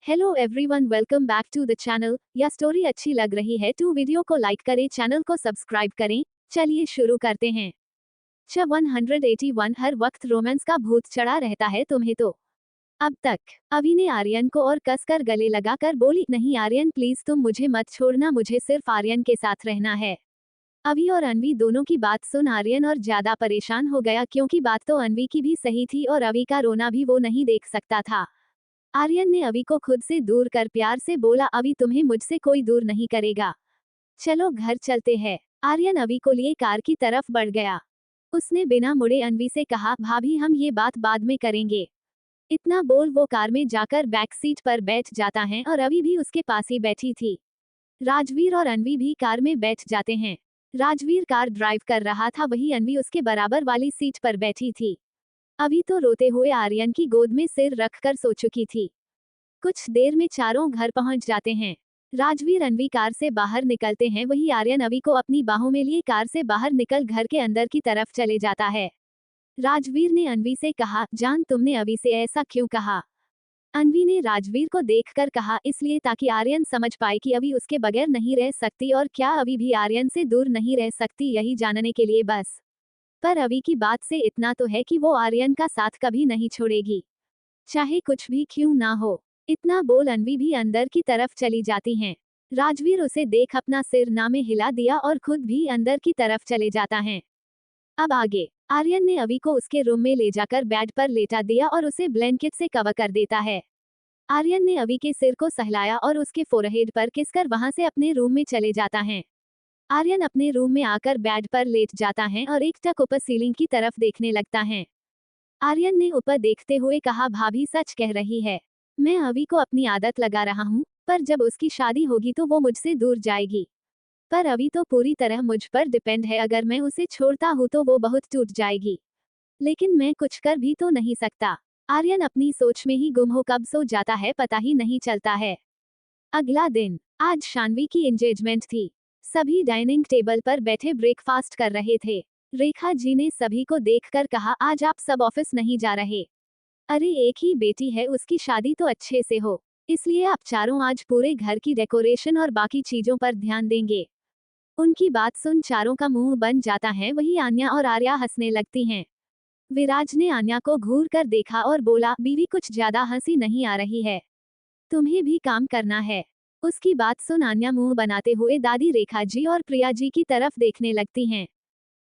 Hello everyone, welcome back to the channel. या story अच्छी लग रही है तो वीडियो को लाइक करें, चैनल को सब्सक्राइब करें। चलिए शुरू करते हैं। 181 हर वक्त रोमांस का भूत चढ़ा रहता है तुम्हें तो। अब तक अभी ने आर्यन को और कसकर गले लगाकर बोली, नहीं आर्यन प्लीज तुम मुझे मत छोड़ना, मुझे सिर्फ आर्यन के साथ रहना है। अभी और अनवी दोनों की बात सुन आर्यन और ज्यादा परेशान हो गया, क्योंकि बात तो अनवी की भी सही थी और अभी का रोना भी वो नहीं देख सकता था। आर्यन ने अभी को खुद से दूर कर प्यार से बोला, अभी तुम्हें मुझसे कोई दूर नहीं करेगा, चलो घर चलते हैं। आर्यन अभी को लिए कार की तरफ बढ़ गया। उसने बिना मुड़े अनवी से कहा, भाभी हम ये बात बाद में करेंगे। इतना बोल वो कार में जाकर बैक सीट पर बैठ जाता है और अभी भी उसके पास ही बैठी थी। राजवीर और अनवी भी कार में बैठ जाते हैं। राजवीर कार ड्राइव कर रहा था, वही अनवी उसके बराबर वाली सीट पर बैठी थी। अभी तो रोते हुए आर्यन की गोद में सिर रखकर सो चुकी थी। कुछ देर में चारों घर पहुंच जाते हैं। राजवीर अनवी कार से बाहर निकलते हैं, वही आर्यन अवी को अपनी बाहों में लिए कार से बाहर निकल घर के अंदर की तरफ चले जाता है। राजवीर ने अनवी से कहा, जान तुमने अवी से ऐसा क्यों कहा? अनवी ने राजवीर को देखकर कहा, इसलिए ताकि आर्यन समझ पाए कि अवी उसके बगैर नहीं रह सकती और क्या अवी भी आर्यन से दूर नहीं रह सकती, यही जानने के लिए बस। पर अवी की बात से इतना तो है कि वो आर्यन का साथ कभी नहीं छोड़ेगी, चाहे कुछ भी क्यों ना हो। इतना बोल अनवी भी अंदर की तरफ चली जाती हैं। राजवीर उसे देख अपना सिर ना में हिला दिया और खुद भी अंदर की तरफ चले जाता है। अब आगे आर्यन ने अवी को उसके रूम में ले जाकर बेड पर लेटा दिया और उसे ब्लैंकेट से कवर कर देता है। आर्यन ने अवी के सिर को सहलाया और उसके फोरहेड पर किसकर वहां से अपने रूम में चले जाता है। आर्यन अपने रूम में आकर बेड पर लेट जाता है और एक टक ऊपर सीलिंग की तरफ देखने लगता है। आर्यन ने ऊपर देखते हुए कहा, भाभी सच कह रही है, मैं अवी को अपनी आदत लगा रहा हूँ, पर जब उसकी शादी होगी तो वो मुझसे दूर जाएगी। पर अवी तो पूरी तरह मुझ पर डिपेंड है, अगर मैं उसे छोड़ता हूँ तो वो बहुत टूट जाएगी। लेकिन मैं कुछ कर भी तो नहीं सकता। आर्यन अपनी सोच में ही गुम हो कब सो जाता है पता ही नहीं चलता है। अगला दिन आज शानवी की एंगेजमेंट थी। सभी डाइनिंग टेबल पर बैठे ब्रेकफास्ट कर रहे थे। रेखा जी ने सभी को देखकर कहा, आज आप सब ऑफिस नहीं जा रहे? अरे एक ही बेटी है, उसकी शादी तो अच्छे से हो, इसलिए आप चारों आज पूरे घर की डेकोरेशन और बाकी चीजों पर ध्यान देंगे। उनकी बात सुन चारों का मुंह बन जाता है, वही आन्या और आर्या हंसने लगती हैं। विराज ने आन्या को घूर कर देखा और बोला, बीवी कुछ ज्यादा हंसी नहीं आ रही है, तुम्हें भी काम करना है। उसकी बात सुन आन्या मुंह बनाते हुए दादी रेखा जी और प्रिया जी की तरफ देखने लगती हैं।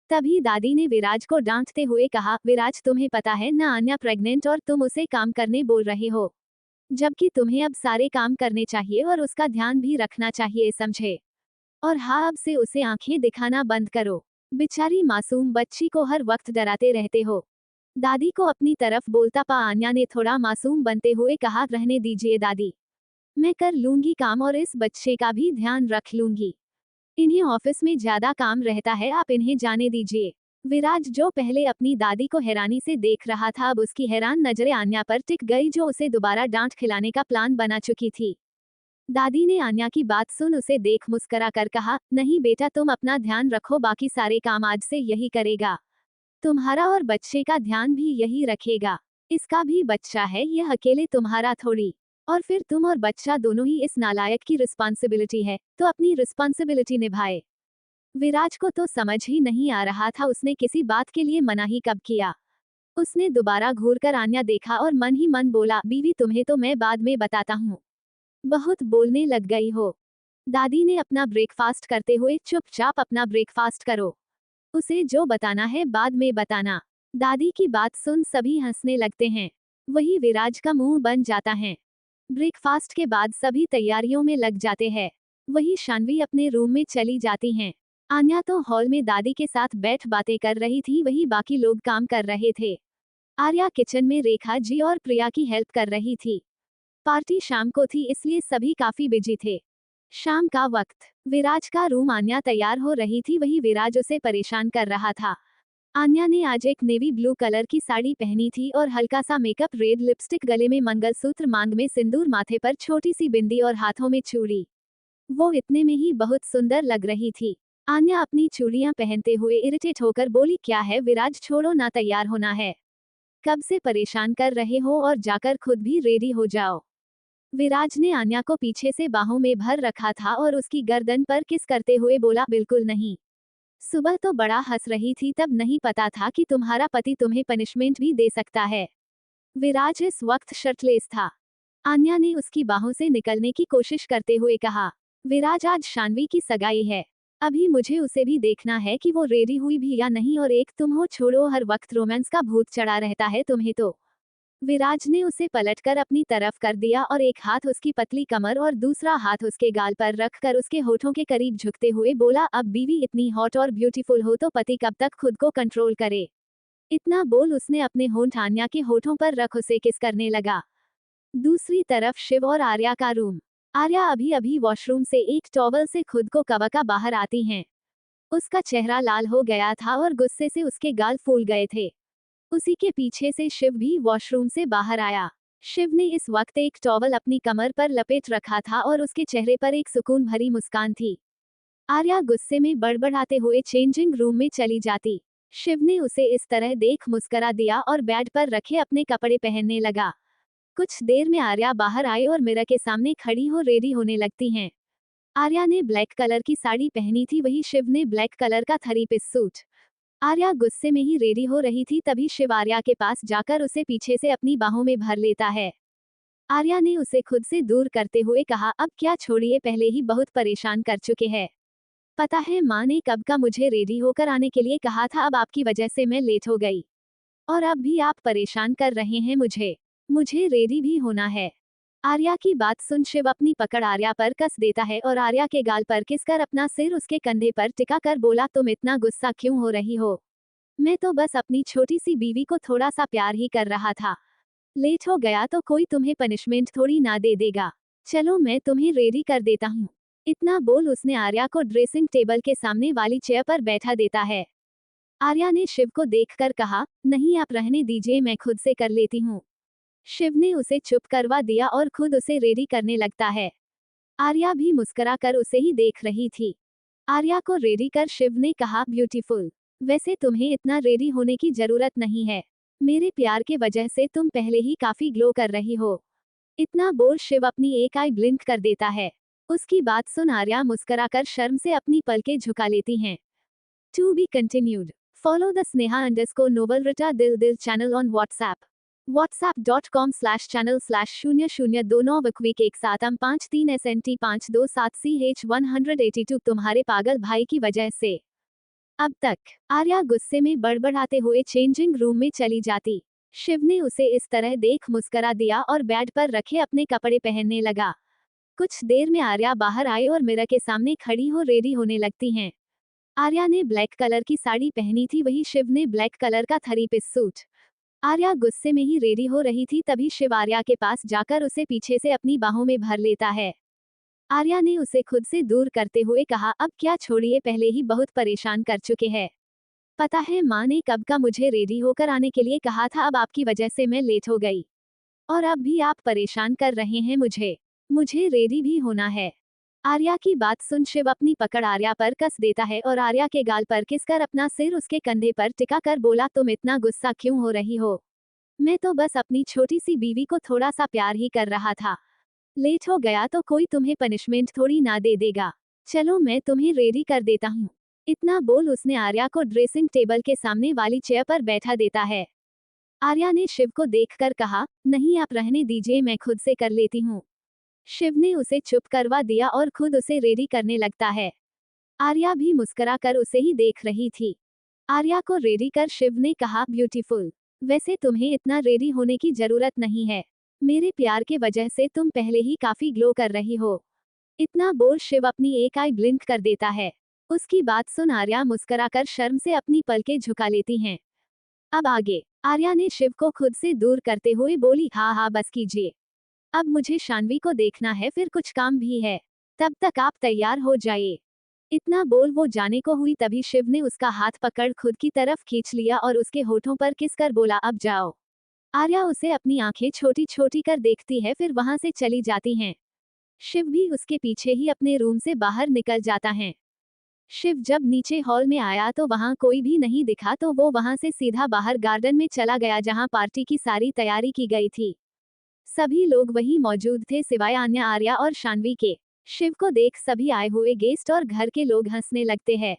तभी दादी ने विराज को डांटते हुए कहा, विराज तुम्हें पता है ना आन्या प्रेग्नेंट और तुम उसे काम करने बोल रहे हो, जबकि तुम्हें अब सारे काम करने चाहिए और उसका ध्यान भी रखना चाहिए, समझे? और हाँ, अब से उसे आंखें दिखाना बंद करो, बेचारी मासूम बच्ची को हर वक्त डराते रहते हो। दादी को अपनी तरफ बोलता पा आन्या ने थोड़ा मासूम बनते हुए कहा, रहने दीजिए दादी, मैं कर लूंगी काम और इस बच्चे का भी ध्यान रख लूंगी। इन्हें ऑफिस में ज्यादा काम रहता है, आप इन्हें जाने दीजिए। विराज जो पहले अपनी दादी को हैरानी से देख रहा था, अब उसकी हैरान नजरें आन्या पर टिक गई, जो उसे दोबारा डांट खिलाने का प्लान बना चुकी थी। दादी ने आन्या की बात सुन उसे देख मुस्करा कर कहा, नहीं बेटा तुम अपना ध्यान रखो, बाकी सारे काम आज से यही करेगा, तुम्हारा और बच्चे का ध्यान भी यही रखेगा। इसका भी बच्चा है, यह अकेले तुम्हारा थोड़ी। और फिर तुम और बच्चा दोनों ही इस नालायक की रिस्पॉन्सिबिलिटी है, तो अपनी रिस्पॉन्सिबिलिटी निभाए। विराज को तो समझ ही नहीं आ रहा था उसने किसी बात के लिए मना ही कब किया। उसने दोबारा घूरकर आन्या देखा और मन ही मन बोला, बीवी तुम्हें तो मैं बाद में बताता हूँ, बहुत बोलने लग गई हो। दादी ने अपना ब्रेकफास्ट करते हुए, चुपचाप अपना ब्रेकफास्ट करो, उसे जो बताना है बाद में बताना। दादी की बात सुन सभी हंसने लगते हैं, वही विराज का मुंह बन जाता है। ब्रेकफास्ट के बाद सभी तैयारियों में लग जाते हैं, वही शानवी अपने रूम में चली जाती हैं। आन्या तो हॉल में दादी के साथ बैठ बातें कर रही थी, वही बाकी लोग काम कर रहे थे। आर्या किचन में रेखा जी और प्रिया की हेल्प कर रही थी। पार्टी शाम को थी, इसलिए सभी काफी बिजी थे। शाम का वक्त विराज का रूम आन्या तैयार हो रही थी, वही विराज उसे परेशान कर रहा था। आन्या ने आज एक नेवी ब्लू कलर की साड़ी पहनी थी और हल्का सा मेकअप, रेड लिपस्टिक, गले में मंगलसूत्र, मांग में सिंदूर, माथे पर छोटी सी बिंदी और हाथों में चूड़ी। वो इतने में ही बहुत सुंदर लग रही थी। आन्या अपनी चूड़ियां पहनते हुए इरिटेट होकर बोली, क्या है विराज, छोड़ो ना, तैयार होना है, कब से परेशान कर रहे हो, और जाकर खुद भी रेडी हो जाओ। विराज ने आन्या को पीछे से बाहों में भर रखा था और उसकी गर्दन पर किस करते हुए बोला, बिल्कुल नहीं। सुबह तो बड़ा हंस रही थी, तब नहीं पता था कि तुम्हारा पति तुम्हें पनिशमेंट भी दे सकता है। विराज इस वक्त शर्टलेस था। आन्या ने उसकी बाहों से निकलने की कोशिश करते हुए कहा, विराज आज शान्वी की सगाई है, अभी मुझे उसे भी देखना है कि वो रेडी हुई भी या नहीं, और एक तुम हो, छोड़ो, हर वक्त रोमांस का भूत चढ़ा रहता है तुम्हें तो। विराज ने उसे पलटकर अपनी तरफ कर दिया और एक हाथ उसकी पतली कमर और दूसरा हाथ उसके गाल पर रखकर उसके होठों के करीब झुकते हुए बोला, अब बीवी इतनी हॉट और ब्यूटीफुल हो तो पति कब तक खुद को कंट्रोल करे। इतना बोल उसने अपने होंठ आन्या के होठों पर रख उसे किस करने लगा। दूसरी तरफ शिव और आर्या का रूम। आर्या अभी अभी वॉशरूम से एक टॉवल से खुद को कवका बाहर आती हैं। उसका चेहरा लाल हो गया था और गुस्से से उसके गाल फूल गए थे। उसी के पीछे से शिव भी वॉशरूम से बाहर आया। शिव ने इस वक्त एक टॉवल अपनी कमर पर लपेट रखा था और उसके चेहरे पर एक सुकून भरी मुस्कान थी। आर्या गुस्से में बड़बड़ाते हुए चेंजिंग रूम में चली जाती। शिव ने उसे इस तरह देख मुस्करा दिया और बेड पर रखे अपने कपड़े पहनने लगा। कुछ देर में आर्या बाहर आई और मिरर के सामने खड़ी हो रेडी होने लगती हैं। आर्या ने ब्लैक कलर की साड़ी पहनी थी, वही शिव ने ब्लैक कलर का थ्री पीस सूट। आर्या गुस्से में ही रेडी हो रही थी, तभी शिव आर्या के पास जाकर उसे पीछे से अपनी बाहों में भर लेता है। आर्या ने उसे खुद से दूर करते हुए कहा, अब क्या छोड़िए, पहले ही बहुत परेशान कर चुके हैं। पता है माँ ने कब का मुझे रेडी होकर आने के लिए कहा था, अब आपकी वजह से मैं लेट हो गई और अब भी आप परेशान कर रहे हैं मुझे रेडी भी होना है। आर्या की बात सुन शिव अपनी पकड़ आर्या पर कस देता है और आर्या के गाल पर किसकर अपना सिर उसके कंधे पर टिका कर बोला, तुम इतना गुस्सा क्यों हो रही हो? मैं तो बस अपनी छोटी सी बीवी को थोड़ा सा प्यार ही कर रहा था। लेट हो गया तो कोई तुम्हें पनिशमेंट थोड़ी ना दे देगा। चलो मैं तुम्हें रेडी कर देता हूँ। इतना बोल उसने आर्या को ड्रेसिंग टेबल के सामने वाली चेयर पर बैठा देता है। आर्या ने शिव को देखकर कहा, नहीं आप रहने दीजिए, मैं खुद से कर लेती हूँ। शिव ने उसे चुप करवा दिया और खुद उसे रेडी करने लगता है। आर्या भी मुस्कुरा कर उसे ही देख रही थी। आर्या को रेडी कर शिव ने कहा, ब्यूटीफुल, वैसे तुम्हें इतना रेडी होने की जरूरत नहीं है, मेरे प्यार के वजह से तुम पहले ही काफी ग्लो कर रही हो। इतना बोल शिव अपनी एक आई ब्लिंक कर देता है। उसकी बात सुन आर्या मुस्कुराकर शर्म से अपनी पलकें झुका लेती हैं। To be continued. Follow the Sneha underscore Nobel Rita दिल दिल चैनल ऑन व्हाट्सएप। whatsapp.com/001211753SNT5227CH182 तुम्हारे पागल भाई की वजह से। अब तक। आर्या गुस्से में बड़बड़ाते हुए चेंजिंग रूम में चली जाती। शिव ने उसे इस तरह देख मुस्करा दिया और बेड पर रखे अपने कपड़े पहनने लगा। कुछ देर में आर्या बाहर आई और मिरर के सामने खड़ी हो रेडी होने लगती हैं। आर्या ने ब्लैक कलर की साड़ी पहनी थी, वही शिव ने ब्लैक कलर का थ्री पीस सूट। आर्या गुस्से में ही रेडी हो रही थी, तभी शिव आर्या के पास जाकर उसे पीछे से अपनी बाहों में भर लेता है। आर्या ने उसे खुद से दूर करते हुए कहा, अब क्या छोड़िए, पहले ही बहुत परेशान कर चुके हैं। पता है माँ ने कब का मुझे रेडी होकर आने के लिए कहा था, अब आपकी वजह से मैं लेट हो गई और अब भी आप परेशान कर रहे हैं मुझे रेडी भी होना है। आर्या की बात सुन शिव अपनी पकड़ आर्या पर कस देता है और आर्या के गाल पर किसकर अपना सिर उसके कंधे पर टिका कर बोला, तुम इतना गुस्सा क्यों हो रही हो? मैं तो बस अपनी छोटी सी बीवी को थोड़ा सा प्यार ही कर रहा था। लेट हो गया तो कोई तुम्हें पनिशमेंट थोड़ी ना दे देगा। चलो मैं तुम्हें रेडी कर देता हूँ। इतना बोल उसने आर्या को ड्रेसिंग टेबल के सामने वाली चेयर पर बैठा देता है। आर्या ने शिव को देखकर कहा, नहीं आप रहने दीजिए, मैं खुद से कर लेती हूँ। शिव ने उसे चुप करवा दिया और खुद उसे रेडी करने लगता है। आर्या भी मुस्कुरा कर उसे ही देख रही थी। आर्या को रेडी कर शिव ने कहा, ब्यूटीफुल, वैसे तुम्हें इतना रेडी होने की जरूरत नहीं है, मेरे प्यार के वजह से तुम पहले ही काफी ग्लो कर रही हो। इतना बोल शिव अपनी एक आई ब्लिंक कर देता है। उसकी बात सुन आर्या मुस्कुराकर शर्म से अपनी पलकें झुका लेती हैं। अब आगे। आर्या ने शिव को खुद से दूर करते हुए बोली, हाँ हाँ बस कीजिए, अब मुझे शान्वी को देखना है, फिर कुछ काम भी है, तब तक आप तैयार हो जाइए। इतना बोल वो जाने को हुई, तभी शिव ने उसका हाथ पकड़ खुद की तरफ खींच लिया और उसके होठों पर किस कर बोला, अब जाओ। आर्या उसे अपनी आंखें छोटी छोटी कर देखती है, फिर वहां से चली जाती हैं। शिव भी उसके पीछे ही अपने रूम से बाहर निकल जाता है। शिव जब नीचे हॉल में आया तो वहां कोई भी नहीं दिखा, तो वो वहां से सीधा बाहर गार्डन में चला गया जहां पार्टी की सारी तैयारी की गई थी। सभी लोग वहीं मौजूद थे सिवाय आन्या, आर्या और शान्वी के। शिव को देख सभी आए हुए गेस्ट और घर के लोग हंसने लगते हैं।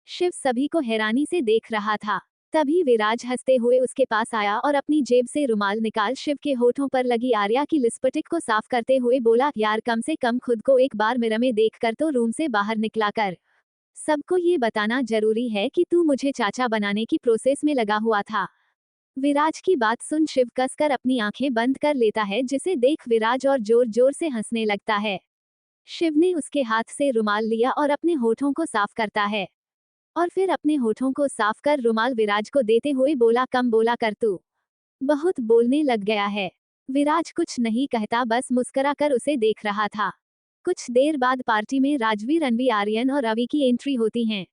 शिव सभी को हैरानी से देख रहा था। तभी विराज हंसते हुए उसके पास आया और अपनी जेब से रुमाल निकाल शिव के होठों पर लगी आर्या की लिपस्टिक को साफ करते हुए बोला, यार कम से कम खुद को एक बार मिरर में देखकर तो रूम से बाहर निकला कर। सबको ये बताना जरूरी है कि तू मुझे चाचा बनाने की प्रोसेस में लगा हुआ था। विराज की बात सुन शिव कसकर अपनी आंखें बंद कर लेता है, जिसे देख विराज और जोर जोर से हंसने लगता है। शिव ने उसके हाथ से रुमाल लिया और अपने होठों को साफ करता है और फिर अपने होठों को साफ कर रुमाल विराज को देते हुए बोला, कम बोला कर तू बहुत बोलने लग गया है। विराज कुछ नहीं कहता, बस मुस्कुरा कर उसे देख रहा था। कुछ देर बाद पार्टी में राजवीर, अनवी, आर्यन और अवी की एंट्री होती है।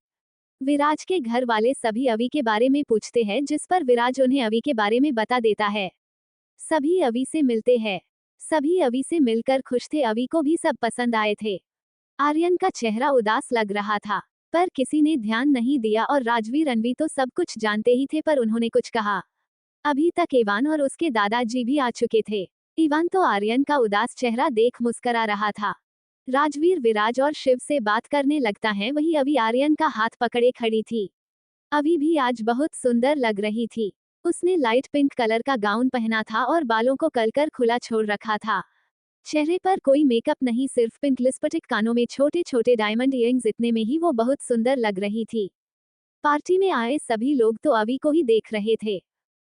विराज के घर वाले सभी अवी के बारे में पूछते हैं, जिस पर विराज उन्हें अवी के बारे में बता देता है। सभी अवी से मिलते हैं। सभी अवी से मिलकर खुश थे। अवी को भी सब पसंद आए थे। आर्यन का चेहरा उदास लग रहा था, पर किसी ने ध्यान नहीं दिया और राजवीर, अनवी तो सब कुछ जानते ही थे, पर उन्होंने कुछ कहा। अभी तक इवान और उसके दादाजी भी आ चुके थे। इवान तो आर्यन का उदास चेहरा देख मुस्करा रहा था। राजवीर विराज और शिव से बात करने लगता है, वही अभी आर्यन का हाथ पकड़े खड़ी थी। अभी भी आज बहुत सुंदर लग रही थी। उसने लाइट पिंक कलर का गाउन पहना था और बालों को कलकर खुला छोड़ रखा था। चेहरे पर कोई मेकअप नहीं, सिर्फ पिंक लिपस्टिक, कानों में छोटे छोटे डायमंड इयरिंग्स, इतने में ही वो बहुत सुंदर लग रही थी। पार्टी में आए सभी लोग तो अवी को ही देख रहे थे।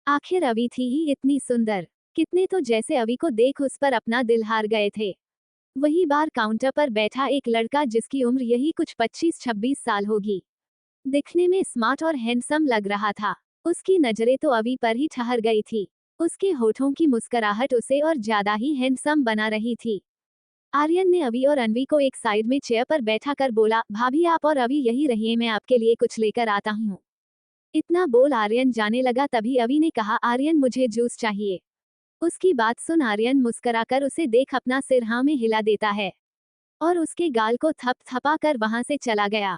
आखिर अवी थी ही इतनी सुंदर। कितने तो जैसे अवी को देख उस पर अपना दिल हार गए थे। वही बार काउंटर पर बैठा एक लड़का, जिसकी उम्र यही कुछ 25-26 साल होगी। दिखने में स्मार्ट और हैंडसम लग रहा था। उसकी नजरें तो अवी पर ही ठहर गई थी। उसके होठों की मुस्कुराहट उसे और ज्यादा ही हैंडसम बना रही थी। आर्यन ने अवी और अनवी को एक साइड में चेयर पर बैठा कर बोला, भाभी आप और अवी यही रहिए, मैं आपके लिए कुछ लेकर आता हूँ। इतना बोल आर्यन जाने लगा, तभी अवी ने कहा, आर्यन मुझे जूस चाहिए। उसकी बात सुन आर्यन मुस्कुराकर उसे देख अपना सिर हाँ में हिला देता है और उसके गाल को थप थपा कर वहां से चला गया।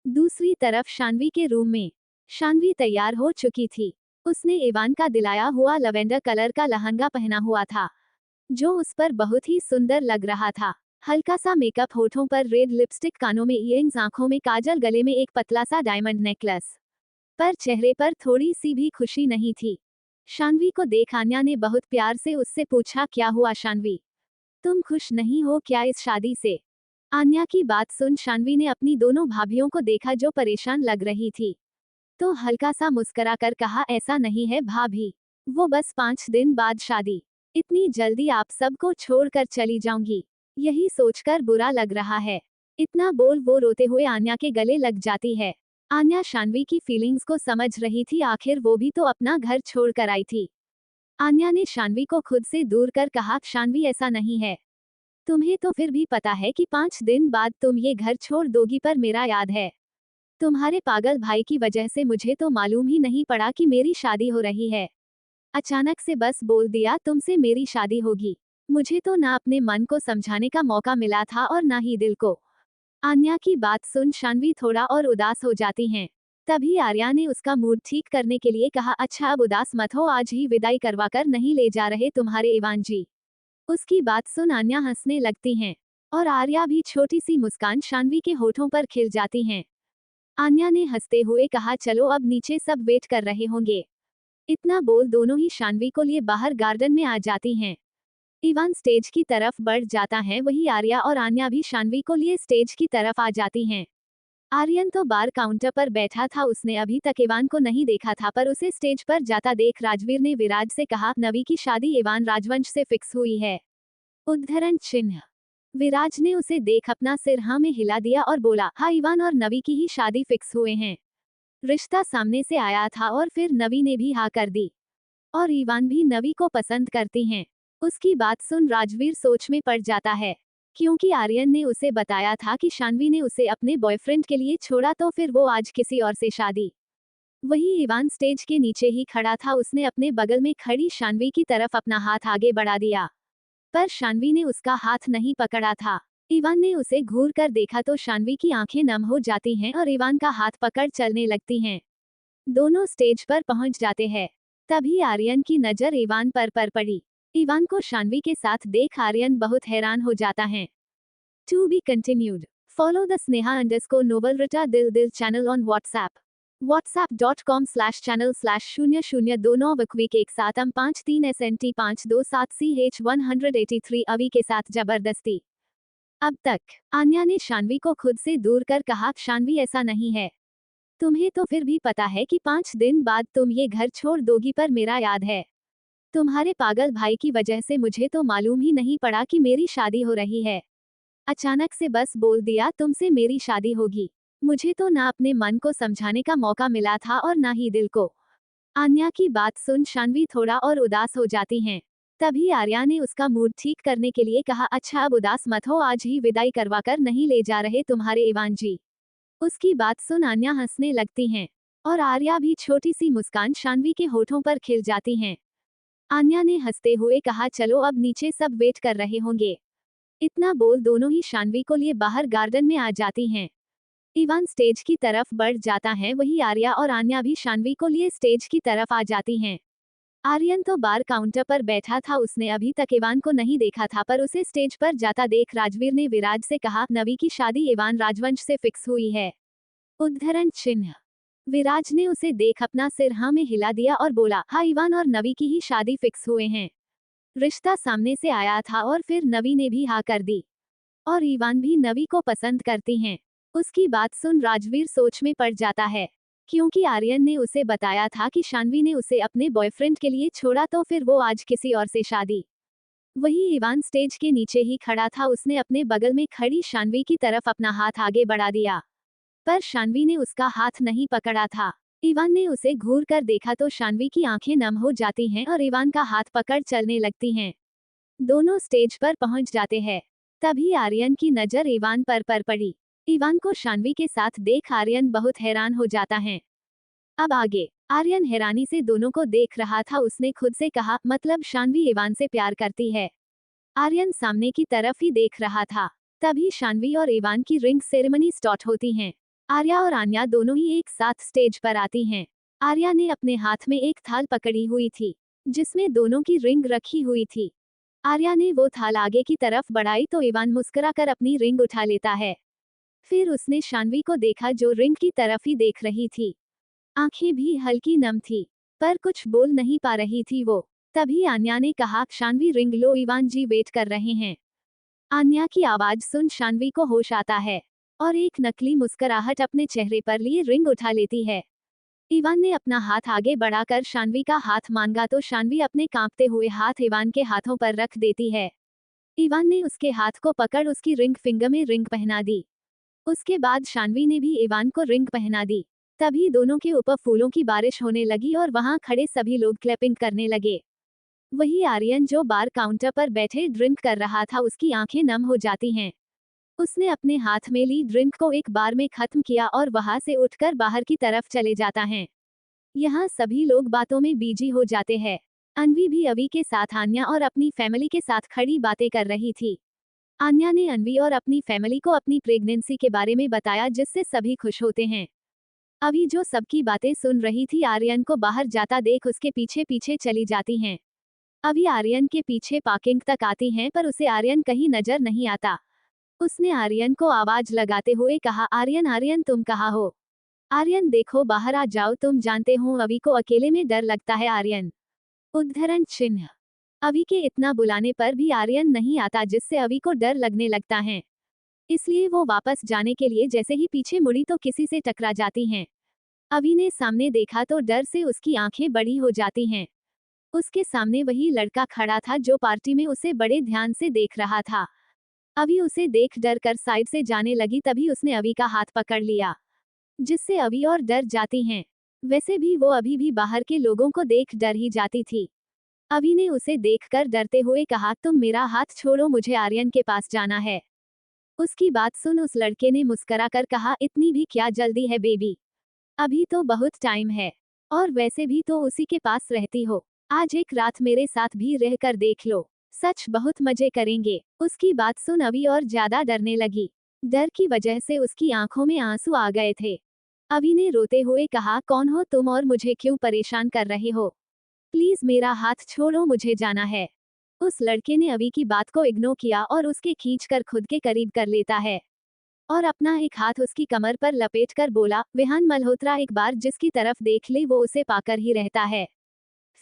दूसरी तरफ शान्वी के रूम में शान्वी तैयार हो चुकी थी। उसने इवान का दिलाया हुआ लवेंडर कलर का लहंगा पहना हुआ था, जो उस पर बहुत ही सुंदर लग रहा था। हल्का सा मेकअप, होठों पर रेड लिपस्टिक, कानों में इयरिंग्स, आंखों में काजल, गले में एक पतला सा डायमंड नेकलेस, पर चेहरे पर थोड़ी सी भी खुशी नहीं थी। शान्वी को देख आन्या ने बहुत प्यार से उससे पूछा, क्या हुआ शान्वी, तुम खुश नहीं हो क्या इस शादी से? आन्या की बात सुन शान्वी ने अपनी दोनों भाभियों को देखा जो परेशान लग रही थी, तो हल्का सा मुस्कुरा कर कहा, ऐसा नहीं है भाभी, वो बस 5 दिन बाद शादी, इतनी जल्दी आप सबको छोड़कर चली जाऊंगी, यही सोचकर बुरा लग रहा है। इतना बोल वो रोते हुए आन्या के गले लग जाती है। आन्या शान्वी की फीलिंग्स को समझ रही थी, आखिर वो भी तो अपना घर छोड़कर आई थी। आन्या ने शान्वी को खुद से दूर कर कहा, शान्वी ऐसा नहीं है, तुम्हें तो फिर भी पता है कि 5 दिन बाद तुम ये घर छोड़ दोगी, पर मेरा याद है, तुम्हारे पागल भाई की वजह से मुझे तो मालूम ही नहीं पड़ा कि मेरी शादी हो रही है। अचानक से बस बोल दिया तुमसे मेरी शादी होगी। मुझे तो ना अपने मन को समझाने का मौका मिला था और ना ही दिल को। आन्या की बात सुन शान्वी थोड़ा और उदास हो जाती हैं। तभी आर्या ने उसका मूड ठीक करने के लिए कहा, अच्छा अब उदास मत हो, आज ही विदाई करवाकर नहीं ले जा रहे तुम्हारे इवान जी? उसकी बात सुन आन्या हंसने लगती हैं और आर्या भी छोटी सी मुस्कान शान्वी के होठों पर खिल जाती हैं। आन्या ने हंसते हुए कहा, चलो अब नीचे सब वेट कर रहे होंगे। इतना बोल दोनों ही शान्वी को लिए बाहर गार्डन में आ जाती हैं। इवान स्टेज की तरफ बढ़ जाता है, वही आर्या और आन्या भी शान्वी को लिए स्टेज की तरफ आ जाती हैं। आर्यन तो बार काउंटर पर बैठा था, उसने अभी तक इवान को नहीं देखा था, पर उसे स्टेज पर जाता देख राजवीर ने विराज से कहा, नवी की शादी इवान राजवंश से फिक्स हुई है। उद्धरण चिन्ह। विराज ने उसे देख अपना सिर हाँ में हिला दिया और बोला, हाँ इवान और नवी की ही शादी फिक्स हुए हैं। रिश्ता सामने से आया था और फिर नवी ने भी हाँ कर दी और इवान भी नवी को पसंद करती हैं। उसकी बात सुन राजवीर सोच में पड़ जाता है, क्योंकि आर्यन ने उसे बताया था कि शान्वी ने उसे अपने बॉयफ्रेंड के लिए छोड़ा, तो फिर वो आज किसी और से शादी। वही इवान स्टेज के नीचे ही खड़ा था, उसने अपने बगल में खड़ी शान्वी की तरफ अपना हाथ आगे बढ़ा दिया, पर शान्वी ने उसका हाथ नहीं पकड़ा था। इवान ने उसे घूर कर देखा तो शान्वी की आंखें नम हो जाती हैं और इवान का हाथ पकड़ चलने लगती हैं। दोनों स्टेज पर पहुंच जाते हैं। तभी आर्यन की नजर इवान पर पड़ी। इवान को शानवी के साथ देख आर्यन बहुत हैरान हो जाता है। To be continued. Follow the Sneha underscore Novelrita Dil दिल चैनल ऑन व्हाट्सएप। whatsapp.com/channel/0029 वक्वीक 1753 SNT 527 CH183 अवी के साथ जबरदस्ती। अब तक आन्या ने शानवी को खुद से दूर कर कहा, शानवी ऐसा नहीं है। तुम्हें तो फिर भी पता है कि 5 दिन बाद तुम ये घर छोड़ दोगी, पर मेरा याद है। तुम्हारे पागल भाई की वजह से मुझे तो मालूम ही नहीं पड़ा कि मेरी शादी हो रही है। अचानक से बस बोल दिया तुमसे मेरी शादी होगी। मुझे तो ना अपने मन को समझाने का मौका मिला था और ना ही दिल को। आन्या की बात सुन शानवी थोड़ा और उदास हो जाती हैं। तभी आर्या ने उसका मूड ठीक करने के लिए कहा, अच्छा अब उदास मत हो, आज ही विदाई करवाकर नहीं ले जा रहे तुम्हारे इवान जी। उसकी बात सुन आन्या हंसने लगती हैं और आर्या भी छोटी सी मुस्कान शानवी के होठों पर खिल जाती हैं। आन्या ने हंसते हुए कहा, चलो अब नीचे सब वेट कर रहे होंगे। इतना बोल दोनों ही शानवी को लिए बाहर गार्डन में आ जाती हैं। इवान स्टेज की तरफ बढ़ जाता है, वही आर्या और आन्या भी शानवी को लिए स्टेज की तरफ आ जाती हैं। आर्यन तो बार काउंटर पर बैठा था, उसने अभी तक इवान को नहीं देखा था, पर उसे स्टेज पर जाता देख राजवीर ने विराज से कहा, नवी की शादी इवान राजवंश से फिक्स हुई है। उद्धरण चिन्ह। विराज ने उसे देख अपना सिर हाँ में हिला दिया और बोला, हाँ इवान और नवी की ही शादी फिक्स हुए हैं। रिश्ता सामने से आया था और फिर नवी ने भी हाँ कर दी और इवान भी नवी को पसंद करती हैं। उसकी बात सुन राजवीर सोच में पड़ जाता है, क्योंकि आर्यन ने उसे बताया था कि शानवी ने उसे अपने बॉयफ्रेंड के लिए छोड़ा, तो फिर वो आज किसी और से शादी। वही इवान स्टेज के नीचे ही खड़ा था, उसने अपने बगल में खड़ी शानवी की तरफ अपना हाथ आगे बढ़ा दिया, पर शानवी ने उसका हाथ नहीं पकड़ा था। इवान ने उसे घूर कर देखा तो शानवी की आंखें नम हो जाती हैं और इवान का हाथ पकड़ चलने लगती हैं। दोनों स्टेज पर पहुंच जाते हैं। तभी आर्यन की नजर इवान पर पड़ी। इवान को शानवी के साथ देख आर्यन बहुत हैरान हो जाता है। अब आगे आर्यन हैरानी से दोनों को देख रहा था, उसने खुद से कहा, मतलब शानवी इवान से प्यार करती है। आर्यन सामने की तरफ ही देख रहा था। तभी शानवी और इवान की रिंग सेरेमनी स्टार्ट होती है। आर्या और आन्या दोनों ही एक साथ स्टेज पर आती हैं। आर्या ने अपने हाथ में एक थाल पकड़ी हुई थी, जिसमें दोनों की रिंग रखी हुई थी। आर्या ने वो थाल आगे की तरफ बढ़ाई तो इवान मुस्कुराकर अपनी रिंग उठा लेता है। फिर उसने शानवी को देखा जो रिंग की तरफ ही देख रही थी। आंखें भी हल्की नम थी, पर कुछ बोल नहीं पा रही थी वो। तभी आन्या ने कहा, शानवी रिंग लो, इवान जी वेट कर रहे हैं। आन्या की आवाज सुन शानवी को होश आता है और एक नकली मुस्कुराहट अपने चेहरे पर लिए रिंग उठा लेती है। इवान ने अपना हाथ आगे बढ़ाकर शानवी का हाथ मांगा तो शानवी अपने कांपते हुए हाथ इवान के हाथों पर रख देती है। इवान ने उसके हाथ को पकड़ उसकी रिंग फिंगर में रिंग पहना दी। उसके बाद शानवी ने भी इवान को रिंग पहना दी। तभी दोनों के ऊपर फूलों की बारिश होने लगी और वहां खड़े सभी लोग क्लैपिंग करने लगे। वही आर्यन जो बार काउंटर पर बैठे ड्रिंक कर रहा था, उसकी आंखें नम हो जाती हैं। उसने अपने हाथ में ली ड्रिंक को एक बार में खत्म किया और वहां से उठकर बाहर की तरफ चले जाता है। यहाँ सभी लोग बातों में बिजी हो जाते हैं। अनवी भी अवी के साथ आन्या और अपनी फैमिली के साथ खड़ी बातें कर रही थी। आन्या ने अनवी और अपनी फैमिली को अपनी प्रेगनेंसी के बारे में बताया, जिससे सभी खुश होते हैं। अभी जो सबकी बातें सुन रही थी, आर्यन को बाहर जाता देख उसके पीछे पीछे चली जाती हैं। अभी आर्यन के पीछे पार्किंग तक आती हैं, पर उसे आर्यन कहीं नजर नहीं आता। उसने आर्यन को आवाज लगाते हुए कहा, आर्यन आर्यन तुम कहाँ हो? आर्यन देखो बाहर आ जाओ, तुम जानते हो अभी को अकेले में डर लगता है। आर्यन। उद्धरण चिन्ह। अभी के इतना बुलाने पर भी आर्यन नहीं आता, जिससे अभी को डर लगने लगता है। इसलिए वो वापस जाने के लिए जैसे ही पीछे मुड़ी तो किसी से टकरा जाती हैं। अभी ने सामने देखा तो डर से उसकी आंखें बड़ी हो जाती हैं। उसके सामने वही लड़का खड़ा था जो पार्टी में उसे बड़े ध्यान से देख रहा था। अभी उसे देख डर कर साइड से जाने लगी, तभी उसने अभी का हाथ पकड़ लिया, जिससे अभी और डर जाती हैं। वैसे भी वो अभी भी बाहर के लोगों को देख डर ही जाती थी। अभी ने उसे देखकर डरते हुए कहा, तुम मेरा हाथ छोड़ो, मुझे आर्यन के पास जाना है। उसकी बात सुन उस लड़के ने मुस्कुराकर कहा, इतनी भी क्या जल्दी है बेबी, अभी तो बहुत टाइम है, और वैसे भी तो उसी के पास रहती हो। आज एक रात मेरे साथ भी रहकर देख लो, सच बहुत मजे करेंगे। उसकी बात सुन अभी और ज्यादा डरने लगी। डर की वजह से उसकी आंखों में आंसू आ गए थे। अभी ने रोते हुए कहा, कौन हो तुम और मुझे क्यों परेशान कर रहे हो? प्लीज मेरा हाथ छोड़ो, मुझे जाना है। उस लड़के ने अभी की बात को इग्नोर किया और उसके खींचकर खुद के करीब कर लेता है और अपना एक हाथ उसकी कमर पर लपेटकर बोला, विहान मल्होत्रा एक बार जिसकी तरफ देख ले वो उसे पाकर ही रहता है,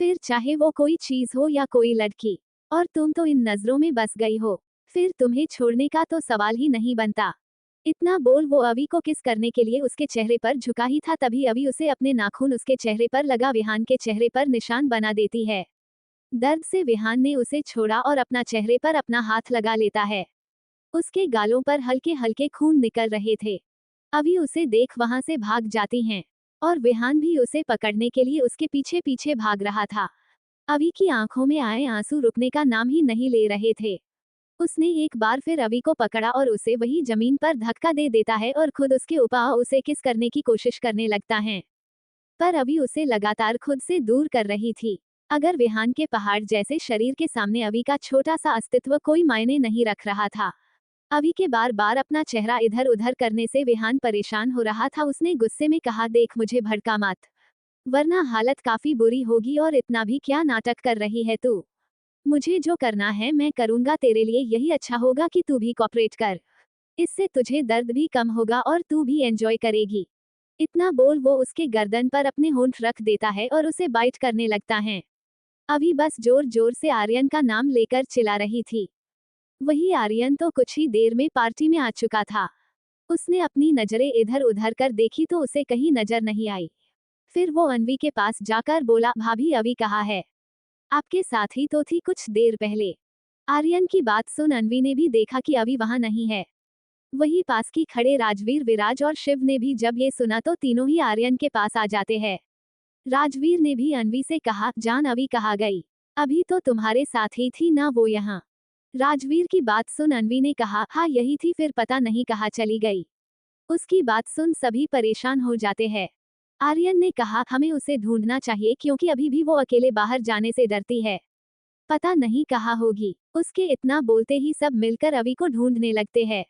फिर चाहे वो कोई चीज हो या कोई लड़की। और तुम तो इन नजरों में बस गई हो, फिर तुम्हें छोड़ने का तो सवाल ही नहीं बनता। इतना बोल वो अभी को किस करने के लिए उसके चेहरे पर झुका ही था, तभी अभी उसे अपने नाखून उसके चेहरे पर लगा विहान के चेहरे पर निशान बना देती है। दर्द से विहान ने उसे छोड़ा और अपना चेहरे पर अपना हाथ लगा लेता है। उसके गालों पर हल्के हल्के खून निकल रहे थे। अभी उसे देख वहां से भाग जाती हैं और विहान भी उसे पकड़ने के लिए उसके पीछे पीछे भाग रहा था। अभी की आंखों में आए आंसू रुकने का नाम ही नहीं ले रहे थे। उसने एक बार फिर अभी को पकड़ा और उसे वही जमीन पर धक्का दे देता है और खुद उसके ऊपर उसे किस करने की कोशिश करने लगता है, पर अभी उसे लगातार खुद से दूर कर रही थी। अगर विहान के पहाड़ जैसे शरीर के सामने अभी का छोटा सा अस्तित्व कोई मायने नहीं रख रहा था। अभी के बार बार अपना चेहरा इधर उधर करने से विहान परेशान हो रहा था। उसने गुस्से में कहा, देख मुझे भड़का मत, वरना हालत काफी बुरी होगी। और इतना भी क्या नाटक कर रही है तू? मुझे जो करना है मैं करूंगा, तेरे लिए यही अच्छा होगा कि तू भी कॉपरेट कर। इससे तुझे दर्द भी कम होगा और तू भी एंजॉय करेगी। इतना बोल वो उसके गर्दन पर अपने होंठ रख देता है और उसे बाइट करने लगता है। अभी बस जोर जोर से आर्यन का नाम लेकर चिल्ला रही थी। वही आर्यन तो कुछ ही देर में पार्टी में आ चुका था। उसने अपनी नजरें इधर उधर कर देखी तो उसे कहीं नजर नहीं आई। फिर वो अनवी के पास जाकर बोला, भाभी अभी कहाँ है? आपके साथ ही तो थी कुछ देर पहले। आर्यन की बात सुन अनवी ने भी देखा कि अभी वहां नहीं है। वही पास की खड़े राजवीर, विराज और शिव ने भी जब ये सुना तो तीनों ही आर्यन के पास आ जाते हैं। राजवीर ने भी अनवी से कहा, जान अभी कहाँ गई? अभी तो तुम्हारे साथ ही थी ना वो यहाँ। राजवीर की बात सुन अनवी ने कहा, हाँ यही थी, फिर पता नहीं कहाँ चली गई। उसकी बात सुन सभी परेशान हो जाते हैं। आर्यन ने कहा, हमें उसे ढूंढना चाहिए क्योंकि अभी भी वो अकेले बाहर जाने से डरती है। पता नहीं कहाँ होगी। उसके इतना बोलते ही सब मिलकर अभी को ढूंढने लगते हैं।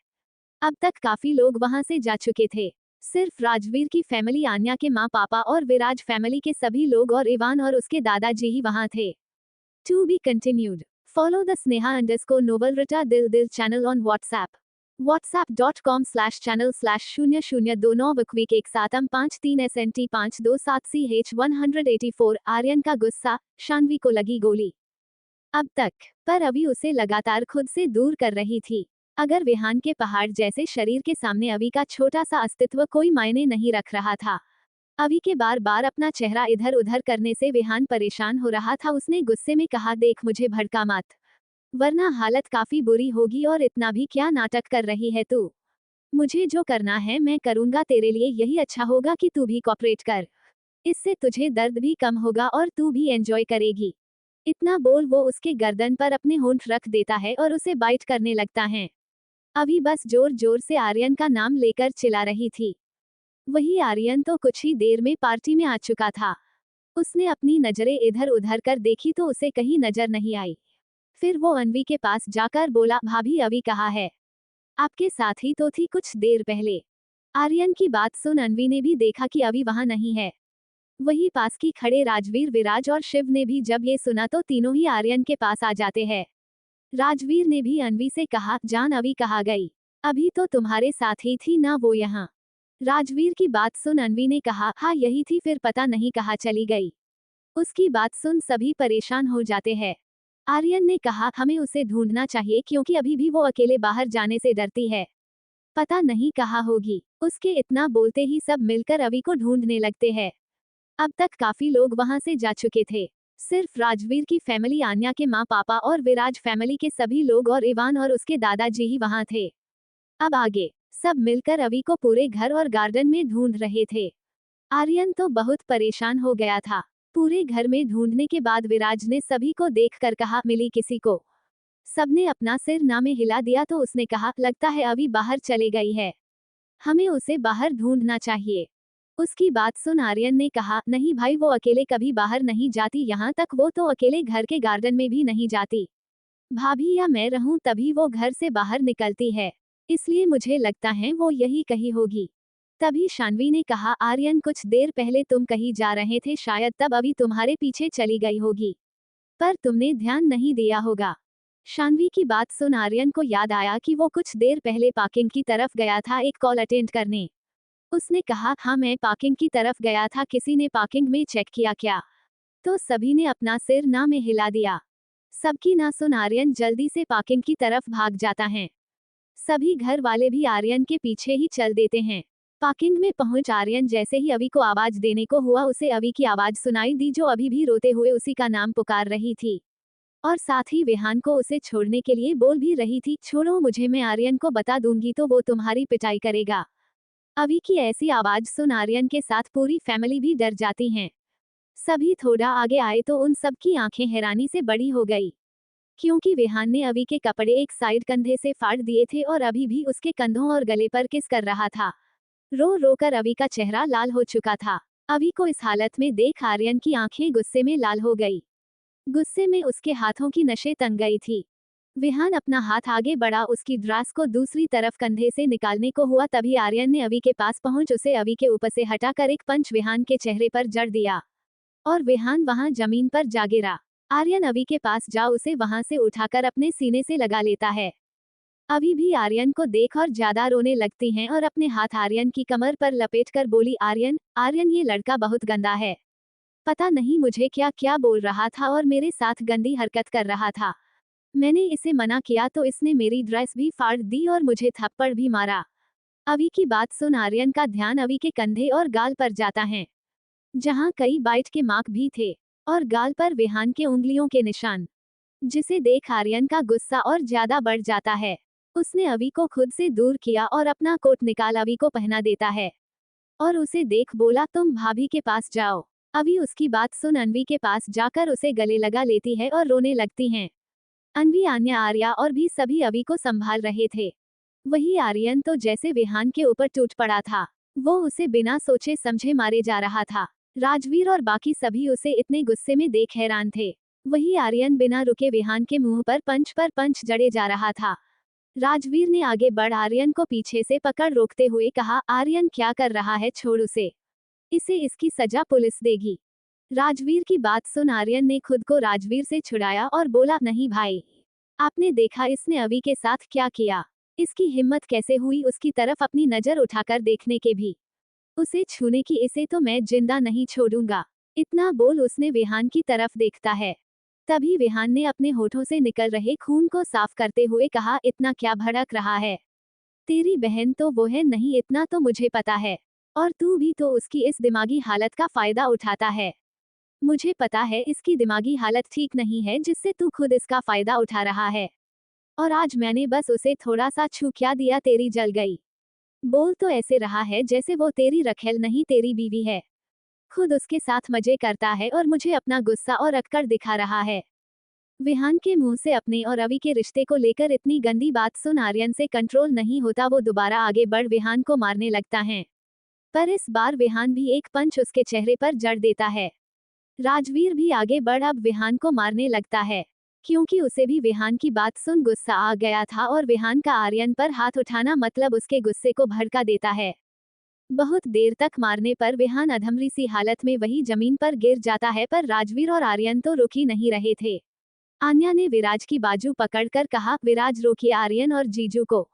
अब तक काफी लोग वहां से जा चुके थे। सिर्फ राजवीर की फैमिली, आन्या के माँ पापा और विराज फैमिली के सभी लोग और इवान और उसके दादाजी ही वहां थे। To be continued. Follow the Sneha_Novelrita Dil Dil channel on WhatsApp. whatsapp.com/channel/00291153SNT527CH184। Aryan का गुस्सा, शान्वी को लगी गोली। अब तक पर अभी उसे लगातार खुद से दूर कर रही थी। अगर विहान के पहाड़ जैसे शरीर के सामने अभी का छोटा सा अस्तित्व कोई मायने नहीं रख रहा था। अभी के बार बार अपना चेहरा इधर उधर करने से विहान परेशान हो रहा था। उसने गुस्से में कहा, देख मुझे भड़का मत, वरना हालत काफी बुरी होगी। और इतना भी क्या नाटक कर रही है तू? मुझे जो करना है मैं करूंगा, तेरे लिए यही अच्छा होगा कि तू भी कॉपरेट कर। इससे तुझे दर्द भी कम होगा और तू भी एंजॉय करेगी। इतना बोल वो उसके गर्दन पर अपने होंठ रख देता है और उसे बाइट करने लगता है। अभी बस जोर जोर से आर्यन का नाम लेकर चिल्ला रही थी। वही आर्यन तो कुछ ही देर में पार्टी में आ चुका था। उसने अपनी नजरें इधर उधर कर देखी तो उसे कहीं नजर नहीं आई। फिर वो अनवी के पास जाकर बोला, भाभी अभी कहाँ है? आपके साथ ही तो थी कुछ देर पहले। आर्यन की बात सुन अनवी ने भी देखा कि अभी वहां नहीं है। वही पास की खड़े राजवीर, विराज और शिव ने भी जब ये सुना तो तीनों ही आर्यन के पास आ जाते हैं। राजवीर ने भी अनवी से कहा, जान अभी कहाँ गई? अभी तो तुम्हारे साथ ही थी ना वो यहाँ। राजवीर की बात सुन अनवी ने कहा, हाँ यही थी, फिर पता नहीं कहाँ चली गई। उसकी बात सुन सभी परेशान हो जाते हैं। आर्यन ने कहा, हमें उसे ढूंढना चाहिए क्योंकि अभी भी वो अकेले बाहर जाने से डरती है। पता नहीं कहाँ होगी। उसके इतना बोलते ही सब मिलकर अभी को ढूंढने लगते हैं। अब तक काफी लोग वहां से जा चुके थे। सिर्फ राजवीर की फैमिली, आन्या के माँ पापा और विराज फैमिली के सभी लोग और इवान और उसके दादाजी ही वहां थे। अब आगे सब मिलकर अभी को पूरे घर और गार्डन में ढूंढ रहे थे। आर्यन तो बहुत परेशान हो गया था। पूरे घर में ढूंढने के बाद विराज ने सभी को देखकर कहा, मिली किसी को? सबने अपना सिर ना में हिला दिया तो उसने कहा, लगता है अभी बाहर चले गई है, हमें उसे बाहर ढूंढना चाहिए। उसकी बात सुन आर्यन ने कहा, नहीं भाई वो अकेले कभी बाहर नहीं जाती, यहाँ तक वो तो अकेले घर के गार्डन में भी नहीं जाती। भाभी या मैं रहूं तभी वो घर से बाहर निकलती है, इसलिए मुझे लगता है वो यही कही होगी। तभी शान्वी ने कहा, आर्यन कुछ देर पहले तुम कहीं जा रहे थे, शायद तब अभी तुम्हारे पीछे चली गई होगी। पर तुमने ध्यान नहीं दिया होगा। शान्वी की बात सुन आर्यन को याद आया कि वो कुछ देर पहले पार्किंग की तरफ गया था एक कॉल अटेंड करने। उसने कहा, हाँ मैं पार्किंग की तरफ गया था, किसी ने पार्किंग में चेक किया क्या? तो सभी ने अपना सिर ना में हिला दिया। सबकी ना सुन आर्यन जल्दी से पार्किंग की तरफ भाग जाता है। सभी घर वाले भी आर्यन के पीछे ही चल देते हैं। पार्किंग में पहुंच आर्यन जैसे ही अवी को आवाज देने को हुआ, उसे अवी की आवाज सुनाई दी जो अभी भी रोते हुए उसी का नाम पुकार रही थी। और साथ ही विहान को उसे छोड़ने के लिए बोल भी रही थी, छोड़ो मुझे, मैं आर्यन को बता दूंगी तो वो तुम्हारी पिटाई करेगा। अवी की ऐसी आवाज सुन आर्यन के साथ पूरी फैमिली भी डर जाती हैं। सभी थोड़ा आगे आए तो उन सबकी आंखें हैरानी से बड़ी हो गई, क्योंकि विहान ने अवी के कपड़े एक साइड कंधे से फाड़ दिए थे और अभी भी उसके कंधों और गले पर किस कर रहा था। रो रो कर अवी का चेहरा लाल हो चुका था। अवी को इस हालत में देख आर्यन की आंखें गुस्से में लाल हो गई। गुस्से में उसके हाथों की नसें तंग गई थी। विहान अपना हाथ आगे बढ़ा, उसकी ड्रेस को दूसरी तरफ कंधे से निकालने को हुआ, तभी आर्यन ने अवी के पास पहुंच उसे अवी के ऊपर से हटाकर एक पंच विहान के चेहरे पर जड़ दिया और विहान वहां जमीन पर जा गिरा। आर्यन अवी के पास जा उसे वहां से उठाकर अपने सीने से लगा लेता है। अभी भी आर्यन को देख और ज्यादा रोने लगती हैं और अपने हाथ आर्यन की कमर पर लपेटकर बोली, आर्यन आर्यन ये लड़का बहुत गंदा है। पता नहीं मुझे क्या क्या बोल रहा था और मेरे साथ गंदी हरकत कर रहा था। मैंने इसे मना किया तो इसने मेरी ड्रेस भी फाड़ दी और मुझे थप्पड़ भी मारा। अवी की बात सुन आर्यन का ध्यान अवी के कंधे और गाल पर जाता है, जहां कई बाइट के मार्क भी थे और गाल पर विहान के उंगलियों के निशान, जिसे देख आर्यन का गुस्सा और ज्यादा बढ़ जाता है। उसने अवी को खुद से दूर किया और अपना कोट निकाल अवी को पहना देता है और उसे देख बोला, तुम भाभी के पास जाओ। अवी उसकी बात सुन अनवी के पास जाकर उसे गले लगा लेती है और रोने लगती हैं। अनवी, आन्या, आर्या और भी सभी अवी को संभाल रहे थे। वही आर्यन तो जैसे विहान के ऊपर टूट पड़ा था। वो उसे बिना सोचे समझे मारे जा रहा था। राजवीर और बाकी सभी उसे इतने गुस्से में देख हैरान थे। वही आर्यन बिना रुके विहान के मुंह पर पंच जड़े जा रहा था। राजवीर ने आगे बढ़ आर्यन को पीछे से पकड़ रोकते हुए कहा, आर्यन क्या कर रहा है, छोड़ उसे, इसे इसकी सजा पुलिस देगी। राजवीर की बात सुन आर्यन ने खुद को राजवीर से छुड़ाया और बोला, नहीं भाई, आपने देखा इसने अवी के साथ क्या किया, इसकी हिम्मत कैसे हुई उसकी तरफ अपनी नजर उठाकर देखने के भी, उसे छूने की, इसे तो मैं जिंदा नहीं छोड़ूंगा। इतना बोल उसने विहान की तरफ देखता है। तभी विहान ने अपने होठों से निकल रहे खून को साफ करते हुए कहा, इतना क्या भड़क रहा है, तेरी बहन तो वो है नहीं, इतना तो मुझे पता है, और तू भी तो उसकी इस दिमागी हालत का फायदा उठाता है। मुझे पता है इसकी दिमागी हालत ठीक नहीं है जिससे तू खुद इसका फायदा उठा रहा है, और आज मैंने बस उसे थोड़ा सा छू क्या दिया, तेरी जल गई। बोल तो ऐसे रहा है जैसे वो तेरी रखेल नहीं तेरी बीवी है। खुद उसके साथ मजे करता है और मुझे अपना गुस्सा और अक्कड़ दिखा रहा है। विहान के मुंह से अपने और अवी के रिश्ते को लेकर इतनी गंदी बात सुन आर्यन से कंट्रोल नहीं होता। वो दोबारा आगे बढ़ विहान को मारने लगता है, पर इस बार विहान भी एक पंच उसके चेहरे पर जड़ देता है। राजवीर भी आगे बढ़ अब विहान को मारने लगता है, क्योंकि उसे भी विहान की बात सुन गुस्सा आ गया था और विहान का आर्यन पर हाथ उठाना मतलब उसके गुस्से को भड़का देता है। बहुत देर तक मारने पर विहान अधमरी सी हालत में वही जमीन पर गिर जाता है, पर राजवीर और आर्यन तो रुक ही नहीं रहे थे। आन्या ने विराज की बाजू पकड़कर कहा, विराज रोकिए आर्यन और जीजू को,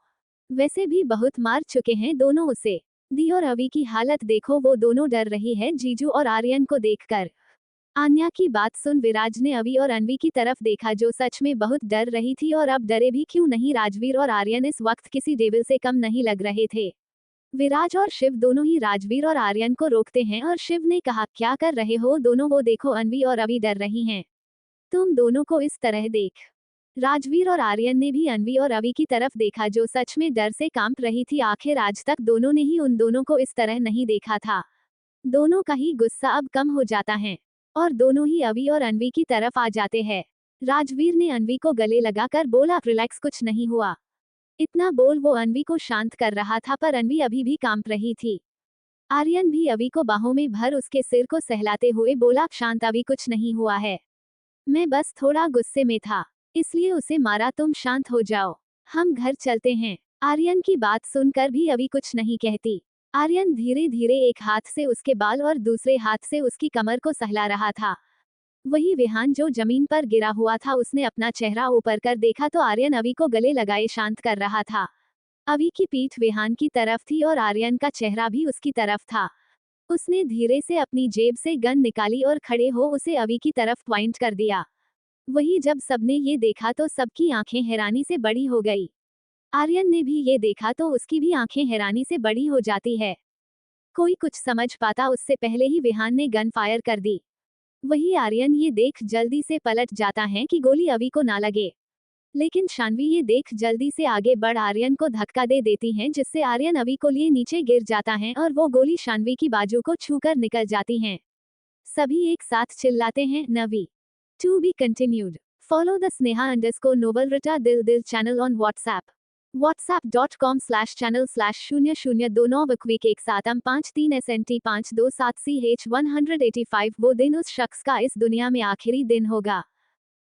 वैसे भी बहुत मार चुके हैं दोनों उसे। दी और अवी की हालत देखो, वो दोनों डर रही है जीजू और आर्यन को देखकर। आन्या की बात सुन विराज ने अवी और अनवी की तरफ देखा जो सच में बहुत डर रही थी, और अब डरे भी क्यों नहीं, राजवीर और आर्यन इस वक्त किसी डेविल से कम नहीं लग रहे थे। विराज और शिव दोनों ही राजवीर और आर्यन को रोकते हैं और शिव ने कहा, क्या कर रहे हो दोनों, वो देखो अनवी और अवी डर रही हैं, तुम दोनों को इस तरह देख। राजवीर और आर्यन ने भी अनवी और अवी की तरफ देखा जो सच में डर से कांप रही थी। आखिर आज तक दोनों ने ही उन दोनों को इस तरह नहीं देखा था। दोनों का ही गुस्सा अब कम हो जाता है और दोनों ही अवी और अनवी की तरफ आ जाते हैं। राजवीर ने अनवी को गले लगाकर बोला, रिलैक्स, कुछ नहीं हुआ। इतना बोल वो अनवी को शांत कर रहा था, पर अनवी अभी भी कांप रही थी। आर्यन भी अवी को बाहों में भर उसके सिर को सहलाते हुए बोला, शांत, अभी कुछ नहीं हुआ है, मैं बस थोड़ा गुस्से में था इसलिए उसे मारा, तुम शांत हो जाओ, हम घर चलते हैं। आर्यन की बात सुनकर भी अवी कुछ नहीं कहती। आर्यन धीरे धीरे एक हाथ से उसके बाल और दूसरे हाथ से उसकी कमर को सहला रहा था। वही विहान जो जमीन पर गिरा हुआ था, उसने अपना चेहरा ऊपर कर देखा तो आर्यन अवी को गले लगाए शांत कर रहा था। अवी की पीठ विहान की तरफ थी और आर्यन का चेहरा भी उसकी तरफ था। उसने धीरे से अपनी जेब से गन निकाली और खड़े हो उसे अवी की तरफ पॉइंट कर दिया। वही जब सबने ये देखा तो सबकी आंखें हैरानी से बड़ी हो गई। आर्यन ने भी ये देखा तो उसकी भी आंखें हैरानी से बड़ी हो जाती है। कोई कुछ समझ पाता उससे पहले ही विहान ने गन फायर कर दी। वही आर्यन ये देख जल्दी से पलट जाता है कि गोली अवी को ना लगे। लेकिन शान्वी ये देख जल्दी से आगे बढ़ आर्यन को धक्का दे देती हैं, जिससे आर्यन अवी को लिए नीचे गिर जाता है और वो गोली शान्वी की बाजू को छूकर निकल जाती हैं। सभी एक साथ चिल्लाते हैं, नवी। To be continued. Follow the Sneha_Novelrita Dil Dil channel on WhatsApp. whatsapp.com/channel/0029 एक सात 53 SNT 527 CH 185। वो दिन उस शख्स का इस दुनिया में आखिरी दिन होगा।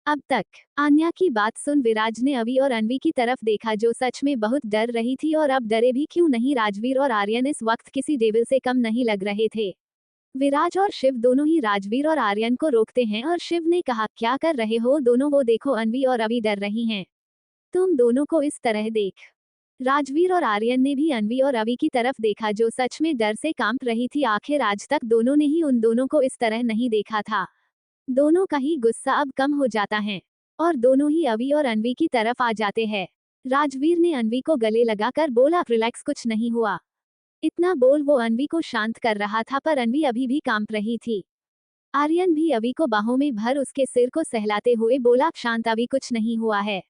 अब तक आन्या की बात सुन विराज ने अवी और अनवी की तरफ देखा, जो सच में बहुत डर रही थी। और अब डरे भी क्यों नहीं, राजवीर और आर्यन इस वक्त किसी डेविल से कम नहीं लग रहे थे। विराज और शिव दोनों ही राजवीर और आर्यन को रोकते हैं और शिव ने कहा, क्या कर रहे हो दोनों, वो देखो अनवी और अवी डर रही हैं। तुम दोनों को इस तरह देख। राजवीर और आर्यन ने भी अनवी और अवी की तरफ देखा, जो सच में डर से कांप रही थी। आखिर आज तक दोनों ने ही उन दोनों को इस तरह नहीं देखा था। दोनों का ही गुस्सा अब कम हो जाता है और दोनों ही अवी और अनवी की तरफ आ जाते हैं। राजवीर ने अनवी को गले लगाकर बोला, रिलैक्स, कुछ नहीं हुआ। इतना बोल वो अनवी को शांत कर रहा था, पर अनवी अभी भी कांप रही थी। आर्यन भी अवी को बाहों में भर उसके सिर को सहलाते हुए बोला, शांत अवी, कुछ नहीं हुआ है।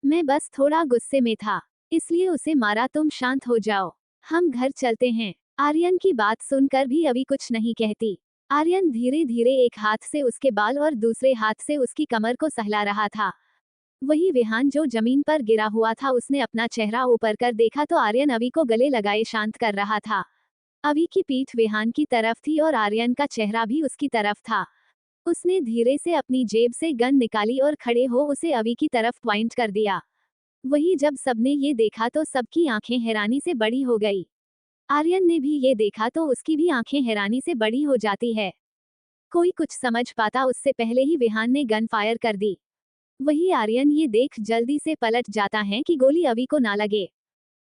मैं बस थोड़ा गुस्से में था, इसलिए उसे मारा, तुम शांत हो जाओ, हम घर चलते हैं। आर्यन की बात सुनकर भी अवी कुछ नहीं कहती। आर्यन धीरे धीरे एक हाथ से उसके बाल और दूसरे हाथ से उसकी कमर को सहला रहा था। वही विहान जो जमीन पर गिरा हुआ था, उसने अपना चेहरा ऊपर कर देखा तो आर्यन अवी को गले लगाए शांत कर रहा था। अवी की पीठ विहान की तरफ थी और आर्यन का चेहरा भी उसकी तरफ था। उसने धीरे से अपनी जेब से गन निकाली और खड़े हो उसे अवी की तरफ पॉइंट कर दिया। वही जब सबने ये देखा तो सबकी आंखें हैरानी से बड़ी हो गई। आर्यन ने भी ये देखा तो उसकी भी आंखें हैरानी से बड़ी हो जाती है। कोई कुछ समझ पाता उससे पहले ही विहान ने गन फायर कर दी। वही आर्यन ये देख जल्दी से पलट जाता है कि गोली अवी को ना लगे।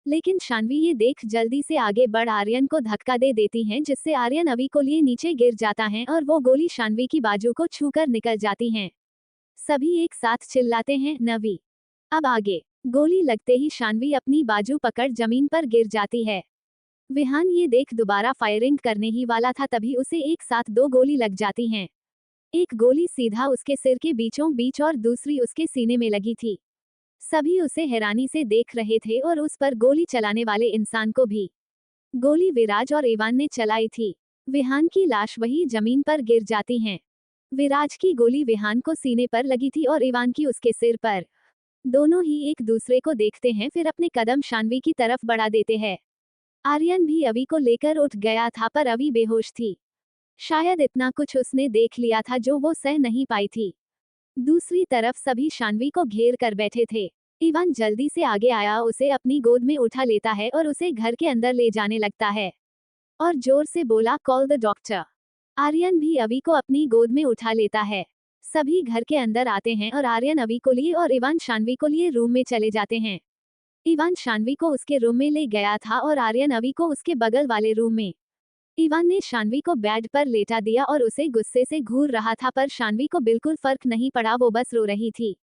लेकिन शान्वी ये देख जल्दी से आगे बढ़ आर्यन को धक्का दे देती हैं, जिससे आर्यन अवी को लिए नीचे गिर जाता है और वो गोली शान्वी की बाजू को छूकर निकल जाती हैं। सभी एक साथ चिल्लाते हैं, नवी। अब आगे। गोली लगते ही शान्वी अपनी बाजू पकड़ जमीन पर गिर जाती है। विहान ये देख दोबारा फायरिंग करने ही वाला था, तभी उसे एक साथ दो गोली लग जाती हैं। एक गोली सीधा उसके सिर के बीचों बीच और दूसरी उसके सीने में लगी थी। सभी उसे हैरानी से देख रहे थे और उस पर गोली चलाने वाले इंसान को भी। गोली विराज और इवान ने चलाई थी। विहान की लाश वही जमीन पर गिर जाती हैं। विराज की गोली विहान को सीने पर लगी थी और इवान की उसके सिर पर। दोनों ही एक दूसरे को देखते हैं, फिर अपने कदम शान्वी की तरफ बढ़ा देते हैं। आर्यन भी अवी को लेकर उठ गया था, पर अवी बेहोश थी। शायद इतना कुछ उसने देख लिया था जो वो सह नहीं पाई थी। दूसरी तरफ सभी शान्वी को घेर कर बैठे थे। इवान जल्दी से आगे आया, उसे अपनी गोद में उठा लेता है और उसे घर के अंदर ले जाने लगता है और जोर से बोला, कॉल द डॉक्टर। आर्यन भी अवी को अपनी गोद में उठा लेता है। सभी घर के अंदर आते हैं और आर्यन अवी को लिए और इवान शान्वी को लिए रूम में चले जाते हैं। इवान शान्वी को उसके रूम में ले गया था और आर्यन अवी को उसके बगल वाले रूम में। इवान ने शान्वी को बेड पर लेटा दिया और उसे गुस्से से घूर रहा था, पर शान्वी को बिल्कुल फर्क नहीं पड़ा, वो बस रो रही थी।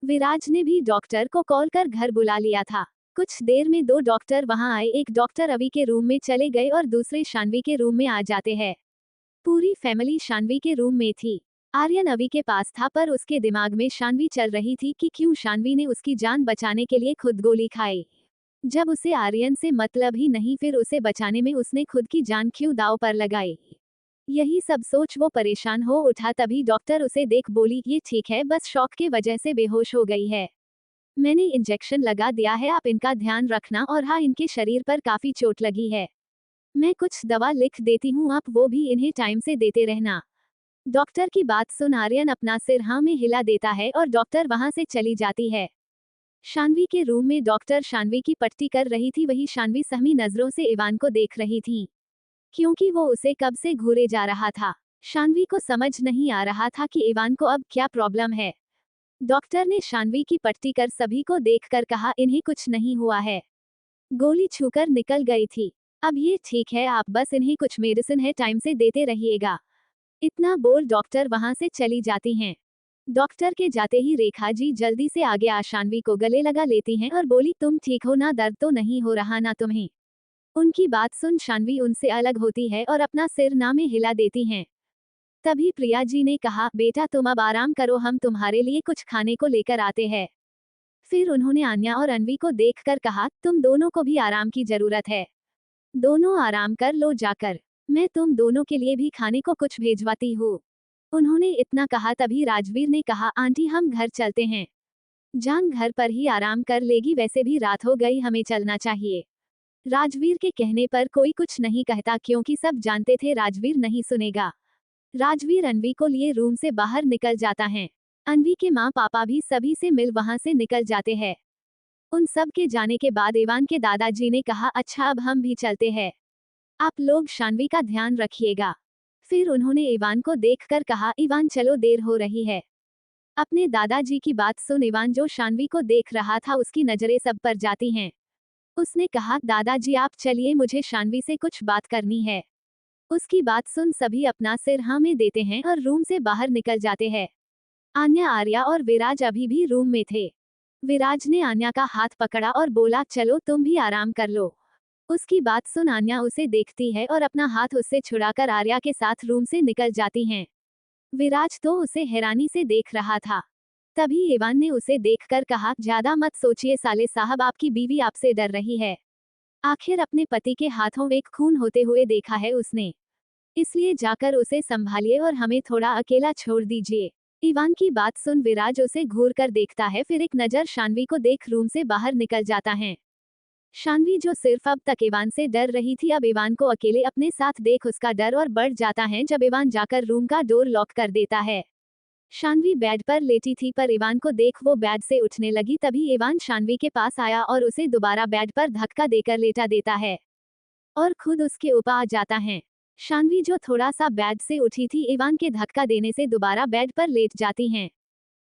विराज ने भी डॉक्टर को कॉल कर घर बुला लिया था। कुछ देर में दो डॉक्टर वहां आए, एक डॉक्टर अवी के रूम में चले गए और दूसरे शान्वी के रूम में आ जाते हैं। पूरी फैमिली शान्वी के रूम में थी। आर्यन अवी के पास था, पर उसके दिमाग में शान्वी चल रही थी कि क्यों शान्वी ने उसकी जान बचाने के लिए खुद गोली खाई। जब उसे आर्यन से मतलब ही नहीं, फिर उसे बचाने में उसने खुद की जान क्यों दांव पर लगाई। यही सब सोच वो परेशान हो उठा। तभी डॉक्टर उसे देख बोली, ये ठीक है, बस शॉक के वजह से बेहोश हो गई है। मैंने इंजेक्शन लगा दिया है, आप इनका ध्यान रखना, और हाँ, इनके शरीर पर काफी चोट लगी है। मैं कुछ दवा लिख देती हूँ, आप वो भी इन्हें टाइम से देते रहना। डॉक्टर की बात सुन आर्यन अपना सिर हाँ में हिला देता है और डॉक्टर वहां से चली जाती है। शान्वी के रूम में डॉक्टर शान्वी की पट्टी कर रही थी। वही शान्वी सहमी नजरों से इवान को देख रही थी, क्योंकि वो उसे कब से घूरे जा रहा था। शान्वी को समझ नहीं आ रहा था कि इवान को अब क्या प्रॉब्लम है। डॉक्टर ने शान्वी की पट्टी कर सभी को देखकर कहा, इन्हें कुछ नहीं हुआ है। गोली छूकर निकल गई थी। अब ये ठीक है, आप बस इन्हें कुछ मेडिसिन है टाइम से देते रहिएगा। इतना बोल डॉक्टर वहां से चली जाती हैं। डॉक्टर के जाते ही रेखा जी जल्दी से आगे आ शान्वी को गले लगा लेती हैं और बोली, तुम ठीक हो ना, दर्द तो नहीं हो रहा ना तुम्हें। उनकी बात सुन शान्वी उनसे अलग होती है और अपना सिर ना में हिला देती हैं। तभी प्रिया जी ने कहा, बेटा तुम अब आराम करो, हम तुम्हारे लिए कुछ खाने को लेकर आते हैं। फिर उन्होंने आन्या और अनवी को देखकर कहा, तुम दोनों को भी आराम की जरूरत है, दोनों आराम कर लो जाकर, मैं तुम दोनों के लिए भी खाने को कुछ भेजवाती हूँ। उन्होंने इतना कहा तभी राजवीर ने कहा, आंटी हम घर चलते हैं, जान घर पर ही आराम कर लेगी, वैसे भी रात हो गई, हमें चलना चाहिए। राजवीर के कहने पर कोई कुछ नहीं कहता क्योंकि सब जानते थे राजवीर नहीं सुनेगा। राजवीर अनवी को लिए रूम से बाहर निकल जाता है। अनवी के माँ पापा भी सभी से मिल वहां से निकल जाते हैं। उन सब के जाने के बाद इवान के दादाजी ने कहा, अच्छा अब हम भी चलते हैं, आप लोग शान्वी का ध्यान रखिएगा। फिर उन्होंने इवान को देखकर कहा, इवान चलो देर हो रही है। अपने दादाजी की बात सुन इवान जो शान्वी को देख रहा था उसकी नजरें सब पर जाती हैं। उसने कहा, दादाजी आप चलिए, मुझे शान्वी से कुछ बात करनी है। उसकी बात सुन सभी अपना सिर हाँ में देते हैं और रूम से बाहर निकल जाते हैं। आन्या, आर्या और विराज अभी भी रूम में थे। विराज ने आन्या का हाथ पकड़ा और बोला, चलो तुम भी आराम कर लो। उसकी बात सुन आन्या उसे देखती है और अपना हाथ उससे छुड़ाकर आर्या के साथ रूम से निकल जाती हैं। विराज तो उसे हैरानी से देख रहा था। तभी इवान ने उसे देखकर कहा, ज्यादा मत सोचिए साले साहब, आपकी बीवी आपसे डर रही है। आखिर अपने पति के हाथों एक खून होते हुए देखा है उसने, इसलिए जाकर उसे संभालिए और हमें थोड़ा अकेला छोड़ दीजिए। इवान की बात सुन विराज उसे घूर कर देखता है, फिर एक नजर शान्वी को देख रूम से बाहर निकल जाता है। शान्वी जो सिर्फ अब तक इवान से डर रही थी, अब इवान को अकेले अपने साथ देख उसका डर और बढ़ जाता है जब इवान जाकर रूम का डोर लॉक कर देता है। शान्वी बेड पर लेटी थी पर इवान को देख वो बेड से उठने लगी, तभी इवान शान्वी के पास आया और उसे दोबारा बेड पर धक्का देकर लेटा देता है और खुद उसके ऊपर आ जाता है। शान्वी जो थोड़ा सा बेड से उठी थी, इवान के धक्का देने से दोबारा बेड पर लेट जाती हैं।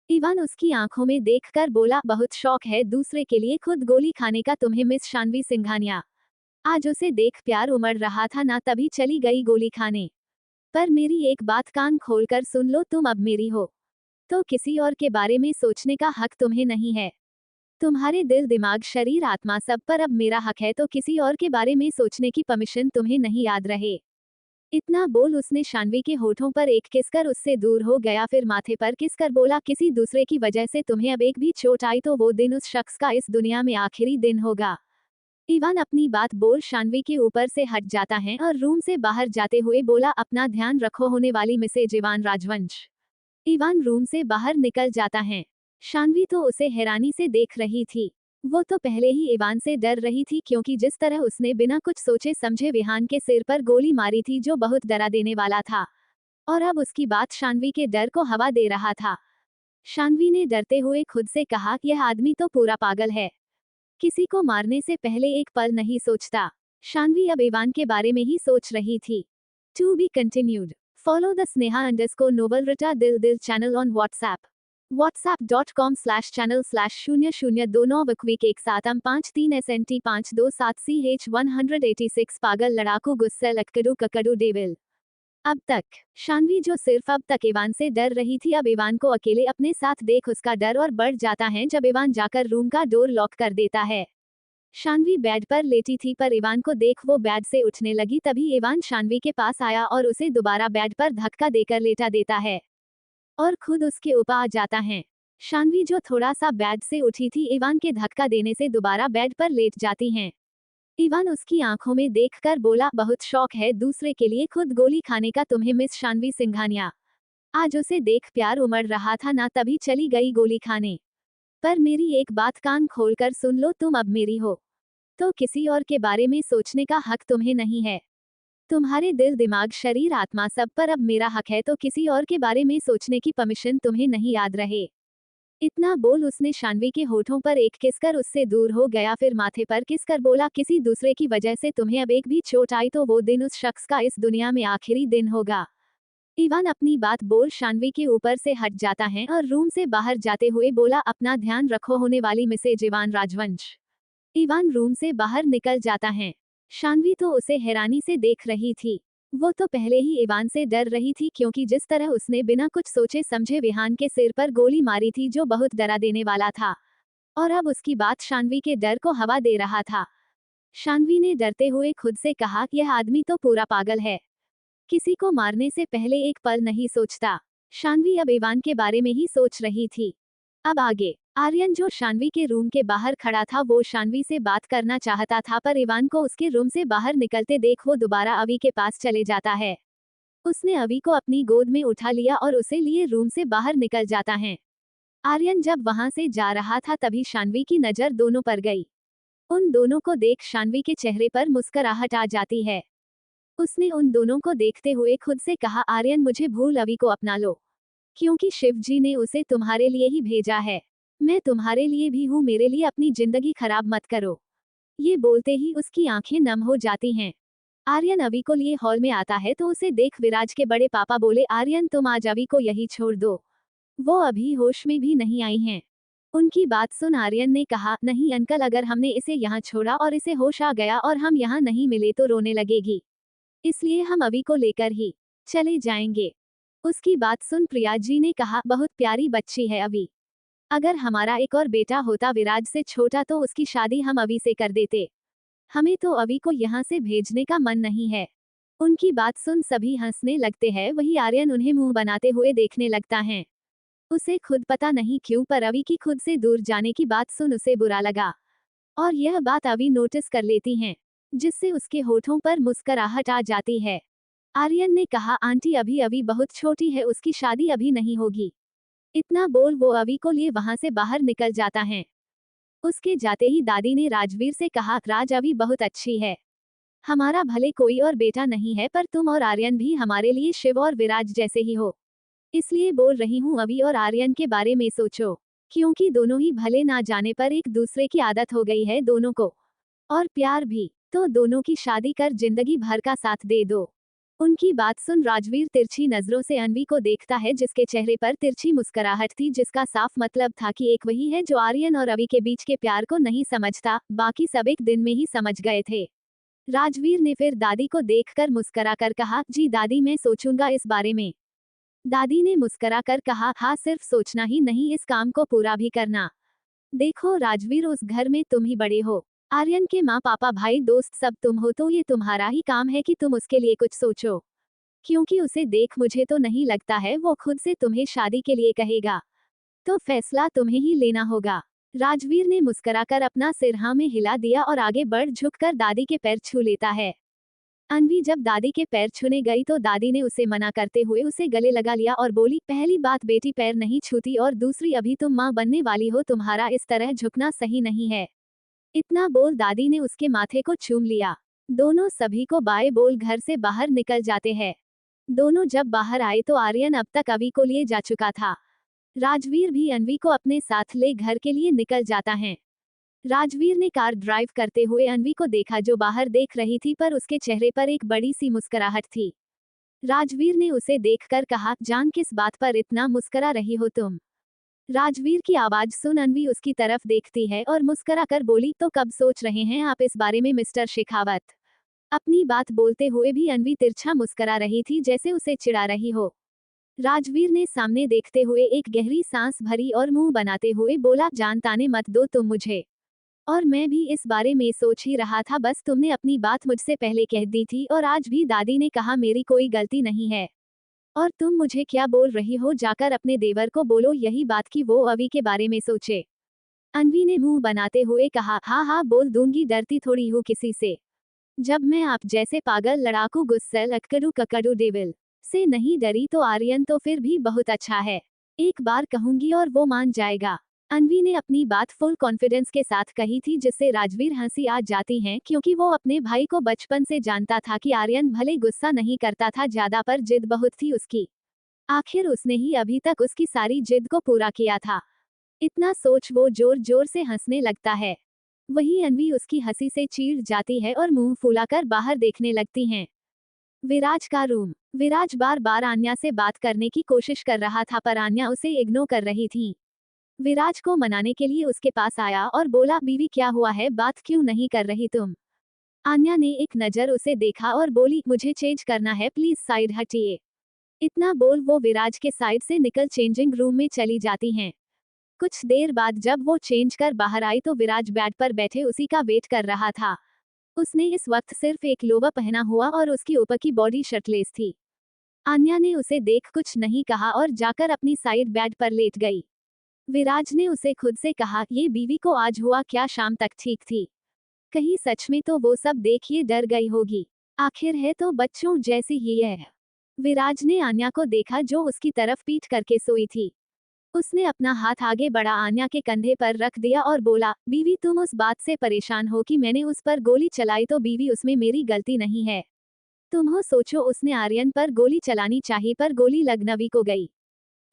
इवान उसकी आंखों में देखकर बोला, बहुत शौक है दूसरे के लिए खुद गोली खाने का तुम्हें मिस शान्वी सिंघानिया। आज उसे देख प्यार उमड़ रहा था ना, तभी चली गई गोली खाने। पर मेरी एक बात कान खोलकर सुन लो, तुम अब मेरी हो तो किसी और के बारे में सोचने का हक तुम्हें नहीं है। तुम्हारे दिल दिमाग शरीर आत्मा सब पर अब मेरा हक है, तो किसी और के बारे में सोचने की परमिशन तुम्हें नहीं याद रहे। इतना बोल उसने शान्वी के होठों पर एक किस कर उससे दूर हो गया, फिर माथे पर किस कर बोला, किसी दूसरे की वजह से तुम्हें अब एक भी चोट आई तो वो दिन उस शख्स का इस दुनिया में आखिरी दिन होगा। इवान अपनी बात बोल शान्वी के ऊपर से हट जाता है और रूम से बाहर जाते हुए बोला, अपना ध्यान रखो, होने वाली मिसेज इवान राजवंश। इवान रूम से बाहर निकल जाता है। शान्वी तो उसे हैरानी से देख रही थी। वो तो पहले ही इवान से डर रही थी क्योंकि जिस तरह उसने बिना कुछ सोचे समझे विहान के सिर पर गोली मारी थी जो बहुत डरा देने वाला था, और अब उसकी बात शान्वी के डर को हवा दे रहा था। शान्वी ने डरते हुए खुद से कहा, यह आदमी तो पूरा पागल है, किसी को मारने से पहले एक पल नहीं सोचता। शान्वी अब इवान के बारे में ही सोच रही थी। To be continued. Follow the Sneha_Novelrita Dil Dil channel on WhatsApp. whatsapp.com/channel/0029153SNT527CH186 पागल लड़ाकू गुस्सेल अकड़ू ककड़ू डेविल। अब तक शान्वी जो सिर्फ अब तक इवान से डर रही थी, अब इवान को अकेले अपने साथ देख उसका डर और बढ़ जाता है जब इवान जाकर रूम का डोर लॉक कर देता है। शान्वी बेड पर लेटी थी पर इवान को देख वो बेड से उठने लगी, तभी इवान शान्वी के पास आया और उसे दोबारा बेड पर धक्का देकर लेटा देता है और खुद उसके ऊपर आ जाता है। शान्वी जो थोड़ा सा बेड से उठी थी, इवान के धक्का देने से दोबारा बेड पर लेट जाती हैं। इवान उसकी आंखों में देखकर बोला, बहुत शौक है दूसरे के लिए खुद गोली खाने का तुम्हें मिस शान्वी सिंघानिया। आज उसे देख प्यार उमड़ रहा था ना, तभी चली गई गोली खाने। पर मेरी एक बात कान खोलकर सुन लो, तुम अब मेरी हो तो किसी और के बारे में सोचने का हक तुम्हें नहीं है। तुम्हारे दिल दिमाग शरीर आत्मा सब पर अब मेरा हक है, तो किसी और के बारे में सोचने की परमिशन तुम्हें नहीं याद रहे। इतना बोल उसने शान्वी के होठों पर एक किस कर उससे दूर हो गया, फिर माथे पर किस कर बोला, किसी दूसरे की वजह से तुम्हें अब एक भी चोट आई तो वो दिन उस शख्स का इस दुनिया में आखिरी दिन होगा। इवान अपनी बात बोल शानवी के ऊपर से हट जाता है और रूम से बाहर जाते हुए बोला, अपना ध्यान रखो, होने वाली मिसेज इवान राजवंश। इवान रूम से बाहर निकल जाता है। शानवी तो उसे हैरानी से देख रही थी। वो तो पहले ही इवान से डर रही थी, क्योंकि जिस तरह उसने बिना कुछ सोचे समझे विहान के सिर पर गोली मारी थी, जो बहुत डरा देने वाला था, और अब उसकी बात शानवी के डर को हवा दे रहा था। शानवी ने डरते हुए खुद से कहा, यह आदमी तो पूरा पागल है, किसी को मारने से पहले एक पल नहीं सोचता। शानवी अब इवान के बारे में ही सोच रही थी। अब आगे आर्यन, जो शानवी के रूम के बाहर खड़ा था, वो शानवी से बात करना चाहता था, पर इवान को उसके रूम से बाहर निकलते देख वो दोबारा अवी के पास चले जाता है। उसने अवी को अपनी गोद में उठा लिया और उसे लिए रूम से बाहर निकल जाता है। आर्यन जब वहां से जा रहा था, तभी शानवी की नजर दोनों पर गई। उन दोनों को देख शानवी के चेहरे पर मुस्कुराहट आ जाती है। उसने उन दोनों को देखते हुए खुद से कहा, आर्यन, मुझे भूल अवी को अपना लो, क्योंकि शिव जी ने उसे तुम्हारे लिए ही भेजा है। मैं तुम्हारे लिए भी हूँ, मेरे लिए अपनी जिंदगी खराब मत करो। ये बोलते ही उसकी आंखें नम हो जाती हैं। आर्यन अवी को लिए हॉल में आता है, तो उसे देख विराज के बड़े पापा बोले, आर्यन, तुम आज अवी को यही छोड़ दो, वो अभी होश में भी नहीं आई हैं। उनकी बात सुन आर्यन ने कहा, नहीं अंकल, अगर हमने इसे यहाँ छोड़ा और इसे होश आ गया और हम यहाँ नहीं मिले तो रोने लगेगी, इसलिए हम अवी को लेकर ही चले जाएंगे। उसकी बात सुन प्रिया जी ने कहा, बहुत प्यारी बच्ची है अवी, अगर हमारा एक और बेटा होता विराज से छोटा, तो उसकी शादी हम अवी से कर देते, हमें तो अवी को यहाँ से भेजने का मन नहीं है। उनकी बात सुन सभी हंसने लगते हैं, वही आर्यन उन्हें मुंह बनाते हुए देखने लगता है। उसे खुद पता नहीं क्यों, पर अवी की खुद से दूर जाने की बात सुन उसे बुरा लगा, और यह बात अवी नोटिस कर लेती हैं, जिससे उसके होठों पर मुस्कुराहट आ जाती है। आर्यन ने कहा, आंटी, अभी अभी बहुत छोटी है, उसकी शादी अभी नहीं होगी। इतना बोल वो अवी को लिए वहां से बाहर निकल जाता है। उसके जाते ही दादी ने राजवीर से कहा, राज, अवी बहुत अच्छी है, हमारा भले कोई और बेटा नहीं है, पर तुम और आर्यन भी हमारे लिए शिव और विराज जैसे ही हो, इसलिए बोल रही हूँ, अवी और आर्यन के बारे में सोचो, क्योंकि दोनों ही भले ना जाने पर एक दूसरे की आदत हो गई है दोनों को, और प्यार भी, तो दोनों की शादी कर जिंदगी भर का साथ दे दो। उनकी बात सुन राजवीर तिरछी नजरों से अनवी को देखता है, जिसके चेहरे पर तिरछी मुस्कुराहट थी, जिसका साफ मतलब था कि एक वही है जो आर्यन और अवी के बीच के प्यार को नहीं समझता, बाकी सब एक दिन में ही समझ गए थे। राजवीर ने फिर दादी को देखकर मुस्कुराकर कहा, जी दादी, मैं सोचूंगा इस बारे में। दादी ने मुस्कुराकर कहा, हाँ, सिर्फ सोचना ही नहीं, इस काम को पूरा भी करना। देखो राजवीर, उस घर में तुम ही बड़े हो, आर्यन के माँ पापा भाई दोस्त सब तुम हो, तो ये तुम्हारा ही काम है कि तुम उसके लिए कुछ सोचो, क्योंकि उसे देख मुझे तो नहीं लगता है वो खुद से तुम्हें शादी के लिए कहेगा, तो फैसला तुम्हें ही लेना होगा। राजवीर ने मुस्कुराकर अपना सिर हाँ में हिला दिया और आगे बढ़ झुककर दादी के पैर छू लेता है। अनवी जब दादी के पैर छूने गई, तो दादी ने उसे मना करते हुए उसे गले लगा लिया और बोली, पहली बात बेटी पैर नहीं छूती, और दूसरी अभी तुम माँ बनने वाली हो, तुम्हारा इस तरह झुकना सही नहीं है। इतना बोल दादी ने उसके माथे को चूम लिया। दोनों सभी को बाय बोल घर से बाहर निकल जाते हैं। दोनों जब बाहर आए तो आर्यन अब तक अवी को लिए जा चुका था। राजवीर भी अनवी को अपने साथ ले घर के लिए निकल जाता है। राजवीर ने कार ड्राइव करते हुए अनवी को देखा, जो बाहर देख रही थी, पर उसके चेहरे पर एक बड़ी सी मुस्कुराहट थी। राजवीर ने उसे देखकर कहा, जान, किस बात पर इतना मुस्कुरा रही हो तुम? राजवीर की आवाज सुन अनवी उसकी तरफ देखती है और मुस्कुराकर बोली, तो कब सोच रहे हैं आप इस बारे में मिस्टर शेखावत? अपनी बात बोलते हुए भी अनवी तिरछा मुस्कुरा रही थी, जैसे उसे चिढ़ा रही हो। राजवीर ने सामने देखते हुए एक गहरी सांस भरी और मुंह बनाते हुए बोला, जान ताने मत दो तुम मुझे, और मैं भी इस बारे में सोच ही रहा था, बस तुमने अपनी बात मुझसे पहले कह दी थी, और आज भी दादी ने कहा मेरी कोई गलती नहीं है। और तुम मुझे क्या बोल रही हो? जाकर अपने देवर को बोलो यही बात कि वो अवी के बारे में सोचे। अनवी ने मुंह बनाते हुए कहा, हाँ हाँ बोल दूंगी, डरती थोड़ी हूँ किसी से, जब मैं आप जैसे पागल लड़ाकू गुस्सेल अटकड़ू ककड़ू डेविल से नहीं डरी, तो आर्यन तो फिर भी बहुत अच्छा है, एक बार कहूंगी और वो मान जाएगा। अनवी ने अपनी बात फुल कॉन्फिडेंस के साथ कही थी, जिससे राजवीर हंसी आ जाती हैं, क्योंकि वो अपने भाई को बचपन से जानता था कि आर्यन भले गुस्सा नहीं करता था ज्यादा, पर जिद बहुत थी उसकी। आखिर उसने ही अभी तक उसकी सारी जिद को पूरा किया था। इतना सोच वो जोर जोर से हंसने लगता है। वहीं अनवी उसकी हंसी से चीड़ जाती है और मुंह फुलाकर बाहर देखने लगती हैं। विराज का रूम। विराज बार बार आन्या से बात करने की कोशिश कर रहा था पर आन्या उसे इग्नोर कर रही थी। विराज को मनाने के लिए उसके पास आया और बोला, बीवी क्या हुआ है, बात क्यों नहीं कर रही तुम। आन्या ने एक नजर उसे देखा और बोली, मुझे चेंज करना है, प्लीज साइड हटिए। इतना बोल वो विराज के साइड से निकल चेंजिंग रूम में चली जाती हैं। कुछ देर बाद जब वो चेंज कर बाहर आई तो विराज बेड पर बैठे उसी का वेट कर रहा था। उसने इस वक्त सिर्फ एक लोवर पहना हुआ और उसकी ऊपर की बॉडी शर्टलेस थी। आन्या ने उसे देख कुछ नहीं कहा और जाकर अपनी साइड बेड पर लेट गई। विराज ने उसे खुद से कहा, ये बीवी को आज हुआ क्या, शाम तक ठीक थी, कहीं सच में तो वो सब देखिए डर गई होगी, आखिर है तो बच्चों जैसी ही है। विराज ने आन्या को देखा जो उसकी तरफ पीठ करके सोई थी। उसने अपना हाथ आगे बढ़ा आन्या के कंधे पर रख दिया और बोला, बीवी तुम उस बात से परेशान हो कि मैंने उस पर गोली चलाई तो बीवी उसमें मेरी गलती नहीं है। तुम हो सोचो उसने आर्यन पर गोली चलानी चाहिए पर गोली लखनवी को गई।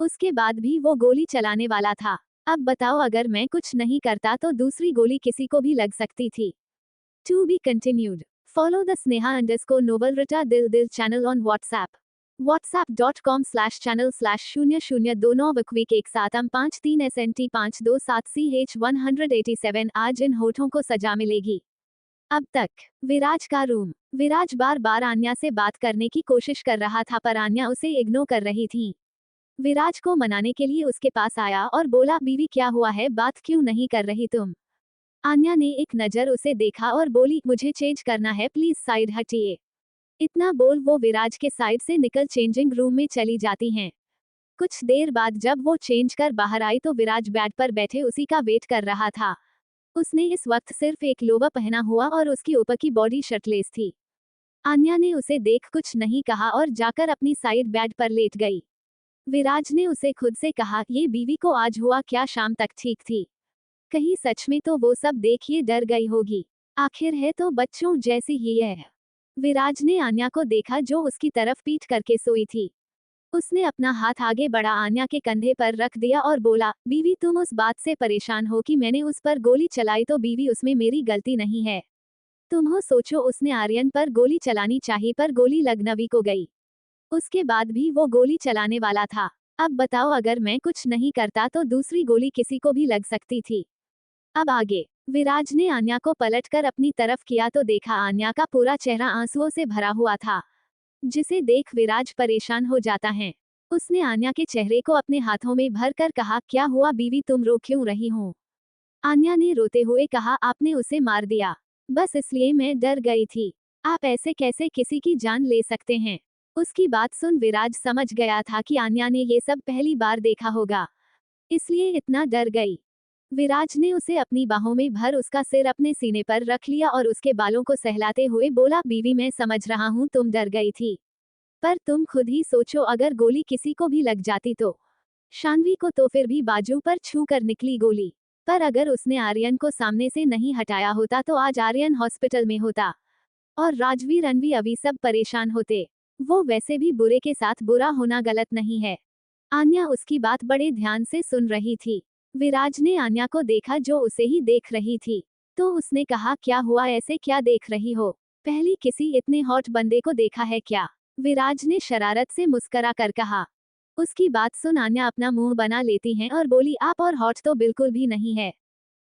उसके बाद भी वो गोली चलाने वाला था। अब बताओ अगर मैं कुछ नहीं करता तो दूसरी गोली किसी को भी लग सकती थी। To be continued. Follow the Sneha Noble दिल दिल चैनल ऑन व्हाट्सएप। whatsapp.com/channel/0029 बकवीक 1753 SNT 527 CH187। आज इन होठों को सजा मिलेगी। अब तक। विराज का रूम। विराज बार बार आन्या से बात करने की कोशिश कर रहा था पर आन्या उसे इग्नोर कर रही थी। विराज को मनाने के लिए उसके पास आया और बोला, बीवी क्या हुआ है, बात क्यों नहीं कर रही तुम। आन्या ने एक नजर उसे देखा और बोली, मुझे चेंज करना है, प्लीज साइड हटिए। इतना बोल वो विराज के साइड से निकल चेंजिंग रूम में चली जाती हैं। कुछ देर बाद जब वो चेंज कर बाहर आई तो विराज बेड पर बैठे उसी का वेट कर रहा था। उसने इस वक्त सिर्फ एक लोवर पहना हुआ और उसकी ऊपर की बॉडी शर्टलेस थी। आन्या ने उसे देख कुछ नहीं कहा और जाकर अपनी साइड बेड पर लेट गई। विराज ने उसे खुद से कहा, ये बीवी को आज हुआ क्या, शाम तक ठीक थी, कहीं सच में तो वो सब देखिए डर गई होगी, आखिर है तो बच्चों जैसी ही है। विराज ने आन्या को देखा जो उसकी तरफ पीठ करके सोई थी। उसने अपना हाथ आगे बढ़ा आन्या के कंधे पर रख दिया और बोला, बीवी तुम उस बात से परेशान हो कि मैंने उस पर गोली चलाई तो बीवी उसमें मेरी गलती नहीं है। तुम हो सोचो उसने आर्यन पर गोली चलानी चाहिए पर गोली लखनवी को गई। उसके बाद भी वो गोली चलाने वाला था। अब बताओ अगर मैं कुछ नहीं करता तो दूसरी गोली किसी को भी लग सकती थी। अब आगे। विराज ने आन्या को पलटकर अपनी तरफ किया तो देखा आन्या का पूरा चेहरा आंसुओं से भरा हुआ था, जिसे देख विराज परेशान हो जाता है। उसने आन्या के चेहरे को अपने हाथों में भरकर कहा, क्या हुआ बीवी, तुम रो क्यों रही हो। आन्या ने रोते हुए कहा, आपने उसे मार दिया, बस इसलिए मैं डर गई थी। आप ऐसे कैसे किसी की जान ले सकते हैं। उसकी बात सुन विराज समझ गया था कि आन्या ने ये सब पहली बार देखा होगा, इसलिए इतना डर गई। विराज ने उसे अपनी बाहों में भर उसका सिर अपने सीने पर रख लिया और उसके बालों को सहलाते हुए बोला, बीवी मैं समझ रहा हूँ तुम डर गई थी, पर तुम खुद ही सोचो अगर गोली किसी को भी लग जाती तो। शान्वी को तो फिर भी बाजू पर छू कर निकली गोली, पर अगर उसने आर्यन को सामने से नहीं हटाया होता तो आज आर्यन हॉस्पिटल में होता और राजवीर अनवी अभी सब परेशान होते। वो वैसे भी बुरे के साथ बुरा होना गलत नहीं है। आन्या उसकी बात बड़े ध्यान से सुन रही थी। विराज ने आन्या को देखा जो उसे ही देख रही थी, तो उसने कहा, क्या हुआ, ऐसे क्या देख रही हो, पहली किसी इतने हॉट बंदे को देखा है क्या। विराज ने शरारत से मुस्करा कर कहा। उसकी बात सुन आन्या अपना मुंह बना लेती हैं और बोली, आप और हॉट तो बिल्कुल भी नहीं है,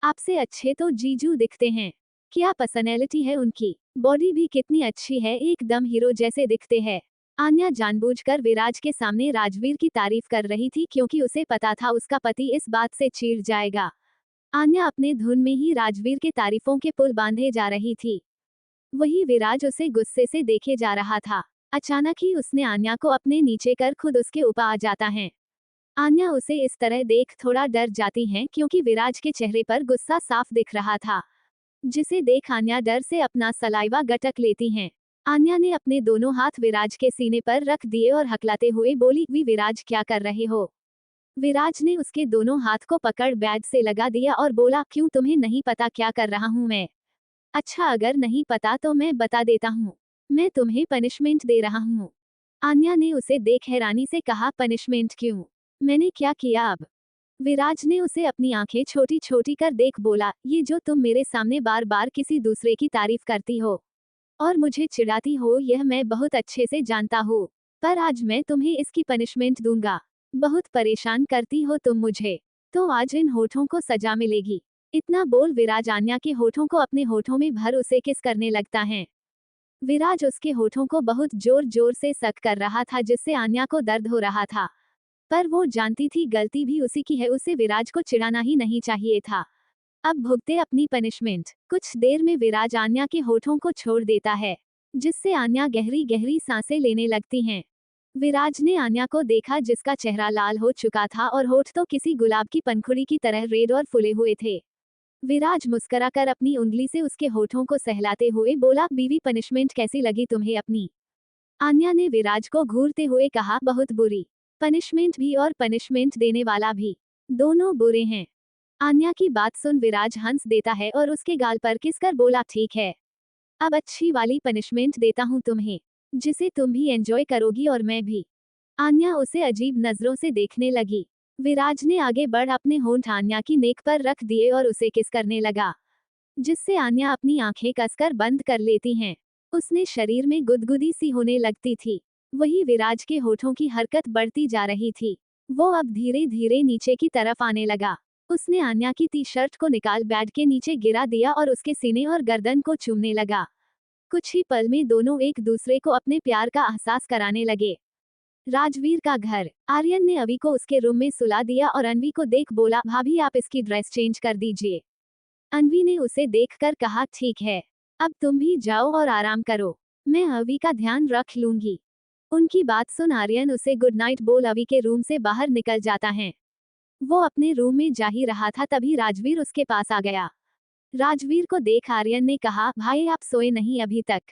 आपसे अच्छे तो जीजू दिखते हैं। क्या पर्सनैलिटी है उनकी, बॉडी भी कितनी अच्छी है, एकदम हीरो जैसे दिखते हैं। आन्या जानबूझकर विराज के सामने राजवीर की तारीफ कर रही थी क्योंकि उसे पता था उसका पति इस बात से चिढ़ जाएगा। आन्या अपने धुन में ही राजवीर के तारीफों के पुल बांधे जा रही थी। वही विराज उसे गुस्से से देखे जा रहा था। अचानक ही उसने आन्या को अपने नीचे कर खुद उसके ऊपर आ जाता है। आन्या उसे इस तरह देख थोड़ा डर जाती हैं क्योंकि विराज के चेहरे पर गुस्सा साफ दिख रहा था, जिसे देख आन्या डर से अपना सलाइवा गटक लेती हैं। आन्या ने अपने दोनों हाथ विराज के सीने पर रख दिए और हकलाते हुए बोली, विराज क्या कर रहे हो। विराज ने उसके दोनों हाथ को पकड़ बेड से लगा दिया और बोला, क्यों तुम्हें नहीं पता क्या कर रहा हूँ मैं। अच्छा अगर नहीं पता तो मैं बता देता हूँ, मैं तुम्हें पनिशमेंट दे रहा हूँ। आन्या ने उसे देख हैरानी से कहा, पनिशमेंट क्यों, मैंने क्या किया अब। विराज ने उसे अपनी आंखें छोटी छोटी कर देख बोला, ये जो तुम मेरे सामने बार बार किसी दूसरे की तारीफ करती हो और मुझे चिढ़ाती हो यह मैं बहुत अच्छे से जानता हूँ, पर आज मैं तुम्हें इसकी पनिशमेंट दूंगा। बहुत परेशान करती हो तुम मुझे, तो आज इन होठों को सजा मिलेगी। इतना बोल विराज आन्या के होठों को अपने होठों में भर उसे किस करने लगता है। विराज उसके होठों को बहुत जोर जोर से सक कर रहा था जिससे आन्या को दर्द हो रहा था, पर वो जानती थी गलती भी उसी की है, उसे विराज को चिढ़ाना ही नहीं चाहिए था। अब भुगते अपनी पनिशमेंट। कुछ देर में विराज आन्या के होठों को छोड़ देता है, जिससे आन्या गहरी गहरी सांसें लेने लगती हैं। विराज ने आन्या को देखा जिसका चेहरा लाल हो चुका था और होठ तो किसी गुलाब की पंखुड़ी की तरह रेड और फुले हुए थे। विराज मुस्कुराकर अपनी उंगली से उसके होठों को सहलाते हुए बोला, बीवी पनिशमेंट कैसी लगी तुम्हें अपनी। आन्या ने विराज को घूरते हुए कहा, बहुत बुरी। पनिशमेंट भी और पनिशमेंट देने वाला भी, दोनों बुरे हैं। आन्या की बात सुन विराज हंस देता है और उसके गाल पर किसकर बोला, ठीक है, अब अच्छी वाली पनिशमेंट देता हूँ तुम्हें, जिसे तुम भी एंजॉय करोगी और मैं भी। आन्या उसे अजीब नजरों से देखने लगी। विराज ने आगे बढ़ अपने होंठ आन्या की नेक पर रख दिए और उसे किस करने लगा, जिससे आन्या अपनी आंखें कसकर बंद कर लेती हैं। उसने शरीर में गुदगुदी सी होने लगती थी। वही विराज के होठों की हरकत बढ़ती जा रही थी। वो अब धीरे धीरे नीचे की तरफ आने लगा। उसने आन्या की टी शर्ट को निकाल बेड के नीचे गिरा दिया और उसके सीने और गर्दन को चूमने लगा। कुछ ही पल में दोनों एक दूसरे को अपने प्यार का एहसास कराने लगे। राजवीर का घर। आर्यन ने अवी को उसके रूम में सुला दिया और अनवी को देख बोला, भाभी आप इसकी ड्रेस चेंज कर दीजिए। अनवी ने उसे देखकर कहा, ठीक है, अब तुम भी जाओ और आराम करो, मैं अवी का ध्यान रख लूंगी। उनकी बात सुन आर्यन उसे गुड नाइट बोल अवी के रूम से बाहर निकल जाता है। वो अपने रूम में जा ही रहा था तभी राजवीर उसके पास आ गया। राजवीर को देख आर्यन ने कहा, भाई आप सोए नहीं अभी तक।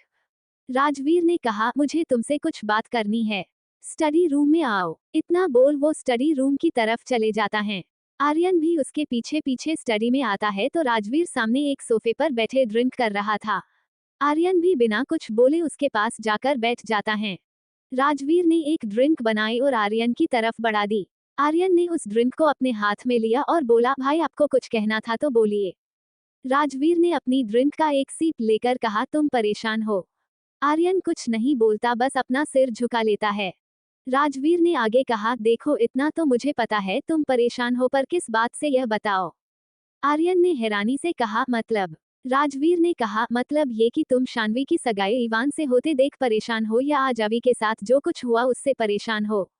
राजवीर ने कहा, मुझे तुमसे कुछ बात करनी है, स्टडी रूम में आओ। इतना बोल वो स्टडी रूम की तरफ चले जाता है। आर्यन भी उसके पीछे पीछे स्टडी में आता है तो राजवीर सामने एक सोफे पर बैठे ड्रिंक कर रहा था। आर्यन भी बिना कुछ बोले उसके पास जाकर बैठ जाता है। राजवीर ने एक ड्रिंक बनाई और आर्यन की तरफ बढ़ा दी। आर्यन ने उस ड्रिंक को अपने हाथ में लिया और बोला, भाई आपको कुछ कहना था तो बोलिए। राजवीर ने अपनी ड्रिंक का एक सीप लेकर कहा, तुम परेशान हो। आर्यन कुछ नहीं बोलता, बस अपना सिर झुका लेता है। राजवीर ने आगे कहा, देखो इतना तो मुझे पता है तुम परेशान हो, पर किस बात से यह बताओ। आर्यन ने हैरानी से कहा, मतलब। राजवीर ने कहा, मतलब ये कि तुम शानवी की सगाई ईवान से होते देख परेशान हो या आज अवी के साथ जो कुछ हुआ उससे परेशान हो।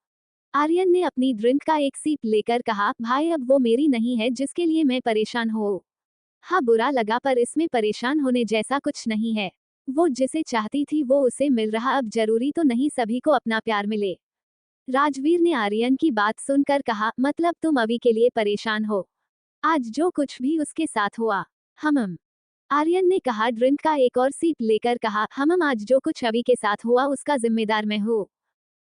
आर्यन ने अपनी ड्रिंक का एक सीप लेकर कहा, भाई अब वो मेरी नहीं है जिसके लिए मैं परेशान हूँ। हाँ बुरा लगा पर इसमें परेशान होने जैसा कुछ नहीं है। वो जिसे चाहती थी वो उसे मिल रहा, अब जरूरी तो नहीं सभी को अपना प्यार मिले। राजवीर ने आर्यन की बात सुनकर कहा, मतलब तुम अभी के लिए परेशान हो, आज जो कुछ भी उसके साथ हुआ। हम आर्यन ने कहा, ड्रिंक का एक और सीप लेकर कहा, हम आज जो कुछ अभी के साथ हुआ उसका जिम्मेदार मैं हूँ।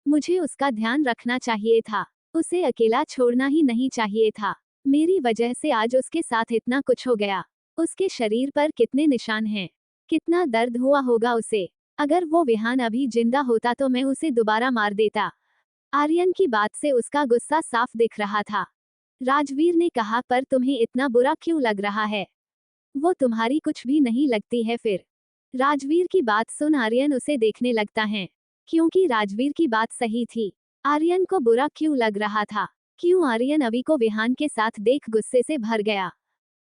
मुझे उसका ध्यान रखना चाहिए था, उसे अकेला छोड़ना ही नहीं चाहिए था। मेरी वजह से आज उसके साथ इतना कुछ हो गया। उसके शरीर पर कितने निशान हैं, कितना दर्द हुआ होगा उसे। अगर वो विहान अभी जिंदा होता तो मैं उसे दोबारा मार देता। आर्यन की बात से उसका गुस्सा साफ दिख रहा था। राजवीर ने कहा, पर तुम्हें इतना बुरा क्यों लग रहा है, वो तुम्हारी कुछ भी नहीं लगती है फिर। राजवीर की बात सुन आर्यन उसे देखने लगता है, क्योंकि राजवीर की बात सही थी। आर्यन को बुरा क्यों लग रहा था, क्यों आर्यन अभी को विहान के साथ देख गुस्से से भर गया,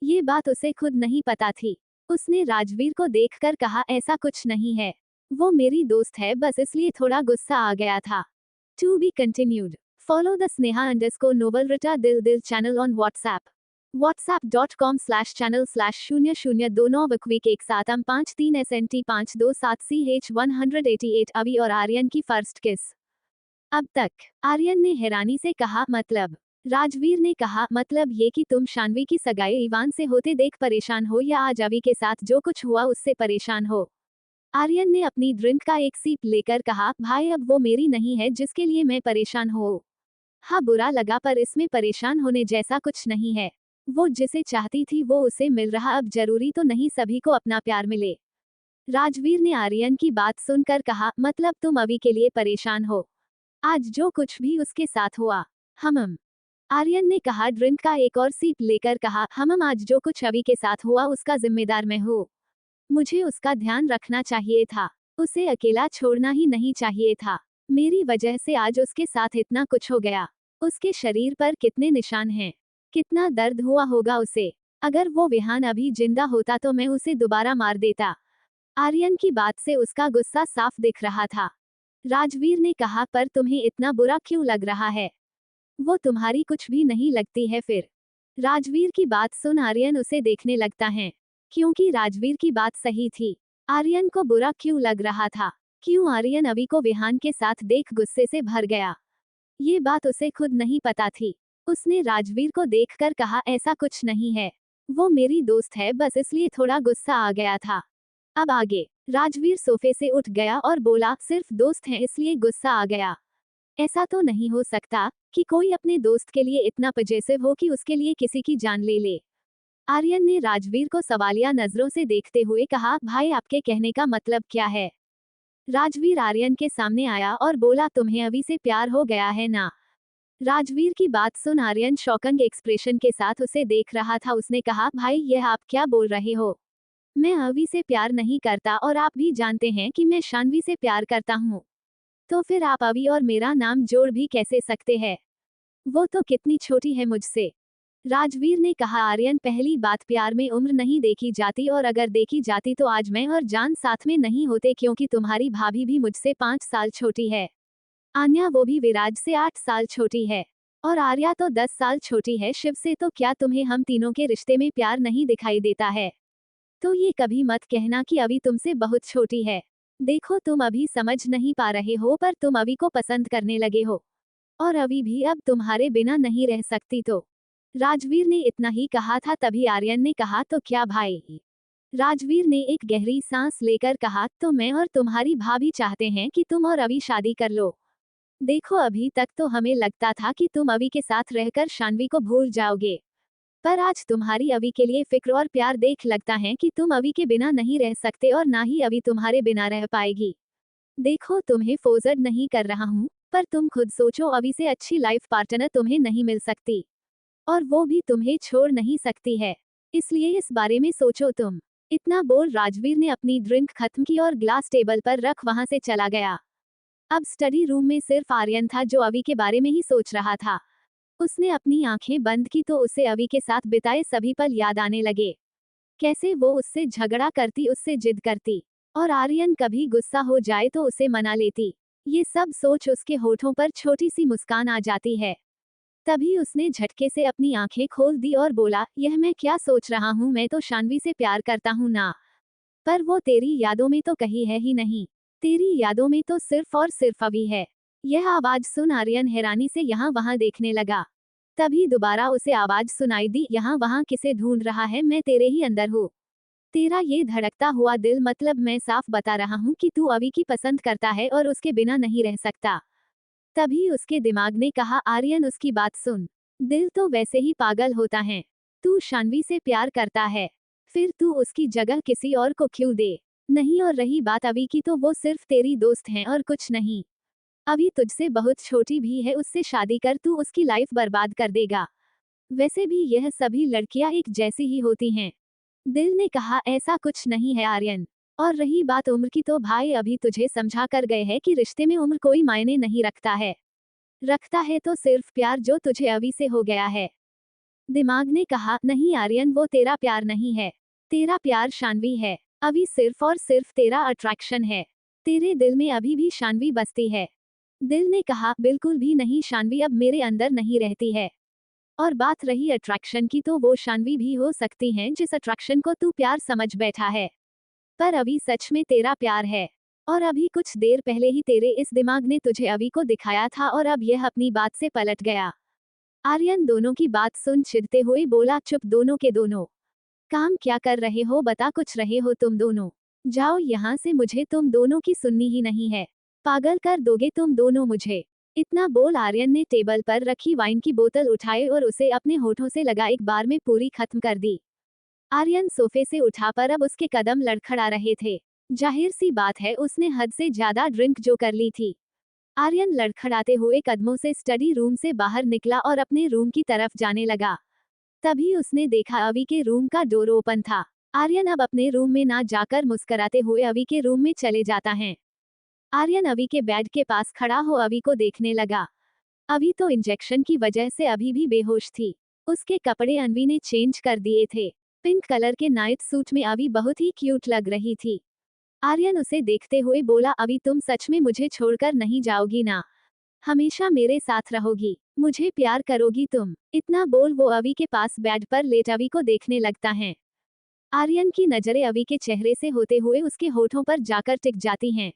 ये बात उसे खुद नहीं पता थी। उसने राजवीर को देखकर कहा, ऐसा कुछ नहीं है, वो मेरी दोस्त है, बस इसलिए थोड़ा गुस्सा आ गया था। To be continued. Follow the Sneha Noble Rita दिल दिल चैनल ऑन व्हाट्सएप। whatsapp.com/channel/09123 अवी और आर्यन की फर्स्ट किस। अब तक। आर्यन ने हैरानी से कहा, मतलब। राजवीर ने कहा, मतलब ये कि तुम शानवी की सगाई ईवान से होते देख परेशान हो या आज अवी के साथ जो कुछ हुआ उससे परेशान हो। आर्यन ने अपनी ड्रिंक का एक सीप लेकर कहा, भाई अब वो मेरी नहीं है जिसके लिए मैं परेशान हूँ। हाँ बुरा लगा पर इसमें परेशान होने जैसा कुछ नहीं है। वो जिसे चाहती थी वो उसे मिल रहा, अब जरूरी तो नहीं सभी को अपना प्यार मिले। राजवीर ने आर्यन की बात सुनकर कहा, मतलब तुम अभी के लिए परेशान हो, आज जो कुछ भी उसके साथ हुआ। हम आर्यन ने कहा, ड्रिंक का एक और सीप लेकर कहा, हम आज जो कुछ अभी के साथ हुआ उसका जिम्मेदार मैं हूँ। मुझे उसका ध्यान रखना चाहिए था, उसे अकेला छोड़ना ही नहीं चाहिए था। मेरी वजह से आज उसके साथ इतना कुछ हो गया। उसके शरीर पर कितने निशान हैं, कितना दर्द हुआ होगा उसे। अगर वो विहान अभी जिंदा होता तो मैं उसे दोबारा मार देता। आर्यन की बात से उसका गुस्सा साफ दिख रहा था। राजवीर ने कहा, पर तुम्हें इतना बुरा क्यों लग रहा है? वो तुम्हारी कुछ भी नहीं लगती है फिर। राजवीर की बात सुन आर्यन उसे देखने लगता है, क्योंकि राजवीर की बात सही थी। आर्यन को बुरा क्यों लग रहा था? क्यों आर्यन अभी को विहान के साथ देख गुस्से से भर गया? ये बात उसे खुद नहीं पता थी। उसने राजवीर को देखकर कहा, ऐसा कुछ नहीं है, वो मेरी दोस्त है, बस इसलिए थोड़ा गुस्सा आ गया था। अब आगे। राजवीर सोफे से उठ गया और बोला, सिर्फ दोस्त हैं इसलिए गुस्सा आ गया? ऐसा तो नहीं हो सकता कि कोई अपने दोस्त के लिए इतना पजेसिव हो कि उसके लिए किसी की जान ले ले। आर्यन ने राजवीर को सवालिया नजरों से देखते हुए कहा, भाई आपके कहने का मतलब क्या है? राजवीर आर्यन के सामने आया और बोला, तुम्हें अभी से प्यार हो गया है ना? राजवीर की बात सुन आर्यन शॉकिंग एक्सप्रेशन के साथ उसे देख रहा था। उसने कहा, भाई यह आप क्या बोल रहे हो? मैं अभी से प्यार नहीं करता और आप भी जानते हैं कि मैं शान्वी से प्यार करता हूँ। तो फिर आप अभी और मेरा नाम जोड़ भी कैसे सकते हैं? वो तो कितनी छोटी है मुझसे। राजवीर ने कहा, आर्यन पहली बात, प्यार में उम्र नहीं देखी जाती, और अगर देखी जाती तो आज मैं और जान साथ में नहीं होते, क्योंकि तुम्हारी भाभी भी मुझसे 5 साल छोटी है। आन्या वो भी विराज से 8 साल छोटी है। और आर्या तो 10 साल छोटी है शिव से। तो क्या तुम्हें हम तीनों के रिश्ते में प्यार नहीं दिखाई देता है? तो ये कभी मत कहना कि अभी तुमसे बहुत छोटी है। देखो तुम अभी समझ नहीं पा रहे हो, पर तुम अभी को पसंद करने लगे हो, और अभी भी अब तुम्हारे बिना नहीं रह सकती। तो राजवीर ने इतना ही कहा था, तभी आर्यन ने कहा, तो क्या भाई? राजवीर ने एक गहरी सांस लेकर कहा, तो मैं और तुम्हारी भाभी चाहते हैं कि तुम और अभी शादी कर लो। देखो अभी तक तो हमें लगता था कि तुम अभी के साथ रहकर शान्वी को भूल जाओगे, पर आज तुम्हारी अभी के लिए फिक्र और प्यार देख लगता है कि तुम अभी के बिना नहीं रह सकते, और ना ही अभी तुम्हारे बिना रह पाएगी। देखो तुम्हें फोर्स नहीं कर रहा हूँ, पर तुम खुद सोचो, अभी से अच्छी लाइफ पार्टनर तुम्हें नहीं मिल सकती, और वो भी तुम्हें छोड़ नहीं सकती है। इसलिए इस बारे में सोचो तुम। इतना बोल राजवीर ने अपनी ड्रिंक खत्म की और ग्लास टेबल पर रख वहां से चला गया। अब स्टडी रूम में सिर्फ आर्यन था, जो अभी के बारे में ही सोच रहा था। उसने अपनी आंखें बंद की तो उसे अभी के साथ बिताए सभी पल याद आने लगे। कैसे वो उससे झगड़ा करती, उससे जिद करती, और आर्यन कभी गुस्सा हो जाए तो उसे मना लेती। ये सब सोच उसके होठों पर छोटी सी मुस्कान आ जाती है। तभी उसने झटके से अपनी आंखें खोल दी और बोला, यह मैं क्या सोच रहा हूँ? मैं तो शान्वी से प्यार करता हूँ ना, पर वो तेरी यादों में तो कहीं है ही नहीं। तेरी यादों में तो सिर्फ और सिर्फ अभी है। यह आवाज सुन आर्यन हैरानी से यहाँ वहाँ देखने लगा। तभी दोबारा उसे आवाज सुनाई दी, यहाँ वहाँ किसे ढूंढ रहा है? मैं तेरे ही अंदर हूँ। तेरा ये धड़कता हुआ दिल, मतलब मैं साफ बता रहा हूँ कि तू अभी की पसंद करता है और उसके बिना नहीं रह सकता। तभी उसके दिमाग ने कहा, आर्यन उसकी बात सुन, दिल तो वैसे ही पागल होता है। तू शान्वी से प्यार करता है, फिर तू उसकी जगह किसी और को क्यों दे? नहीं, और रही बात अभी की, तो वो सिर्फ तेरी दोस्त है और कुछ नहीं। अभी तुझसे बहुत छोटी भी है, उससे शादी कर, तू उसकी लाइफ बर्बाद कर देगा। वैसे भी यह सभी लड़कियां एक जैसी ही होती हैं। दिल ने कहा, ऐसा कुछ नहीं है आर्यन। और रही बात उम्र की, तो भाई अभी तुझे समझा कर गए हैं कि रिश्ते में उम्र कोई मायने नहीं रखता है। रखता है तो सिर्फ प्यार, जो तुझे अभी से हो गया है। दिमाग ने कहा, नहीं आर्यन, वो तेरा प्यार नहीं है। तेरा प्यार शान्वी है। अभी सिर्फ और सिर्फ तेरा अट्रैक्शन है। तेरे दिल में अभी भी शान्वी बसती है। दिल ने कहा, बिल्कुल भी नहीं, शान्वी अब मेरे अंदर नहीं रहती है। और बात रही अट्रैक्शन की, तो वो शान्वी भी हो सकती हैं जिस अट्रैक्शन को तू प्यार समझ बैठा है। पर अभी सच में तेरा प्यार है। और अभी कुछ देर पहले ही तेरे इस दिमाग ने तुझे अभी को दिखाया था, और अब यह अपनी बात से पलट गया। आर्यन दोनों की बात सुन चिढ़ते हुए बोला, चुप दोनों के दोनों। काम क्या कर रहे हो? बता कुछ रहे हो तुम दोनों? जाओ यहाँ से, मुझे तुम दोनों की सुननी ही नहीं है। पागल कर दोगे तुम दोनों मुझे। इतना बोल आर्यन ने टेबल पर रखी वाइन की बोतल उठाई और उसे अपने होठों से लगा एक बार में पूरी खत्म कर दी। आर्यन सोफे से उठा, पर अब उसके कदम लड़खड़ा रहे थे। जाहिर सी बात है, उसने हद से ज्यादा ड्रिंक जो कर ली थी। आर्यन लड़खड़ाते हुए कदमों से स्टडी रूम से बाहर निकला और अपने रूम की तरफ जाने लगा। तभी उसने देखा अवी के रूम का डोर ओपन था। आर्यन अब अपने रूम में ना जाकर मुस्कुराते हुए अभी के रूम में चले जाता है। आर्यन अभी के बेड के पास खड़ा हो अभी को देखने लगा। अभी तो इंजेक्शन की वजह से अभी भी बेहोश थी। उसके कपड़े अनवी ने चेंज कर दिए थे। पिंक कलर के नाइट सूट में अभी बहुत ही क्यूट लग रही थी। आर्यन उसे देखते हुए बोला, अभी तुम सच में मुझे छोड़कर नहीं जाओगी ना? हमेशा मेरे साथ रहोगी, मुझे प्यार करोगी तुम? इतना बोल वो अभी के पास बेड पर लेट अभी को देखने लगता है। आर्यन की नजरें अभी के चेहरे से होते हुए उसके होठों पर जाकर टिक जाती हैं।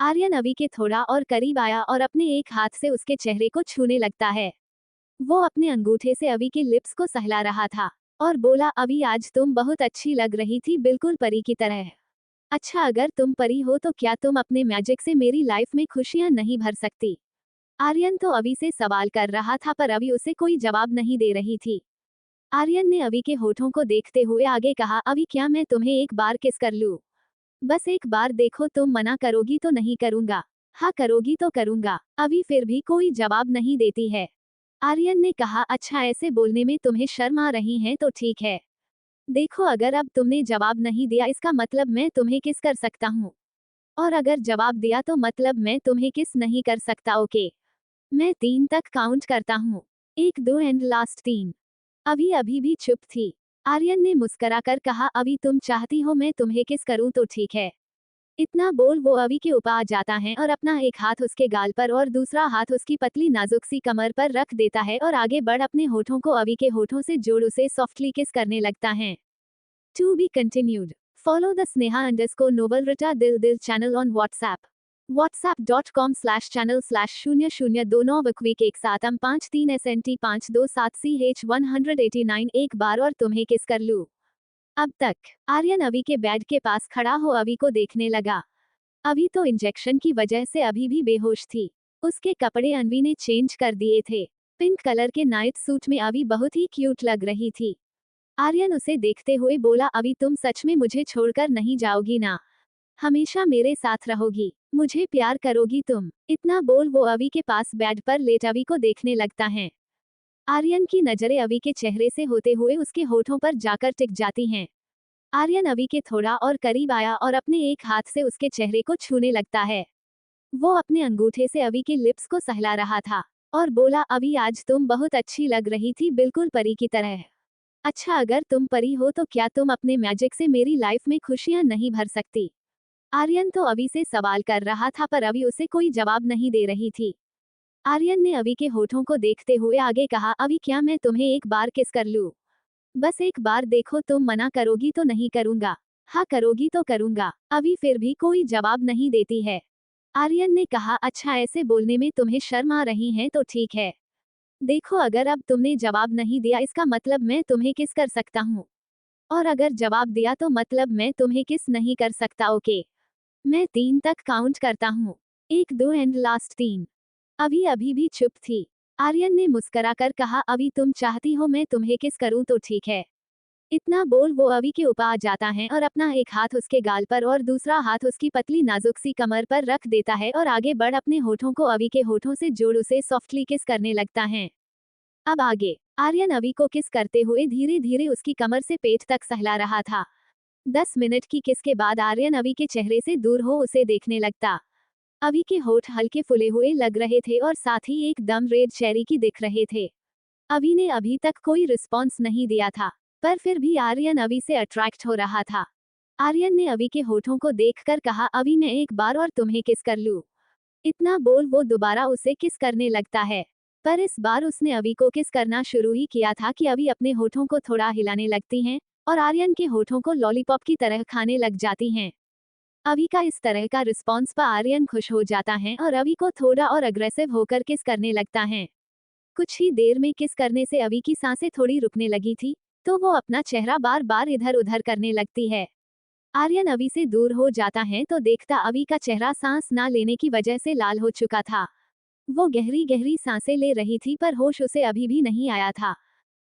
आर्यन अभी के थोड़ा और करीब आया और अपने एक हाथ से उसके चेहरे को छूने लगता है। वो अपने अंगूठे से अभी के लिप्स को सहला रहा था और बोला, अभी आज तुम बहुत अच्छी लग रही थी, बिल्कुल परी की तरह। अच्छा, अगर तुम परी हो तो क्या तुम अपने मैजिक से मेरी लाइफ में खुशियां नहीं भर सकती? आर्यन तो अभी से सवाल कर रहा था पर अभी उसे कोई जवाब नहीं दे रही थी। आर्यन ने अभी के होठों को देखते हुए आगे कहा, अभी क्या मैं तुम्हें एक बार किस कर लूं? बस एक बार देखो, तुम मना करोगी तो नहीं करूंगा, हाँ करोगी तो करूंगा। अभी फिर भी कोई जवाब नहीं देती है। आर्यन ने कहा, अच्छा ऐसे बोलने में तुम्हें शर्म आ रही है तो ठीक है। देखो, अगर अब तुमने जवाब नहीं दिया इसका मतलब मैं तुम्हें किस कर सकता हूँ, और अगर जवाब दिया तो मतलब मैं तुम्हें किस नहीं कर सकता। ओके, मैं 3 तक काउंट करता हूँ। 1 2 एंड लास्ट 3। अभी अभी भी चुप थी। आर्यन ने मुस्कुराकर कहा, अभी तुम चाहती हो मैं तुम्हें किस करूं तो ठीक है। इतना बोल वो अभी के ऊपर आ जाता है और अपना एक हाथ उसके गाल पर और दूसरा हाथ उसकी पतली नाजुक सी कमर पर रख देता है और आगे बढ़ अपने होठों को अभी के होठों से जोड़ उसे सॉफ्टली किस करने लगता है। To be continued. Follow the Sneha underscore Nobel Rita दिल दिल चैनल ऑन व्हाट्सएप। whatsapp.com/channel/0029 बकवीक 1753 SNT 527 CH189 एक बार और तुम्हें किस कर लूं? अब तक। आर्यन अभी के बेड के पास खड़ा हो अभी को देखने लगा। अभी तो इंजेक्शन की वजह से अभी भी बेहोश थी। उसके कपड़े अनवी ने चेंज कर दिए थे। पिंक कलर के नाइट सूट में अभी बहुत ही क्यूट लग रही थी। आर्यन उसे देखते हुए बोला, अभी तुम सच में मुझे छोड़कर नहीं जाओगी ना? हमेशा मेरे साथ रहोगी, मुझे प्यार करोगी तुम? इतना बोल वो अभी के पास बेड पर लेट अभी को देखने लगता है। आर्यन की नजरें अभी के चेहरे से होते हुए उसके होठों पर जाकर टिक जाती हैं। आर्यन अभी के थोड़ा और करीब आया और अपने एक हाथ से उसके चेहरे को छूने लगता है। वो अपने अंगूठे से अभी के लिप्स को सहला रहा था और बोला, अभी आज तुम बहुत अच्छी लग रही थी, बिल्कुल परी की तरह। अच्छा, अगर तुम परी हो तो क्या तुम अपने मैजिक से मेरी लाइफ में खुशियां नहीं भर सकती? आर्यन तो अभी से सवाल कर रहा था पर अभी उसे कोई जवाब नहीं दे रही थी। आर्यन ने अभी के होठों को देखते हुए आगे कहा, अभी क्या मैं तुम्हें एक बार किस कर लूं? बस एक बार देखो, तुम मना करोगी तो नहीं करूंगा, हाँ करोगी तो करूंगा। अभी फिर भी कोई जवाब नहीं देती है। आर्यन ने कहा, अच्छा ऐसे बोलने में तुम्हें शर्म आ रही है तो ठीक है। देखो, अगर अब तुमने जवाब नहीं दिया इसका मतलब मैं तुम्हें किस कर सकता हूँ, और अगर जवाब दिया तो मतलब मैं तुम्हें किस नहीं कर सकता। ओके, मैं 3 तक काउंट करता हूँ। 1 2 एंड लास्ट 3। अभी अभी भी चुप थी। आर्यन ने मुस्कुराकर कहा, अभी तुम चाहती हो मैं तुम्हें किस करूं तो ठीक है। इतना बोल वो अभी के ऊपर आ जाता है और अपना एक हाथ उसके गाल पर और दूसरा हाथ उसकी पतली नाजुक सी कमर पर रख देता है और आगे बढ़ अपने होठों को अभी के होठों से जोड़ उसे सॉफ्टली किस करने लगता है। अब आगे। आर्यन अभी को किस करते हुए धीरे धीरे उसकी कमर से पेट तक सहला रहा था। 10 मिनट की किस के बाद आर्यन अभी के चेहरे से दूर हो उसे देखने लगता। अभी के होठ हल्के फुले हुए लग रहे थे और साथ ही एकदम रेड चेरी की दिख रहे थे। अभी ने अभी तक कोई रिस्पॉन्स नहीं दिया था, पर फिर भी आर्यन अभी से अट्रैक्ट हो रहा था। आर्यन ने अभी के होठों को देखकर कहा, अभी मैं एक बार और तुम्हें किस कर लूं? इतना बोल वो दोबारा उसे किस करने लगता है, पर इस बार उसने अभी को किस करना शुरू ही किया था कि अभी अपने होठों को थोड़ा हिलाने लगती हैं और आर्यन के होठों को लॉलीपॉप की तरह खाने लग जाती हैं। अभी का इस तरह का रिस्पॉन्स पर आर्यन खुश हो जाता है और अभी को थोड़ा और अग्रेसिव होकर किस करने लगता है। कुछ ही देर में किस करने से अभी की सांसें थोड़ी रुकने लगी थी, तो वो अपना चेहरा बार बार इधर उधर करने लगती है। आर्यन अभी से दूर हो जाता है तो देखता अभी का चेहरा सांस ना लेने की वजह से लाल हो चुका था। वो गहरी गहरी सांसें ले रही थी पर होश उसे अभी भी नहीं आया था।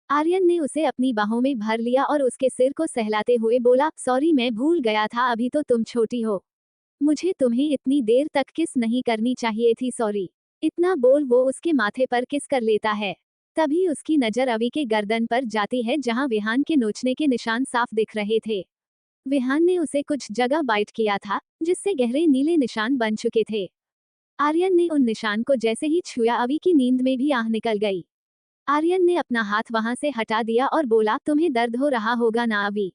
आर्यन ने उसे अपनी बाहों में भर लिया और उसके सिर को सहलाते हुए बोला, सॉरी मैं भूल गया था, अभी तो तुम छोटी हो, मुझे तुम्हें इतनी देर तक किस नहीं करनी चाहिए थी, सॉरी। इतना बोल वो उसके माथे पर किस कर लेता है। तभी उसकी नजर अवी के गर्दन पर जाती है जहां विहान के नोचने के निशान साफ दिख रहे थे। विहान ने उसे कुछ जगह बाइट किया था, जिससे गहरे नीले निशान बन चुके थे। आर्यन ने उन निशान को जैसे ही छुआ अवी की नींद में भी आह निकल गई। आर्यन ने अपना हाथ वहां से हटा दिया और बोला, तुम्हें दर्द हो रहा होगा ना अवी?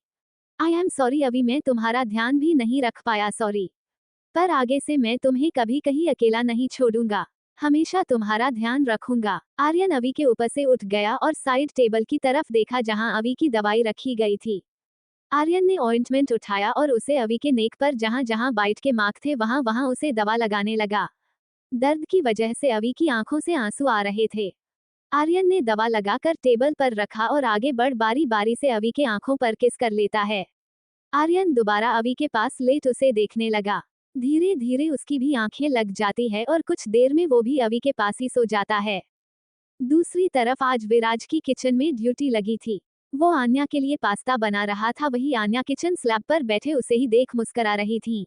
आई एम सॉरी अवी, मैं तुम्हारा ध्यान भी नहीं रख पाया, सॉरी। पर आगे से मैं तुम्हें कभी कहीं अकेला नहीं छोड़ूंगा, हमेशा तुम्हारा ध्यान रखूंगा। आर्यन अवी के ऊपर से उठ गया और साइड टेबल की तरफ देखा जहां अवी की दवाई रखी गई थी। आर्यन ने ऑइंटमेंट उठाया और उसे अवी के नेक पर जहां जहां बाइट के मार्क थे वहां वहां उसे दवा लगाने लगा। दर्द की वजह से अवी की आंखों से आंसू आ रहे थे। आर्यन ने दवा लगाकर टेबल पर रखा और आगे बढ़ बारी बारी से अवी के आंखों पर किस कर लेता है। आर्यन दोबारा अवी के पास लेट उसे देखने लगा। धीरे धीरे उसकी भी आंखें लग जाती है और कुछ देर में वो भी अवी के पास ही सो जाता है। दूसरी तरफ आज विराज की किचन में ड्यूटी लगी थी। वो आन्या के लिए पास्ता बना रहा था, वही आन्या किचन स्लैब पर बैठे उसे ही देख मुस्कुरा रही थी।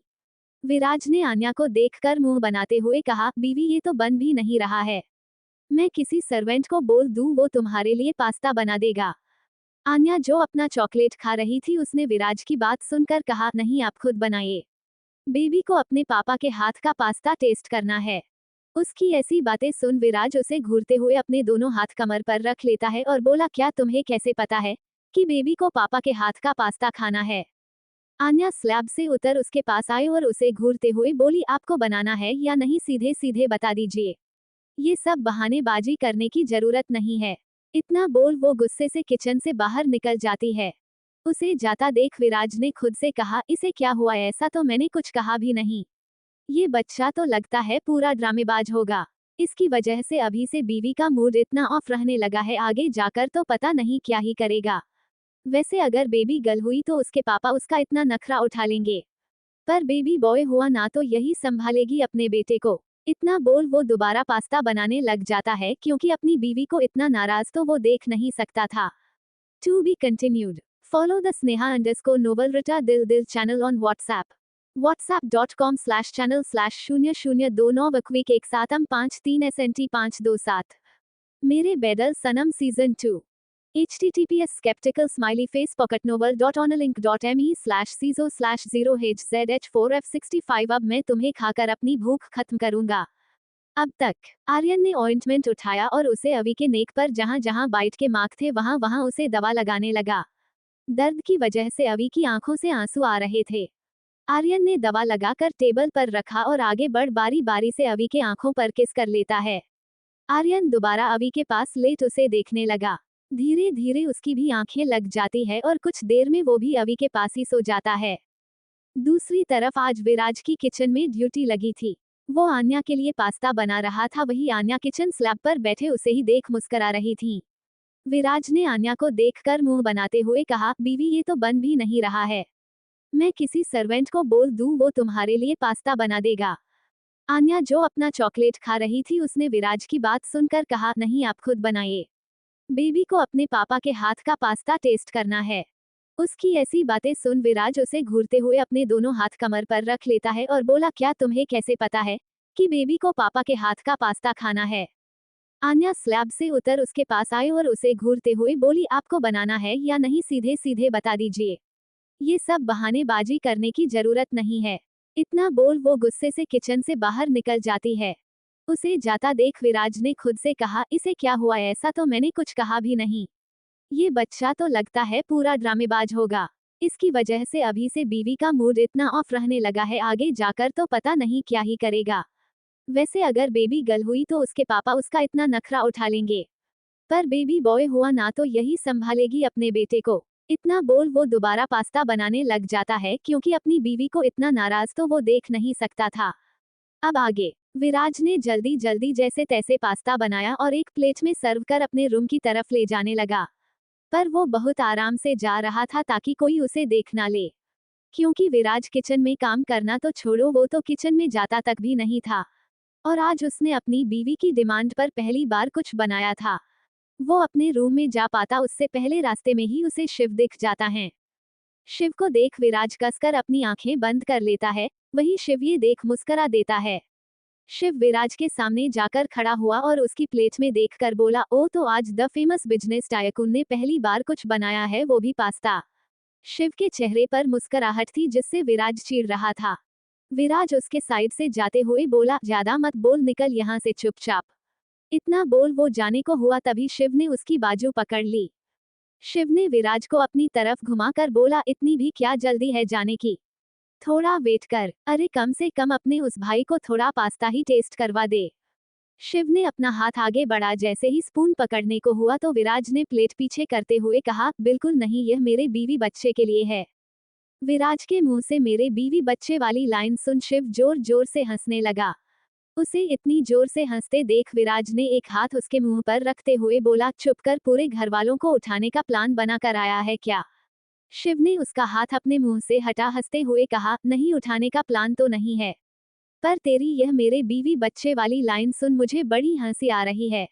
विराज ने आन्या को देखकर मुंह बनाते हुए कहा, बीवी ये तो बन भी नहीं रहा है, मैं किसी सर्वेंट को बोल दूं वो तुम्हारे लिए पास्ता बना देगा। आन्या जो अपना चॉकलेट खा रही थी उसने विराज की बात सुनकर कहा, नहीं आप खुद बनाइए, बेबी को अपने पापा के हाथ का पास्ता टेस्ट करना है। उसकी ऐसी बातें सुन विराज उसे घूरते हुए अपने दोनों हाथ कमर पर रख लेता है और बोला, क्या तुम्हें कैसे पता है कि बेबी को पापा के हाथ का पास्ता खाना है? आन्या स्लैब से उतर उसके पास आई और उसे घूरते हुए बोली, आपको बनाना है या नहीं सीधे सीधे बता दीजिए, ये सब बहानेबाजी करने की जरूरत नहीं है। इतना बोल वो गुस्से से किचन से बाहर निकल जाती है। उसे जाता देख विराज ने खुद से कहा, इसे क्या हुआ, ऐसा तो मैंने कुछ कहा भी नहीं। ये बच्चा तो लगता है पूरा ड्रामेबाज होगा, इसकी वजह से अभी से बीवी का मूड इतना ऑफ रहने लगा है, आगे जाकर तो पता नहीं क्या ही करेगा। वैसे अगर बेबी गर्ल हुई तो उसके पापा उसका इतना नखरा उठा लेंगे, पर बेबी बॉय हुआ ना तो यही संभालेगी अपने बेटे को। इतना बोल वो दोबारा पास्ता बनाने लग जाता है क्योंकि अपनी बीवी को इतना नाराज तो वो देख नहीं सकता था। To be continued. Follow the Sneha underscore Nobel Rita दिल दिल चैनल ऑन व्हाट्सएप। whatsapp.com/channel/0029 मेरे बेडल सनम season 2। https skeptical smiley face pocketnovel.onalink.me/ciso/0hzh4f65 अब मैं तुम्हें खाकर अपनी भूख खत्म करूंगा। अब तक। आर्यन ने ऑइंटमेंट उठाया और उसे अवी के नेक पर जहां जहां बाइट के मार्क थे वहां वहां उसे दवा लगाने लगा। दर्द की वजह से अवी की आंखों से आंसू आ रहे थे। आर्यन ने दवा लगाकर टेबल पर रखा और आगे बढ़ बारी बारी से अवी के आंखों पर किस कर लेता है। आर्यन दोबारा अवी के पास लेट उसे देखने लगा। धीरे धीरे उसकी भी आंखें लग जाती है और कुछ देर में वो भी अवी के पास ही सो जाता है। दूसरी तरफ आज विराज की किचन में ड्यूटी लगी थी। वो आन्या के लिए पास्ता बना रहा था, वही आन्या किचन स्लैब पर बैठे उसे ही देख मुस्कुरा रही थी। विराज ने आन्या को देखकर मुंह बनाते हुए कहा, बीवी ये तो बन भी नहीं रहा है, मैं किसी सर्वेंट को बोल दूं वो तुम्हारे लिए पास्ता बना देगा। आन्या जो अपना चॉकलेट खा रही थी उसने विराज की बात सुनकर कहा, नहीं आप खुद बनाइए, बेबी को अपने पापा के हाथ का पास्ता टेस्ट करना है। उसकी ऐसी बातें सुन विराज उसे घूरते हुए अपने दोनों हाथ कमर पर रख लेता है और बोला, क्या तुम्हें कैसे पता है कि बेबी को पापा के हाथ का पास्ता खाना है? आन्या स्लैब से उतर उसके पास आई और उसे घूरते हुए बोली, आपको बनाना है या नहीं सीधे सीधे बता दीजिए, ये सब बहानेबाजी करने की जरूरत नहीं है। इतना बोल वो गुस्से से किचन से बाहर निकल जाती है। उसे जाता देख विराज ने खुद से कहा, इसे क्या हुआ, ऐसा तो मैंने कुछ कहा भी नहीं। ये बच्चा तो लगता है पूरा ड्रामेबाज होगा, इसकी वजह से अभी से बीवी का मूड इतना ऑफ रहने लगा है, आगे जाकर तो पता नहीं क्या ही करेगा। वैसे अगर बेबी गर्ल हुई तो उसके पापा उसका इतना नखरा उठा लेंगे, पर बेबी बॉय हुआ ना तो यही संभालेगी अपने बेटे को। इतना बोल वो दोबारा पास्ता बनाने लग जाता है क्योंकि अपनी बीवी को इतना नाराज तो वो देख नहीं सकता था। अब आगे। विराज ने जल्दी जल्दी जैसे तैसे पास्ता बनाया और एक प्लेट में सर्व कर अपने रूम की तरफ ले जाने लगा, पर वो बहुत आराम से जा रहा था ताकि कोई उसे देख ना ले, क्योंकि विराज किचन में काम करना तो छोड़ो वो तो किचन में जाता तक भी नहीं था। और आज उसने अपनी बीवी की डिमांड पर पहली बार कुछ बनाया था। वो अपने रूम में जा पाता उससे पहले रास्ते में ही उसे शिव दिख जाता है। शिव को देख विराज कसकर अपनी आंखें बंद कर लेता है, वही शिव ये देख मुस्करा देता है। शिव विराज के सामने जाकर खड़ा हुआ और उसकी प्लेट में देखकर बोला, ओ तो आज द फेमस बिजनेस टायकून ने पहली बार कुछ बनाया है, वो भी पास्ता। शिव के चेहरे पर मुस्कुराहट थी जिससे विराज चिढ़ रहा था। विराज उसके साइड से जाते हुए बोला, ज्यादा मत बोल, निकल यहाँ से चुपचाप। इतना बोल वो जाने को हुआ तभी शिव ने उसकी बाजू पकड़ ली। शिव ने विराज को अपनी तरफ घुमाकर बोला, इतनी भी क्या जल्दी है जाने की, थोड़ा वेट कर, अरे कम से कम अपने उस भाई को थोड़ा पास्ता ही टेस्ट करवा दे। शिव ने अपना हाथ आगे बढ़ा, जैसे ही स्पून पकड़ने को हुआ तो विराज ने प्लेट पीछे करते हुए कहा, बिल्कुल नहीं, यह मेरे बीवी बच्चे के लिए है। विराज के मुंह से मेरे बीवी बच्चे वाली लाइन सुन शिव जोर जोर से हंसने लगा। उसे इतनी जोर से हंसते देख विराज ने एक हाथ उसके मुंह पर रखते हुए बोला, चुप कर, पूरे घर वालों को उठाने का प्लान बना कर आया है क्या? शिव ने उसका हाथ अपने मुंह से हटा हंसते हुए कहा, नहीं, उठाने का प्लान तो नहीं है, पर तेरी यह मेरे बीवी बच्चे वाली लाइन सुन मुझे बड़ी हंसी आ रही है।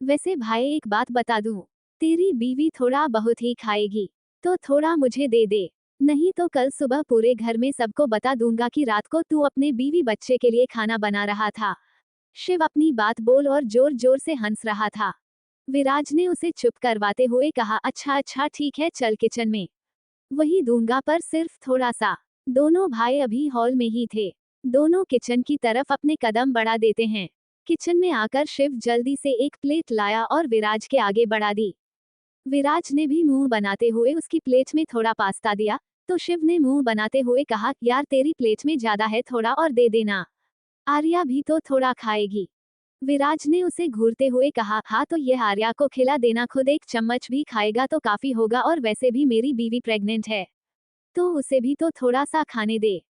वैसे भाई एक बात बता दूं, तेरी बीवी थोड़ा बहुत ही खाएगी, तो थोड़ा मुझे दे दे, नहीं तो कल सुबह पूरे घर में सबको बता दूंगा कि रात को तू अपने बीवी बच्चे के लिए खाना बना रहा था। शिव अपनी बात बोल और जोर जोर से हंस रहा था। विराज ने उसे चुप करवाते हुए कहा, अच्छा अच्छा ठीक है, चल किचन में वही दूंगा, पर सिर्फ थोड़ा सा। दोनों भाई अभी हॉल में ही थे। दोनों किचन की तरफ अपने कदम बढ़ा देते हैं। किचन में आकर शिव जल्दी से एक प्लेट लाया और विराज के आगे बढ़ा दी। विराज ने भी मुंह बनाते हुए उसकी प्लेट में थोड़ा पास्ता दिया, तो शिव ने मुंह बनाते हुए कहा, यार तेरी प्लेट में ज्यादा है, थोड़ा और दे देना, आर्या भी तो थोड़ा खाएगी। विराज ने उसे घूरते हुए कहा, हाँ तो यह आर्या को खिला देना, खुद एक चम्मच भी खाएगा तो काफी होगा, और वैसे भी मेरी बीवी प्रेग्नेंट है, तो उसे भी तो थोड़ा सा खाने दे।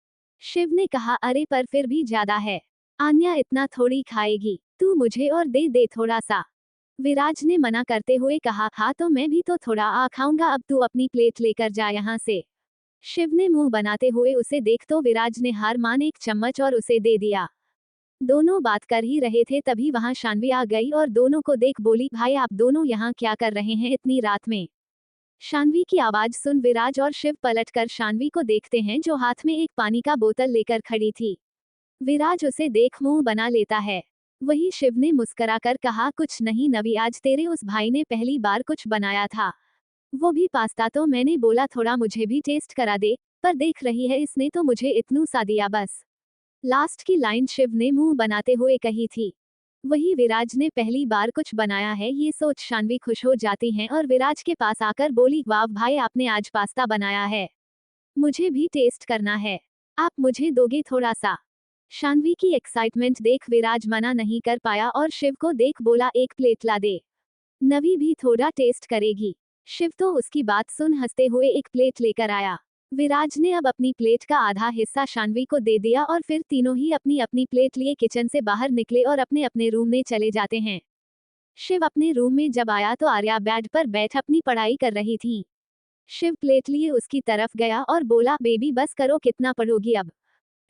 शिव ने कहा, अरे पर फिर भी ज्यादा है, आन्या इतना थोड़ी खाएगी, तू मुझे और दे दे थोड़ा सा। विराज ने मना करते हुए कहा, हाँ तो मैं भी तो थोड़ा खाऊंगा, अब तू अपनी प्लेट लेकर जा यहाँ से। शिव ने मुंह बनाते हुए उसे देख तो विराज ने हार मान एक चम्मच और उसे दे दिया। दोनों बात कर ही रहे थे तभी वहां शान्वी आ गई और दोनों को देख बोली, भाई आप दोनों यहाँ क्या कर रहे हैं इतनी रात में? शान्वी की आवाज सुन विराज और शिव पलटकर शान्वी को देखते हैं जो हाथ में एक पानी का बोतल लेकर खड़ी थी। विराज उसे देख मुंह बना लेता है। वही शिव ने मुस्कुराकर कहा, कुछ नहीं नवी, आज तेरे उस भाई ने पहली बार कुछ बनाया था, वो भी पास्ता, तो मैंने बोला थोड़ा मुझे भी टेस्ट करा दे, पर देख रही है इसने तो मुझे इतनू सा दिया बस। लास्ट की लाइन शिव ने मुंह बनाते हुए कही थी। वही विराज ने पहली बार कुछ बनाया है, ये सोच शान्वी खुश हो जाती हैं और विराज के पास आकर बोली, वाह भाई आपने आज पास्ता बनाया है, मुझे भी टेस्ट करना है, आप मुझे दोगे थोड़ा सा? शान्वी की एक्साइटमेंट देख विराज मना नहीं कर पाया और शिव को देख बोला, एक प्लेट ला दे, नवी भी थोड़ा टेस्ट करेगी। शिव तो उसकी बात सुन हंसते हुए एक प्लेट लेकर आया। विराज ने अब अपनी प्लेट का आधा हिस्सा शान्वी को दे दिया और फिर तीनों ही अपनी अपनी प्लेट लिए किचन से बाहर निकले और अपने अपने रूम में चले जाते हैं। शिव अपने रूम में जब आया तो आर्या बेड पर बैठ अपनी पढ़ाई कर रही थी। शिव प्लेट लिए उसकी तरफ गया और बोला, बेबी बस करो, कितना पढ़ोगी अब,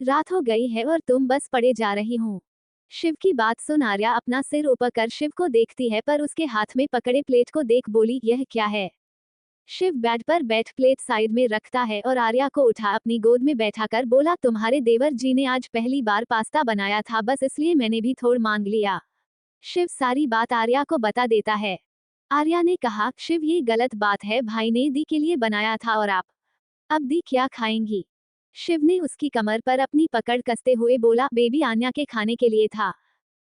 रात हो गई है और तुम बस पढ़े जा रही हो। शिव की बात सुन आर्या अपना सिर ऊपर कर शिव को देखती है, पर उसके हाथ में पकड़े प्लेट को देख बोली, यह क्या है? शिव बेड पर बैठ प्लेट साइड में रखता है और आर्या को उठा अपनी गोद में बैठाकर बोला, तुम्हारे देवर जी ने आज पहली बार पास्ता बनाया था, बस इसलिए मैंने भी थोड़ा मांग लिया। शिव सारी बात आर्या को बता देता है। आर्या ने कहा, शिव ये गलत बात है, भाई ने दी के लिए बनाया था और आप अब दी क्या खाएंगी? शिव ने उसकी कमर पर अपनी पकड़ कसते हुए बोला, बेबी आन्या के खाने के लिए था,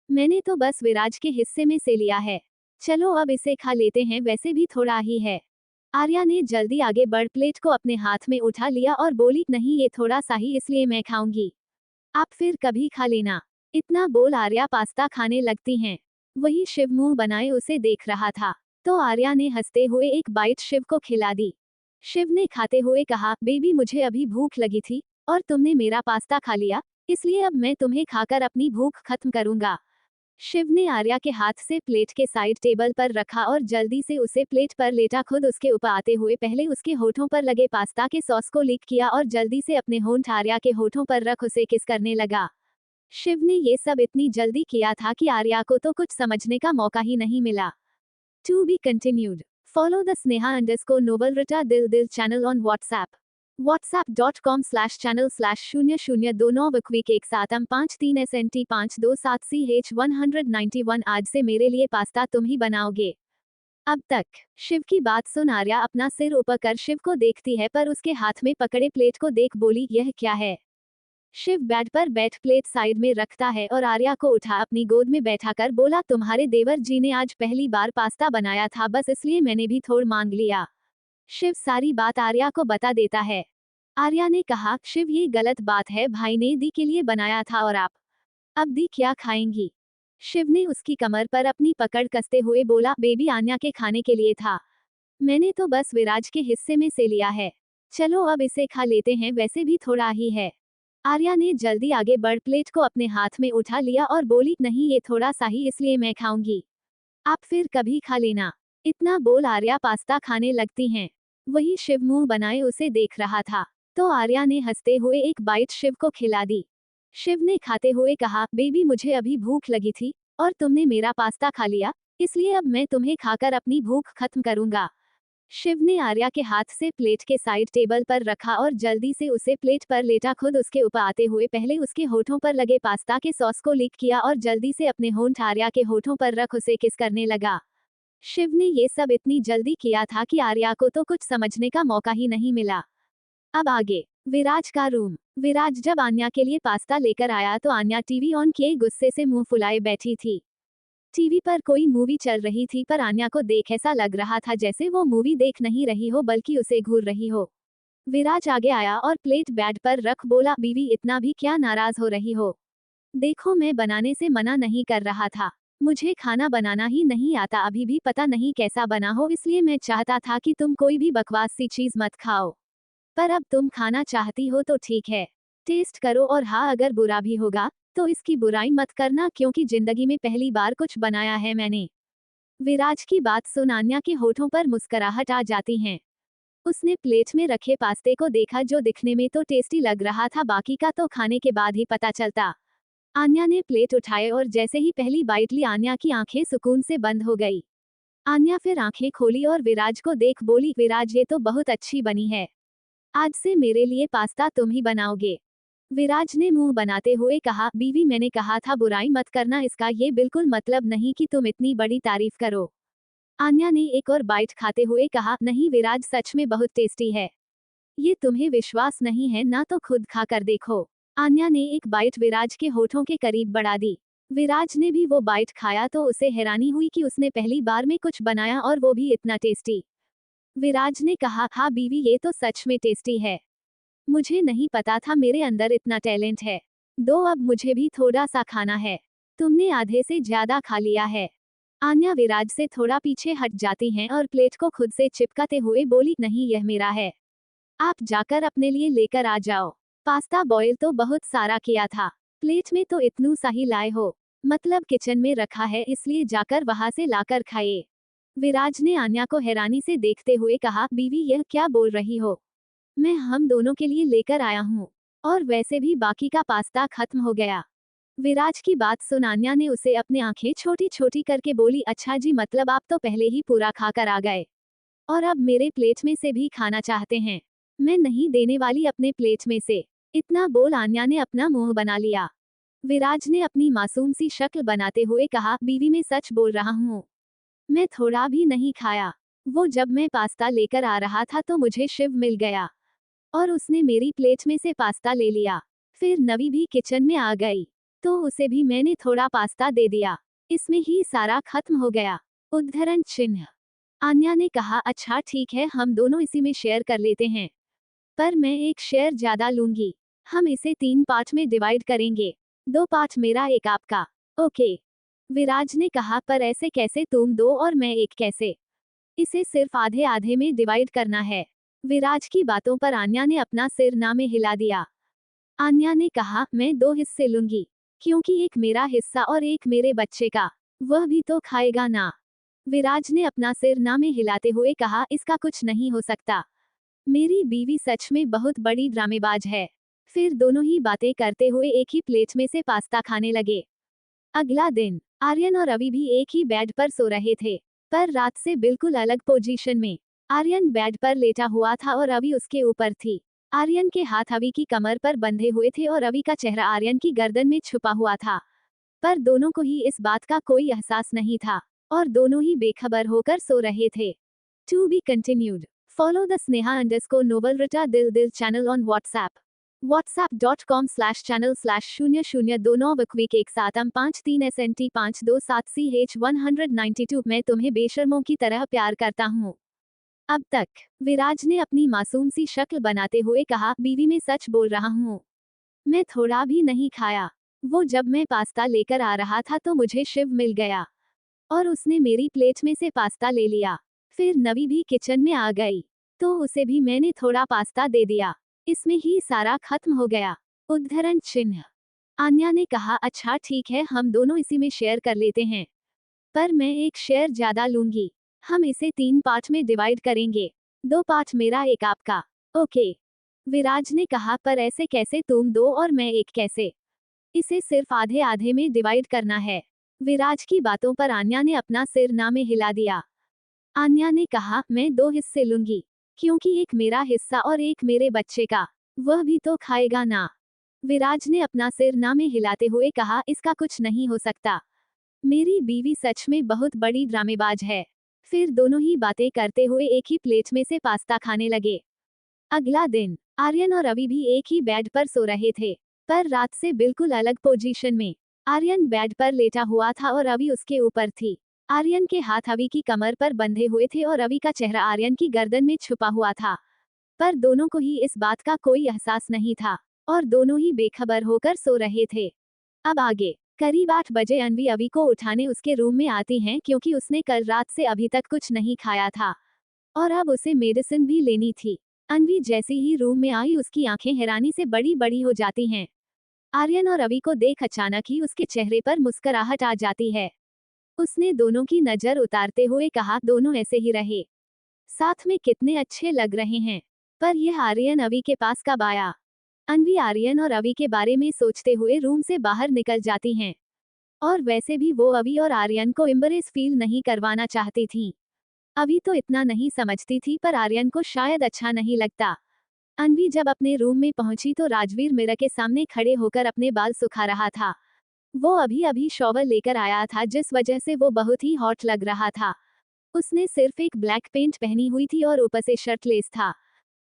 मैंने तो बस विराज के हिस्से में से लिया है, चलो अब इसे खा लेते हैं, वैसे भी थोड़ा ही है। आर्या ने जल्दी आगे बढ़ प्लेट को अपने हाथ में उठा लिया और बोली, नहीं ये थोड़ा सा ही इसलिए मैं खाऊंगी, आप फिर कभी खा लेना। इतना बोल आर्या पास्ता खाने लगती हैं। वही शिव मुंह बनाए उसे देख रहा था, तो आर्या ने हंसते हुए एक बाइट शिव को खिला दी। शिव ने खाते हुए कहा, बेबी मुझे अभी भूख लगी थी और तुमने मेरा पास्ता खा लिया, इसलिए अब मैं तुम्हें खाकर अपनी भूख खत्म करूंगा। शिव ने आर्या के हाथ से प्लेट के साइड टेबल पर रखा और जल्दी से उसे प्लेट पर लेटा खुद उसके ऊपर आते हुए पहले उसके होठों पर लगे पास्ता के सॉस को लिक किया और जल्दी से अपने होंठ आर्या के होठों पर रख उसे किस करने लगा। शिव ने ये सब इतनी जल्दी किया था कि आर्या को तो कुछ समझने का मौका ही नहीं मिला। To be continued. Follow the Sneha _ noble Rita दिल दिल चैनल ऑन WhatsApp. whatsapp.com/channel/00291513SNT527CH191 आज से मेरे लिए पास्ता तुम ही बनाओगे। अब तक। शिव की बात सुन आर्या अपना सिर ऊपर कर शिव को देखती है पर उसके हाथ में पकड़े प्लेट को देख बोली यह क्या है। शिव बेड पर बैठ प्लेट साइड में रखता है और आर्या को उठा अपनी गोद में बैठाकर बोला तुम्हारे देवर जी ने आज पहली बार पास्ता बनाया था बस इसलिए मैंने भी थोड़ा मांग लिया। शिव सारी बात आर्या को बता देता है। आर्या ने कहा शिव ये गलत बात है भाई ने दी के लिए बनाया था और आप अब दी क्या खाएंगी। शिव ने उसकी कमर पर अपनी पकड़ कसते हुए बोला बेबी आन्या के खाने के लिए था। मैंने तो बस विराज के हिस्से में से लिया है। चलो अब इसे खा लेते हैं वैसे भी थोड़ा ही है। आर्या ने जल्दी आगे बढ़ प्लेट को अपने हाथ में उठा लिया और बोली नहीं ये थोड़ा सा ही इसलिए मैं खाऊंगी। आप फिर कभी खा लेना। इतना बोल आर्या पास्ता खाने लगती हैं। वही शिव मुंह बनाए उसे देख रहा था। तो आर्या ने हंसते हुए एक बाइट शिव को खिला दी। शिव ने खाते हुए कहा बेबी मुझे अभी भूख लगी थी और तुमने मेरा पास्ता खा लिया इसलिए अब मैं तुम्हें खाकर अपनी भूख खत्म करूंगा। शिव ने आर्या के हाथ से प्लेट के साइड टेबल पर रखा और जल्दी से उसे प्लेट पर लेटा खुद उसके ऊपर आते हुए पहले उसके होठों पर लगे पास्ता के सॉस को लिक किया और जल्दी से अपने होंठ आर्या के होठों पर रख उसे किस करने लगा। शिव ने ये सब इतनी जल्दी किया था कि आर्या को तो कुछ समझने का मौका ही नहीं मिला। अब आगे। विराज का रूम। विराज जब आन्या के लिए पास्ता लेकर आया तो आन्या टीवी ऑन किए गुस्से से मुंह फुलाए बैठी थी। टीवी पर कोई मूवी चल रही थी पर आन्या को देख ऐसा लग रहा था जैसे वो मूवी देख नहीं रही हो बल्कि उसे घूर रही हो। विराज आगे आया और प्लेट बेड पर रख बोला बीवी इतना भी क्या नाराज हो रही हो। देखो मैं बनाने से मना नहीं कर रहा था। मुझे खाना बनाना ही नहीं आता अभी भी पता नहीं कैसा बना हो इसलिए मैं चाहता था कि तुम कोई भी बकवास सी चीज मत खाओ। पर अब तुम खाना चाहती हो तो ठीक है। टेस्ट करो और हाँ अगर बुरा भी होगा तो इसकी बुराई मत करना क्योंकि जिंदगी में पहली बार कुछ बनाया है मैंने। विराज की बात सुन आन्या के होठों पर मुस्कुराहट आ जाती है। उसने प्लेट में रखे पास्ते को देखा जो दिखने में तो टेस्टी लग रहा था बाकी का तो खाने के बाद ही पता चलता। आन्या ने प्लेट उठाए और जैसे ही पहली बाइट ली आन्या की आंखें सुकून से बंद हो गई। आन्या फिर आंखें खोली और विराज को देख बोली विराज ये तो बहुत अच्छी बनी है। आज से मेरे लिए पास्ता तुम ही बनाओगे। विराज ने मुंह बनाते हुए कहा बीवी मैंने कहा था बुराई मत करना इसका ये बिल्कुल मतलब नहीं कि तुम इतनी बड़ी तारीफ करो। आन्या ने एक और बाइट खाते हुए कहा नहीं विराज सच में बहुत टेस्टी है। ये तुम्हें विश्वास नहीं है ना तो खुद खा कर देखो। आन्या ने एक बाइट विराज के होठों के करीब बढ़ा दी। विराज ने भी वो बाइट खाया तो उसे हैरानी हुई कि उसने पहली बार में कुछ बनाया और वो भी इतना टेस्टी। विराज ने कहा हाँ बीवी ये तो सच में टेस्टी है। मुझे नहीं पता था मेरे अंदर इतना टैलेंट है। दो अब मुझे भी थोड़ा सा खाना है। तुमने आधे से ज्यादा खा लिया है। आन्या विराज से थोड़ा पीछे हट जाती हैं और प्लेट को खुद से चिपकाते हुए बोली नहीं यह मेरा है। आप जाकर अपने लिए लेकर आ जाओ। पास्ता बॉयल तो बहुत सारा किया था। प्लेट में तो इतनू सा ही लाए हो। मतलब किचन में रखा है इसलिए जाकर वहां से लाकर खाइए। विराज ने आन्या को हैरानी से देखते हुए कहा बीवी यह क्या बोल रही हो। मैं हम दोनों के लिए लेकर आया हूँ। और वैसे भी बाकी का पास्ता खत्म हो गया। विराज की बात सुन आन्या ने उसे अपनी आंखें छोटी छोटी करके बोली अच्छा जी मतलब आप तो पहले ही पूरा खाकर आ गए और अब मेरे प्लेट में से भी खाना चाहते हैं। मैं नहीं देने वाली अपने प्लेट में से। इतना बोल आन्या ने अपना मुंह बना लिया। विराज ने अपनी मासूम सी शक्ल बनाते हुए कहा बीवी मैं सच बोल रहा हूँ। मैं थोड़ा भी नहीं खाया। वो जब मैं पास्ता लेकर आ रहा था तो मुझे शिव मिल गया और उसने मेरी प्लेट में से पास्ता ले लिया। फिर नवी भी किचन में आ गई तो उसे भी मैंने थोड़ा पास्ता दे दिया। इसमें ही सारा खत्म हो गया। उद्धरण चिन्ह। आन्या ने कहा अच्छा ठीक है हम दोनों इसी में शेयर कर लेते हैं। पर मैं एक शेयर ज्यादा लूंगी। हम इसे 3 पार्ट में डिवाइड करेंगे। 2 पार्ट मेरा एक आपका। ओके। विराज ने कहा पर ऐसे कैसे तुम 2 और मैं 1 कैसे। इसे सिर्फ आधे आधे में डिवाइड करना है। विराज की बातों पर आन्या ने अपना सिर ना में हिला दिया। आन्या ने कहा मैं 2 हिस्से लूंगी क्योंकि एक मेरा हिस्सा और एक मेरे बच्चे का। वह भी तो खाएगा ना। विराज ने अपना सिर ना में हिलाते हुए कहा इसका कुछ नहीं हो सकता। मेरी बीवी सच में बहुत बड़ी ड्रामेबाज है। फिर दोनों ही बातें करते हुए एक ही प्लेट में से पास्ता खाने लगे। अगला दिन। आर्यन और रवि भी एक ही बेड पर सो रहे थे पर रात से बिल्कुल अलग पोजीशन में। आर्यन बेड पर लेटा हुआ था और रवि उसके ऊपर थी। आर्यन के हाथ अवी की कमर पर बंधे हुए थे और अवी का चेहरा आर्यन की गर्दन में छुपा हुआ था। पर दोनों को ही इस बात का कोई एहसास नहीं था और दोनों ही बेखबर होकर सो रहे थे। To be continued. Follow the Sneha underscore Nobel Rita दिल दिल चैनल ऑन व्हाट्सएप। whatsapp.com/channel/002915 मैं तुम्हें बेशर्मों की तरह प्यार करता हूँ। अब तक। विराज ने अपनी मासूम सी शक्ल बनाते हुए कहा, बीवी में सच बोल रहा हूँ। मैं थोड़ा भी नहीं खाया। वो जब मैं पास्ता लेकर आ रहा था तो मुझे शिव मिल गया और उसने मेरी प्लेट में से पास्ता ले लिया। फिर नवी भी किचन में आ गई तो उसे भी मैंने थोड़ा पास्ता दे दिया। इसमें ही सारा खत्म हो गया। उद्धरण चिन्ह। आन्या ने कहा, अच्छा ठीक है, हम दोनों इसी में शेयर कर लेते हैं। पर मैं एक शेयर ज्यादा लूंगी। हम इसे 3 पार्ट में डिवाइड करेंगे। 2 पार्ट मेरा, एक आपका। ओके। विराज ने कहा, पर ऐसे कैसे, तुम 2 और मैं 1 कैसे? इसे सिर्फ आधे आधे में डिवाइड करना है। विराज की बातों पर आन्या ने अपना सिर ना में हिला दिया। आन्या ने कहा, मैं 2 हिस्से लूंगी क्योंकि एक मेरा हिस्सा और एक मेरे बच्चे का। वह भी तो खाएगा ना। विराज ने अपना सिर ना में हिलाते हुए कहा, इसका कुछ नहीं हो सकता। मेरी बीवी सच में बहुत बड़ी ड्रामेबाज है। फिर दोनों ही बातें करते हुए एक ही प्लेट में से पास्ता खाने लगे। अगला दिन। आर्यन और अवी भी एक ही बेड पर सो रहे थे, पर रात से बिल्कुल अलग पोजीशन में। आर्यन बेड पर लेटा हुआ था और अवी उसके ऊपर थी। आर्यन के हाथ अवी की कमर पर बंधे हुए थे और अवी का चेहरा आर्यन की गर्दन में छुपा हुआ था। पर दोनों को ही इस बात का कोई एहसास नहीं था और दोनों ही बेखबर होकर सो रहे थे। अब आगे। करीब 8 बजे अनवी अवी को उठाने उसके रूम में आती हैं क्योंकि उसने कल रात से अभी तक कुछ नहीं खाया था और अब उसे मेडिसिन भी लेनी थी। अनवी जैसे ही रूम में आई उसकी आंखें हैरानी से बड़ी बड़ी हो जाती हैं। आर्यन और अवी को देख अचानक ही उसके चेहरे पर मुस्कुराहट आ जाती है। उसने दोनों की नजर उतारते हुए कहा, दोनों ऐसे ही रहे। साथ में कितने अच्छे लग रहे हैं। पर यह आर्यन अवी के पास कब आया? अनवी आर्यन और अवी के बारे में सोचते हुए रूम से बाहर निकल जाती हैं। और वैसे भी वो अवी और आर्यन को एम्बरेस फील नहीं करवाना चाहती थी। अभी तो इतना नहीं समझती थी, पर आर्यन को शायद अच्छा नहीं लगता। अनवी जब अपने रूम में पहुंची तो राजवीर मिरर के सामने खड़े होकर अपने बाल सुखा रहा था। वो अभी अभी शॉवर लेकर आया था जिस वजह से वो बहुत ही हॉट लग रहा था। उसने सिर्फ एक ब्लैक पेंट पहनी हुई थी और ऊपर से शर्टलेस था।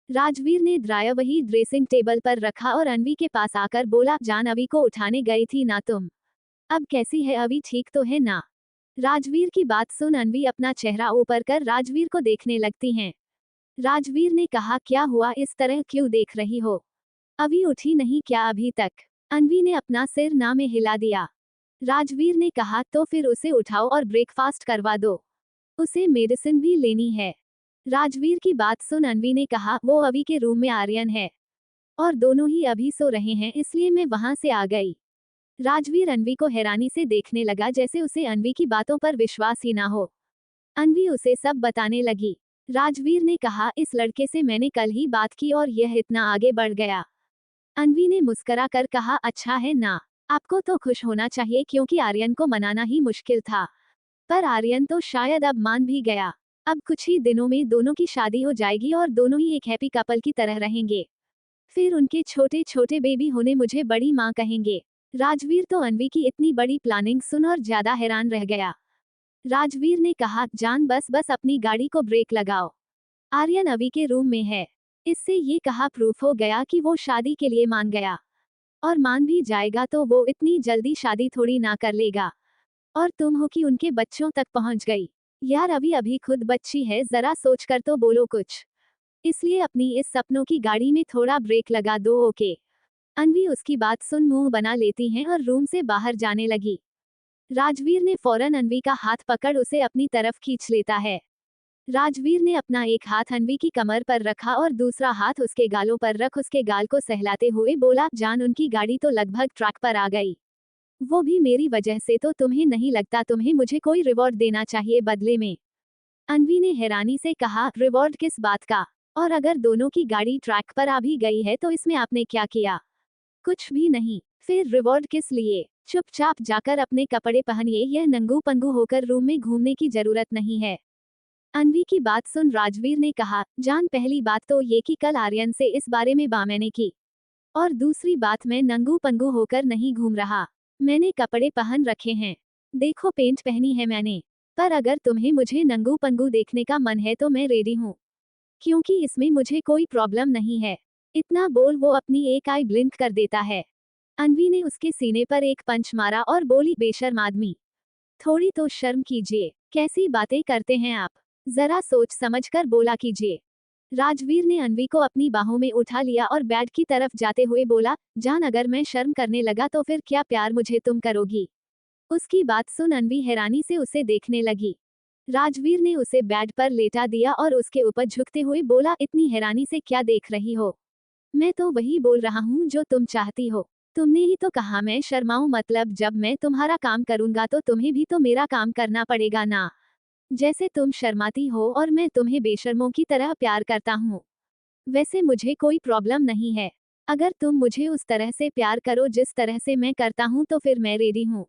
राजवीर ने ड्रायर वही ड्रेसिंग टेबल पर रखा और अनवी के पास आकर बोला, जान अवी को उठाने गई थी ना तुम? अब कैसी है अवी, ठीक तो है ना? राजवीर की बात सुन अनवी अपना चेहरा ऊपर कर राजवीर को देखने लगती हैं। राजवीर ने कहा, क्या हुआ, इस तरह क्यों देख रही हो? अभी उठी नहीं क्या अभी तक? अनवी ने अपना सिर ना में हिला दिया। राजवीर ने कहा, तो फिर उसे उठाओ और ब्रेकफास्ट करवा दो। उसे मेडिसिन भी लेनी है। राजवीर की बात सुन अनवी ने कहा, वो अभी के रूम में आर्यन है और दोनों ही अभी सो रहे हैं, इसलिए मैं वहां से आ गई। राजवीर अनवी को हैरानी से देखने लगा जैसे उसे अनवी की बातों पर विश्वास ही ना हो। अनवी उसे सब बताने लगी। राजवीर ने कहा, इस लड़के से मैंने कल ही बात की और यह इतना आगे बढ़ गया। अनवी ने मुस्कुरा कर कहा, अच्छा है ना? आपको तो खुश होना चाहिए क्योंकि आर्यन को मनाना ही मुश्किल था। पर आर्यन तो शायद अब मान भी गया। अब कुछ ही दिनों में दोनों की शादी हो जाएगी और दोनों ही एक हैप्पी कपल की तरह रहेंगे। फिर उनके छोटे छोटे बेबी होने मुझे बड़ी माँ कहेंगे। राजवीर तो अनवी की इतनी बड़ी प्लानिंग सुन और ज्यादा हैरान रह गया। राजवीर ने कहा, जान बस बस अपनी गाड़ी को ब्रेक लगाओ। आर्यन अवी के रूम में है। इससे ये कहा प्रूफ हो गया कि वो शादी के लिए मान गया। और मान भी जाएगा तो वो इतनी जल्दी शादी थोड़ी ना कर लेगा। और तुम हो कि उनके बच्चों तक पहुंच गई। यार अभी अभी खुद बच्ची है, जरा सोच कर तो बोलो कुछ। इसलिए अपनी इस सपनों की गाड़ी में थोड़ा ब्रेक लगा दो, ओके? अनवी उसकी बात सुन मुंह बना लेती हैं और रूम से बाहर जाने लगी। राजवीर ने फौरन अनवी का हाथ पकड़ उसे अपनी तरफ खींच लेता है। राजवीर ने अपना एक हाथ अनवी की कमर पर रखा और दूसरा हाथ उसके गालों पर रख उसके गाल को सहलाते हुए बोला, जान उनकी गाड़ी तो लगभग ट्रैक पर आ गई। वो भी मेरी वजह से, तो तुम्हें नहीं लगता तुम्हें मुझे कोई रिवॉर्ड देना चाहिए बदले में? अनवी ने हैरानी से कहा, रिवॉर्ड किस बात का? और अगर दोनों की गाड़ी ट्रैक पर आ भी गई है तो इसमें आपने क्या किया? कुछ भी नहीं। फिर रिवॉर्ड किस लिए? चुपचाप जाकर अपने कपड़े पहनिए, यह नंगू पंगू होकर रूम में घूमने की जरूरत नहीं है। अन्वी की बात सुन राजवीर ने कहा, जान पहली बात तो ये कि कल आर्यन से इस बारे में मैंने की, और दूसरी बात मैं नंगू पंगू होकर नहीं घूम रहा। मैंने कपड़े पहन रखे हैं, देखो पेंट पहनी है मैंने। पर अगर तुम्हें मुझे नंगू पंगू देखने का मन है तो मैं रेडी हूँ, क्योंकि इसमें मुझे कोई प्रॉब्लम नहीं है। इतना बोल वो अपनी एक आई ब्लिंक कर देता है। अन्वी ने उसके सीने पर एक पंच मारा और बोली, बेशर्म आदमी, थोड़ी तो शर्म कीजिए, कैसी बातें करते हैं आप, जरा सोच समझकर बोला कीजिए। राजवीर ने अन्वी को अपनी बाहों में उठा लिया और बेड की तरफ जाते हुए बोला, जान अगर मैं शर्म करने लगा तो फिर क्या प्यार मुझे तुम करोगी? उसकी बात सुन अन्वी हैरानी से उसे देखने लगी। राजवीर ने उसे बेड पर लेटा दिया और उसके ऊपर झुकते हुए बोला, इतनी हैरानी से क्या देख रही हो? मैं तो वही बोल रहा हूँ जो तुम चाहती हो। तुमने ही तो कहा मैं शर्माऊं, मतलब जब मैं तुम्हारा काम करूंगा तो तुम्हें भी तो मेरा काम करना पड़ेगा ना। जैसे तुम शर्माती हो और मैं तुम्हें बेशर्मों की तरह प्यार करता हूँ। वैसे मुझे कोई प्रॉब्लम नहीं है, अगर तुम मुझे उस तरह से प्यार करो जिस तरह से मैं करता हूँ तो फिर मैं रेडी हूँ।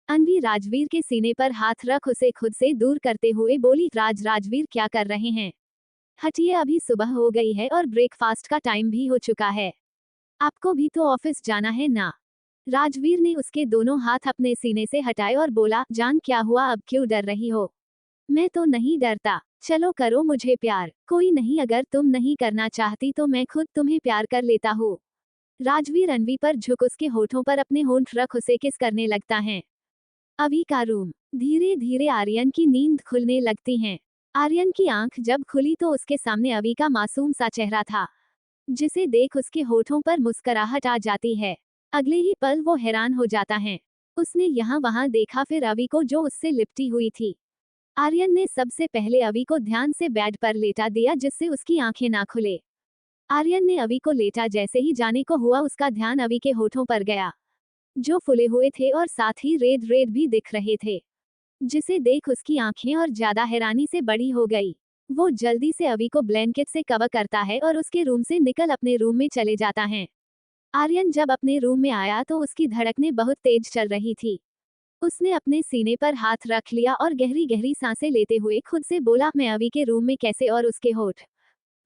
अन्वी राजवीर के सीने पर हाथ रख उसे खुद से दूर करते हुए बोली, राजवीर क्या कर रहे हैं? हटिए, अभी सुबह हो गई है और ब्रेकफास्ट का टाइम भी हो चुका है। आपको भी तो ऑफिस जाना है ना? राजवीर ने उसके दोनों हाथ अपने सीने से हटाए और बोला, जान क्या हुआ, अब क्यों डर रही हो? मैं तो नहीं डरता, चलो करो मुझे प्यार। कोई नहीं, अगर तुम नहीं करना चाहती तो मैं खुद तुम्हें प्यार कर लेता हूँ। राजवीर अन्वी पर झुक उसके होठों पर अपने होंठ रख उसे किस करने लगता है। अभी का रूम। धीरे धीरे आर्यन की नींद खुलने लगती है। आर्यन की आंख जब खुली तो उसके सामने अभी का मासूम सा चेहरा था, जिसे देख उसके होठों पर मुस्कुराहट आ जाती है। अगले ही पल वो हैरान हो जाता है। उसने यहाँ वहाँ देखा, फिर अभी को जो उससे लिपटी हुई थी। आर्यन ने सबसे पहले अभी को ध्यान से बेड पर लेटा दिया जिससे उसकी आंखें ना खुले। आर्यन ने अभी को लेटा जैसे ही जाने को हुआ उसका ध्यान अभी के होठों पर गया, जो फुले हुए थे और साथ ही रेड रेड भी दिख रहे थे, जिसे देख उसकी आंखें और ज्यादा हैरानी से बड़ी हो गई। वो जल्दी से अभी को ब्लैंकेट से कवर करता है और उसके रूम से निकल अपने रूम में चले जाता है। आर्यन जब अपने रूम में आया तो उसकी धड़कनें बहुत तेज चल रही थी। उसने अपने सीने पर हाथ रख लिया और गहरी गहरी सांसें लेते हुए खुद से बोला, मैं अभी के रूम में कैसे और उसके होठ,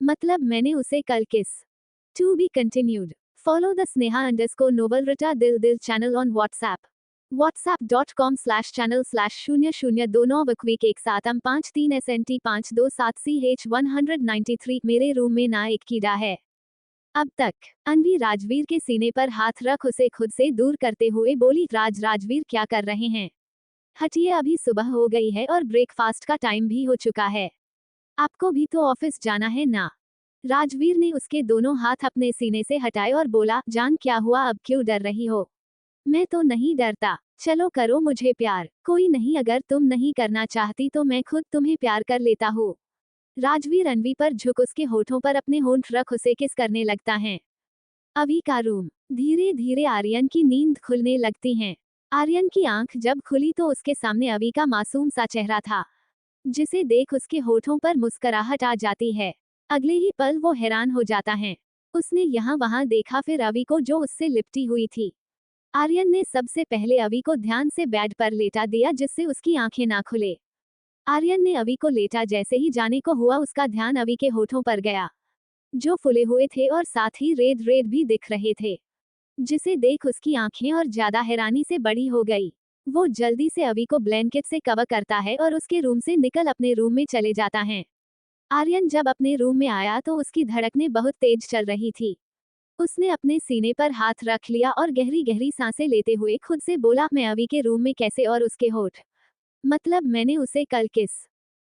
मतलब मैंने उसे कल kiss. To be continued. Follow the Sneha underscore Nobel Rita दिल दिल चैनल ऑन व्हाट्सएप। whatsapp.com/channel/00291253SNT527CH193। मेरे रूम में ना एक कीड़ा है अब तक। अन्वी राजवीर के सीने पर हाथ रख उसे खुद से दूर करते हुए बोली, राजवीर क्या कर रहे हैं? हटिए, अभी सुबह हो गई है और ब्रेकफास्ट का टाइम भी हो चुका है। आपको भी तो ऑफिस जाना है ना? राजवीर ने उसके दोनों हाथ अपने सीने से हटाए और बोला, जान क्या हुआ, अब क्यों डर रही हो? मैं तो नहीं डरता, चलो करो मुझे प्यार। कोई नहीं, अगर तुम नहीं करना चाहती तो मैं खुद तुम्हें प्यार कर लेता हूँ। राजवीर अन्वी पर झुक उसके होठों पर अपने होंठ रख उसे किस करने लगता है। अभी का रूम। धीरे धीरे आर्यन की नींद खुलने लगती है। आर्यन की आंख जब खुली तो उसके सामने अभी का मासूम सा चेहरा था, जिसे देख उसके होठों पर मुस्कुराहट आ जाती है। अगले ही पल वो हैरान हो जाता है। उसने यहाँ वहाँ देखा, फिर अभी को जो उससे लिपटी हुई थी। आर्यन ने सबसे पहले अभी को ध्यान से बेड पर लेटा दिया जिससे उसकी आंखें ना खुले। आर्यन ने अभी को लेटा जैसे ही जाने को हुआ उसका ध्यान अभी के होठों पर गया, जो फुले हुए थे और साथ ही रेड रेड भी दिख रहे थे, जिसे देख उसकी आंखें और ज्यादा हैरानी से बड़ी हो गई। वो जल्दी से अभी को ब्लैंकेट से कवर करता है और उसके रूम से निकल अपने रूम में चले जाता है। आर्यन जब अपने रूम में आया तो उसकी धड़कनें बहुत तेज चल रही थी। उसने अपने सीने पर हाथ रख लिया और गहरी गहरी सांसें लेते हुए खुद से बोला, मैं अभी के रूम में कैसे और उसके होठ, मतलब मैंने उसे कल किस।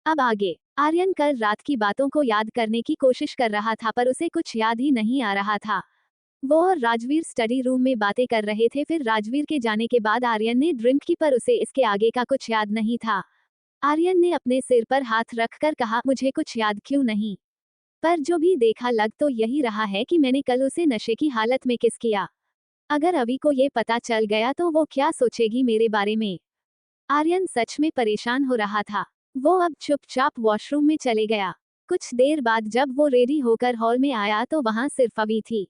अब आगे। आर्यन कल रात की बातों को याद करने की कोशिश कर रहा था पर उसे कुछ याद ही नहीं आ रहा था। वो और राजवीर स्टडी रूम में बातें कर रहे थे। फिर राजवीर के जाने के बाद आर्यन ने ड्रिंक की पर उसे इसके आगे का कुछ याद नहीं था। आर्यन ने अपने सिर पर हाथ रखकर कहा, मुझे कुछ याद क्यों नहीं, पर जो भी देखा लग तो यही रहा है कि मैंने कल उसे नशे की हालत में किस किया। अगर अभी को ये पता चल गया तो वो क्या सोचेगी मेरे बारे में। आर्यन सच में परेशान हो रहा था। वो अब चुपचाप वॉशरूम में चले गया। कुछ देर बाद जब वो रेडी होकर हॉल में आया तो वहां सिर्फ अभी थी।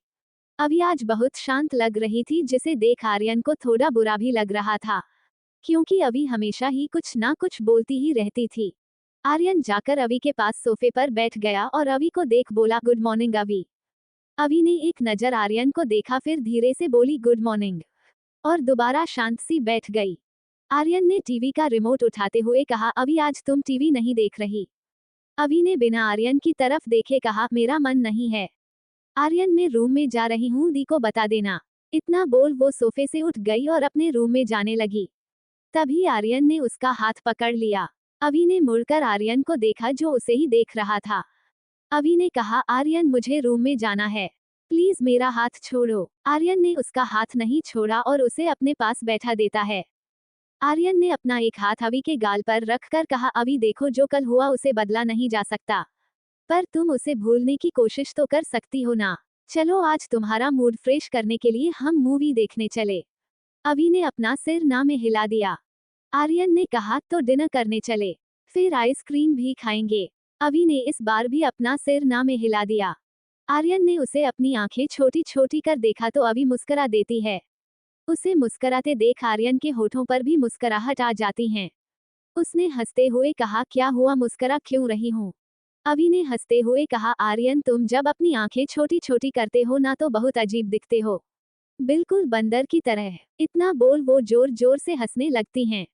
अभी आज बहुत शांत लग रही थी, जिसे देख आर्यन को थोड़ा बुरा भी लग रहा था, क्योंकि अभी हमेशा ही कुछ ना कुछ बोलती ही रहती थी। आर्यन जाकर अवि के पास सोफे पर बैठ गया और अवि को देख बोला गुड मॉर्निंग अवि। अवि ने एक नजर आर्यन को देखा, फिर धीरे से बोली गुड मॉर्निंग और दोबारा शांत सी बैठ गई। आर्यन ने टीवी का रिमोट उठाते हुए कहा, अवि आज तुम टीवी नहीं देख रही? अवि ने बिना आर्यन की तरफ देखे कहा, मेरा मन नहीं है। आर्यन, मैं रूम में जा रही हूँ, दी को बता देना। इतना बोल वो सोफे से उठ गई और अपने रूम में जाने लगी। तभी आर्यन ने उसका हाथ पकड़ लिया। अवि ने मुड़कर आर्यन को देखा जो उसे ही देख रहा था। अवि ने कहा, आर्यन मुझे रूम में जाना है, प्लीज मेरा हाथ छोड़ो। आर्यन ने उसका हाथ नहीं छोड़ा और उसे अपने पास बैठा देता है। आर्यन ने अपना एक हाथ अवि के गाल पर रखकर कहा, अवि देखो जो कल हुआ उसे बदला नहीं जा सकता, पर तुम उसे भूलने की कोशिश तो कर सकती हो ना। चलो आज तुम्हारा मूड फ्रेश करने के लिए हम मूवी देखने चले। अवि ने अपना सिर ना में हिला दिया। आर्यन ने कहा, तो डिनर करने चले, फिर आइसक्रीम भी खाएंगे। अवि ने इस बार भी अपना सिर ना में हिला दिया। आर्यन ने उसे अपनी आंखें छोटी छोटी कर देखा तो अवि मुस्कुरा देती है। उसे मुस्कुराते देख आर्यन के होठों पर भी मुस्कुराहट आ जाती हैं। उसने हंसते हुए कहा, क्या हुआ, मुस्कुरा क्यों रही हूँ? अवि ने हंसते हुए कहा, आर्यन तुम जब अपनी आंखें छोटी छोटी करते हो ना तो बहुत अजीब दिखते हो, बिल्कुल बंदर की तरह। इतना बोल वो जोर जोर से हंसने लगती हैं।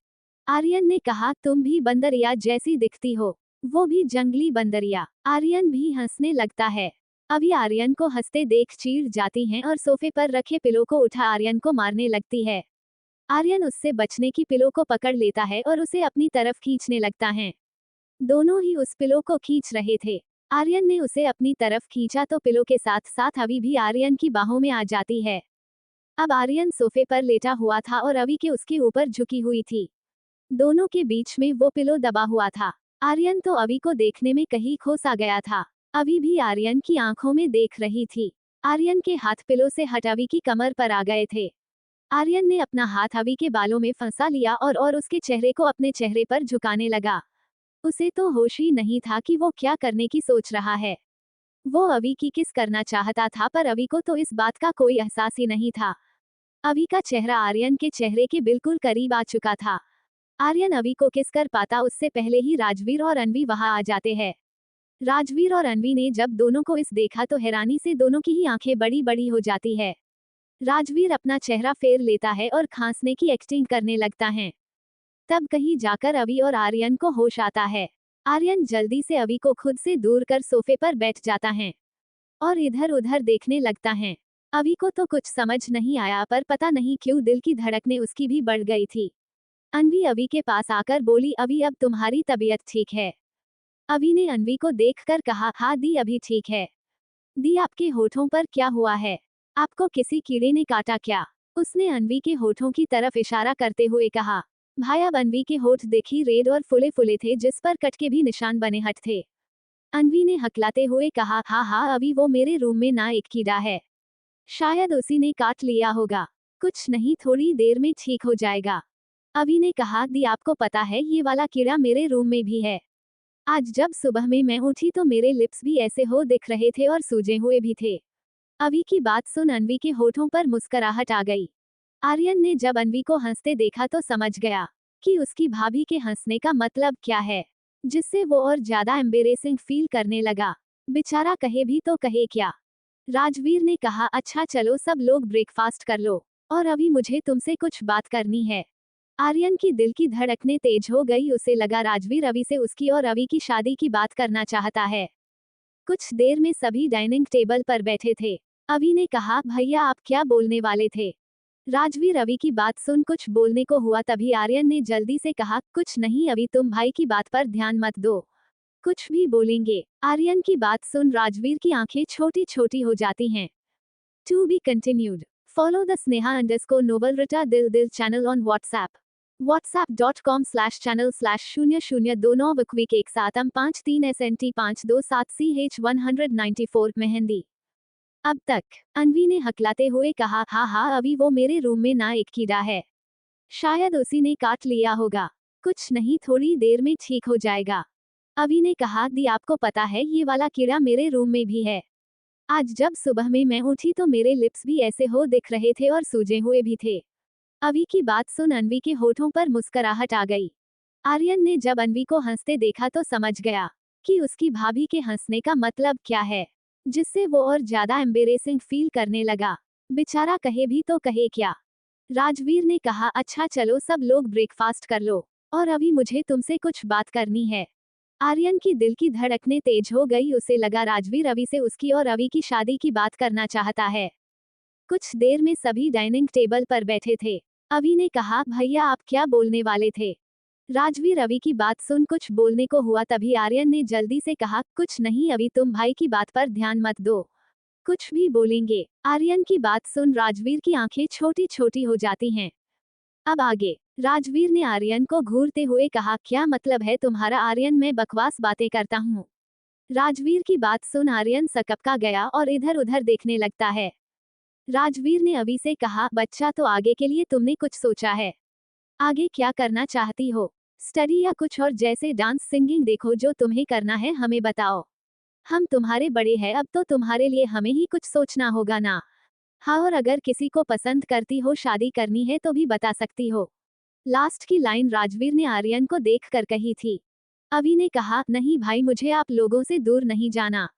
आर्यन ने कहा, तुम भी बंदरिया जैसी दिखती हो, वो भी जंगली बंदरिया। आर्यन भी हंसने लगता है। अभी आर्यन को हंसते देख चीढ़ जाती हैं और सोफे पर रखे पिलो को उठा आर्यन को मारने लगती है। आर्यन उससे बचने की पिलो को पकड़ लेता है और उसे अपनी तरफ खींचने लगता है। दोनों ही उस पिलो को खींच रहे थे। आर्यन ने उसे अपनी तरफ खींचा तो पिलो के साथ साथ अवि भी आर्यन की बाहों में आ जाती है। अब आर्यन सोफे पर लेटा हुआ था और अवि के उसके ऊपर झुकी हुई थी। दोनों के बीच में वो पिलो दबा हुआ था। आर्यन तो अवि को देखने में कहीं खो सा गया था। अवि भी आर्यन की आंखों में देख रही थी। आर्यन के हाथ पिलो से हट अवि की कमर पर आ गए थे। आर्यन ने अपना हाथ अवि के बालों में फंसा लिया और उसके चेहरे को अपने चेहरे पर झुकाने लगा। उसे तो होश ही नहीं था कि वो क्या करने की सोच रहा है। वो अवि की किस करना चाहता था, पर अवि को तो इस बात का कोई एहसास ही नहीं था। अवि का चेहरा आर्यन के चेहरे के बिल्कुल करीब आ चुका था। आर्यन अवि को किस कर पाता उससे पहले ही राजवीर और अनवी वहां आ जाते हैं। राजवीर और अनवी ने जब दोनों को इस देखा तो हैरानी से दोनों की ही आंखें बड़ी बड़ी हो जाती है। राजवीर अपना चेहरा फेर लेता है और खांसने की एक्टिंग करने लगता है। तब कहीं जाकर अवि और आर्यन को होश आता है। आर्यन जल्दी से अवि को खुद से दूर कर सोफे पर बैठ जाता है और इधर उधर देखने लगता है। अवि को तो कुछ समझ नहीं आया, पर पता नहीं क्यों दिल की धड़कनें उसकी भी बढ़ गई थी। अनवी अवि के पास आकर बोली, अवि अब तुम्हारी तबीयत ठीक है? अवि ने अनवी को देखकर कहा, हाँ दी अभी ठीक है। दी आपके होठों पर क्या हुआ है? आपको किसी कीड़े ने काटा क्या? उसने अनवी के होठों की तरफ इशारा करते हुए कहा। भाई अब अनवी के होठ देखी रेड और फुले फुले थे जिस पर कट के भी निशान बने हट थे। अनवी ने हकलाते हुए कहा, हाँ हाँ अवि वो मेरे रूम में ना एक कीड़ा है, शायद उसी ने काट लिया होगा। कुछ नहीं, थोड़ी देर में ठीक हो जाएगा। अवि ने कहा, दी आपको पता है ये वाला कीड़ा मेरे रूम में भी है। आज जब सुबह में मैं उठी तो मेरे लिप्स भी ऐसे हो दिख रहे थे और सूजे हुए भी थे। अवि की बात सुन अनवी के होठों पर मुस्कुराहट आ गई। आर्यन ने जब अनवी को हंसते देखा तो समझ गया कि उसकी भाभी के हंसने का मतलब क्या है, जिससे वो और ज्यादा एम्बेरेसिंग फील करने लगा। बेचारा कहे भी तो कहे क्या। राजवीर ने कहा, अच्छा चलो सब लोग ब्रेकफास्ट कर लो, और अभी मुझे तुमसे कुछ बात करनी है। आर्यन की दिल की धड़कनें तेज हो गई। उसे लगा राजवीर अवि से उसकी और अवि की शादी की बात करना चाहता है। कुछ देर में सभी डाइनिंग टेबल पर बैठे थे। अवि ने कहा, भैया आप क्या बोलने वाले थे? राजवीर अवि की बात सुन कुछ बोलने को हुआ, तभी आर्यन ने जल्दी से कहा, कुछ नहीं अवि, तुम भाई की बात पर ध्यान मत दो, कुछ भी बोलेंगे। आर्यन की बात सुन राजवीर की आंखें छोटी छोटी हो जाती हैं। To be continued. Follow the Sneha underscore Nobel Rita दिल दिल चैनल ऑन व्हाट्सएप। whatsapp.com/channel/0029 बकवीक 1753 SNT 527 CH194 मेहंदी। अब तक। अनवी ने हकलाते हुए कहा, हाँ हाँ अवि वो मेरे रूम में ना एक कीड़ा है, शायद उसी ने काट लिया होगा। कुछ नहीं, थोड़ी देर में ठीक हो जाएगा। अवि ने कहा, दी आपको पता है ये वाला कीड़ा मेरे रूम में भी है। आज जब सुबह में मैं उठी तो मेरे लिप्स भी ऐसे हो दिख रहे थे और सूजे हुए भी थे। अवि की बात सुन अनवी के होठों पर मुस्कुराहट आ गई। आर्यन ने जब अन्वी को हंसते देखा तो समझ गया कि उसकी भाभी के हंसने का मतलब क्या है, जिससे वो और ज्यादा एम्बेरेसिंग फील करने लगा। बेचारा कहे भी तो कहे क्या। राजवीर ने कहा, अच्छा चलो सब लोग ब्रेकफास्ट कर लो, और अभी मुझे तुमसे कुछ बात करनी है। आर्यन की दिल की धड़कनें तेज हो गई। उसे लगा राजवीर अभी से उसकी और अभी की शादी की बात करना चाहता है। कुछ देर में सभी डाइनिंग टेबल पर बैठे थे। अभी ने कहा, भैया आप क्या बोलने वाले थे। राजवीर अभी की बात सुन कुछ बोलने को हुआ, तभी आर्यन ने जल्दी से कहा, कुछ नहीं अभी, तुम भाई की बात पर ध्यान मत दो, कुछ भी बोलेंगे। आर्यन की बात सुन राजवीर की आंखें छोटी छोटी हो जाती हैं। अब आगे। राजवीर ने आर्यन को घूरते हुए कहा, क्या मतलब है तुम्हारा आर्यन, मैं बकवास बातें करता हूँ। राजवीर की बात सुन आर्यन सकपका गया और इधर उधर देखने लगता है। राजवीर ने अभी से कहा, बच्चा तो आगे के लिए तुमने कुछ सोचा है? आगे क्या करना चाहती हो? स्टडी या कुछ और, जैसे डांस सिंगिंग? देखो जो तुम्हें करना है हमें बताओ, हम तुम्हारे बड़े हैं अब तो तुम्हारे लिए हमें ही कुछ सोचना होगा ना। हाँ, और अगर किसी को पसंद करती हो, शादी करनी है तो भी बता सकती हो। लास्ट की लाइन राजवीर ने आर्यन को देख कर कही थी। अभी ने कहा, नहीं भाई, मुझे आप लोगों से दूर नहीं जाना,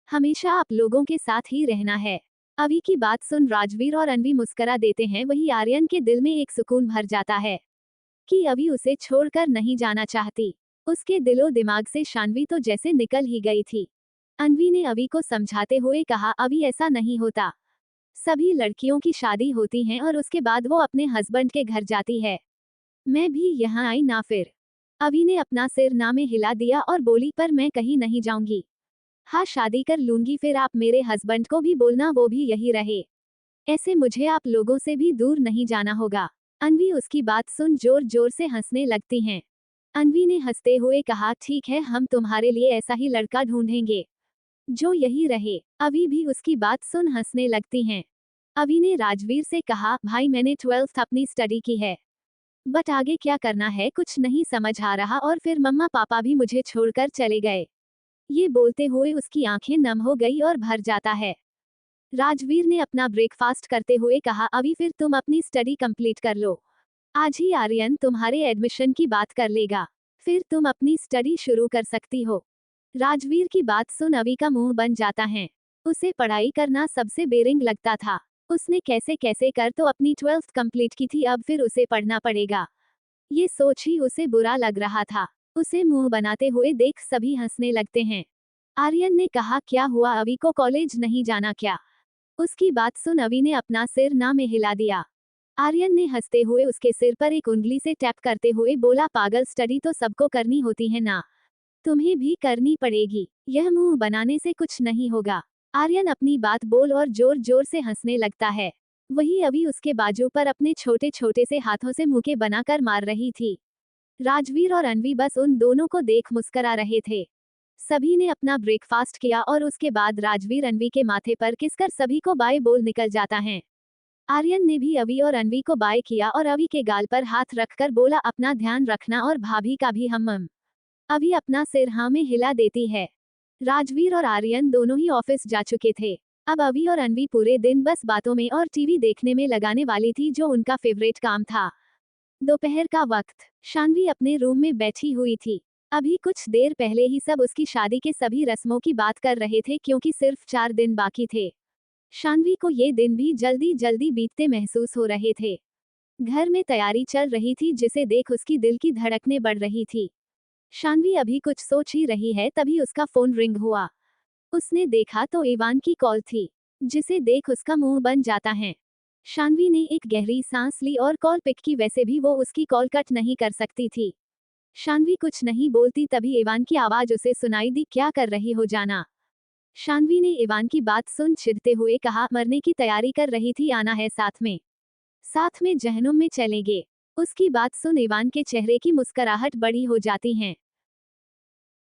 हमेशा आप लोगों के साथ ही रहना है। अभी की बात सुन राजवीर और अन्वी मुस्करा देते हैं। वही आर्यन के दिल में एक सुकून भर जाता है कि अभी उसे छोड़कर नहीं जाना चाहती। उसके दिलो दिमाग से शानवी तो जैसे निकल ही गई थी। अन्वी ने अभी को समझाते हुए कहा, अभी ऐसा नहीं होता, सभी लड़कियों की शादी होती है और उसके बाद वो अपने हस्बैंड के घर जाती है। मैं भी यहाँ आई ना फिर। अभी ने अपना सिर ना में हिला दिया और बोली, पर मैं कहीं नहीं जाऊंगी। हाँ, शादी कर लूंगी, फिर आप मेरे हस्बैंड को भी बोलना वो भी यही रहे, ऐसे मुझे आप लोगों से भी दूर नहीं जाना होगा। अन्वी उसकी बात सुन जोर जोर से हंसने लगती हैं। अन्वी ने हंसते हुए कहा, ठीक है, हम तुम्हारे लिए ऐसा ही लड़का ढूंढेंगे जो यही रहे। अभी भी उसकी बात सुन हंसने लगती हैं। अभी ने राजवीर से कहा, भाई मैंने 12th अपनी स्टडी की है, बट आगे क्या करना है कुछ नहीं समझ आ रहा, और फिर मम्मा पापा भी मुझे छोड़कर चले गए। ये बोलते हुए उसकी आंखें नम हो गई और भर जाता है। राजवीर ने अपना ब्रेकफास्ट करते हुए कहा, अभी फिर तुम अपनी स्टडी कंप्लीट कर लो, आज ही आर्यन तुम्हारे एडमिशन की बात कर लेगा, फिर तुम अपनी स्टडी शुरू कर सकती हो। राजवीर की बात सुन अभी का मुंह बन जाता है। उसे पढ़ाई करना सबसे बोरिंग लगता था। उसने कैसे कैसे कर तो अपनी 12th कंप्लीट की थी, अब फिर उसे पढ़ना पड़ेगा, ये सोच ही उसे बुरा लग रहा था। उसे मुंह बनाते हुए देख सभी हंसने लगते हैं। आर्यन ने कहा, क्या हुआ, अभी को कॉलेज नहीं जाना क्या? उसकी बात सुन अभी ने अपना सिर ना में हिला दिया। आर्यन ने हंसते हुए उसके सिर पर एक उंगली से टैप करते हुए बोला, पागल, स्टडी तो सबको करनी होती है ना, तुम्हें भी करनी पड़ेगी, यह मुंह बनाने से कुछ नहीं होगा। आर्यन अपनी बात बोल और जोर जोर से हंसने लगता है। वही अभी उसके बाजू पर अपने छोटे छोटे से हाथों से मुके बनाकर मार रही थी। राजवीर और अन्वी बस उन दोनों को देख मुस्करा रहे थे। सभी ने अपना ब्रेकफास्ट किया और उसके बाद राजवीर अन्वी के माथे पर किसकर सभी को बाय बोल निकल जाता है। आर्यन ने भी अभी और अन्वी को बाय किया और अभी के गाल पर हाथ रखकर बोला, अपना ध्यान रखना और भाभी का भी हम। अभी अपना सिर हाँ में हिला देती है। राजवीर और आर्यन दोनों ही ऑफिस जा चुके थे। अब अभी और अन्वी पूरे दिन बस बातों में और टीवी देखने में लगाने वाली थी, जो उनका फेवरेट काम था। दोपहर का वक्त। शानवी अपने रूम में बैठी हुई थी। अभी कुछ देर पहले ही सब उसकी शादी के सभी रस्मों की बात कर रहे थे, क्योंकि सिर्फ 4 दिन बाकी थे। शानवी को ये दिन भी जल्दी जल्दी बीतते महसूस हो रहे थे। घर में तैयारी चल रही थी, जिसे देख उसकी दिल की धड़कनें बढ़ रही थी। शानवी अभी कुछ सोच ही रही है, तभी उसका फोन रिंग हुआ। उसने देखा तो इवान की कॉल थी, जिसे देख उसका मुंह बन जाता है। शानवी ने एक गहरी सांस ली और कॉल पिक की, वैसे भी वो उसकी कॉल कट नहीं कर सकती थी। शानवी कुछ नहीं बोलती, तभी इवान की आवाज उसे सुनाई दी, क्या कर रही हो जाना? शानवी ने इवान की बात सुन चिढ़ते हुए कहा, मरने की तैयारी कर रही थी, आना है साथ में जहनुम में चलेंगे। उसकी बात सुन इवान के चेहरे की मुस्कुराहट बड़ी हो जाती है।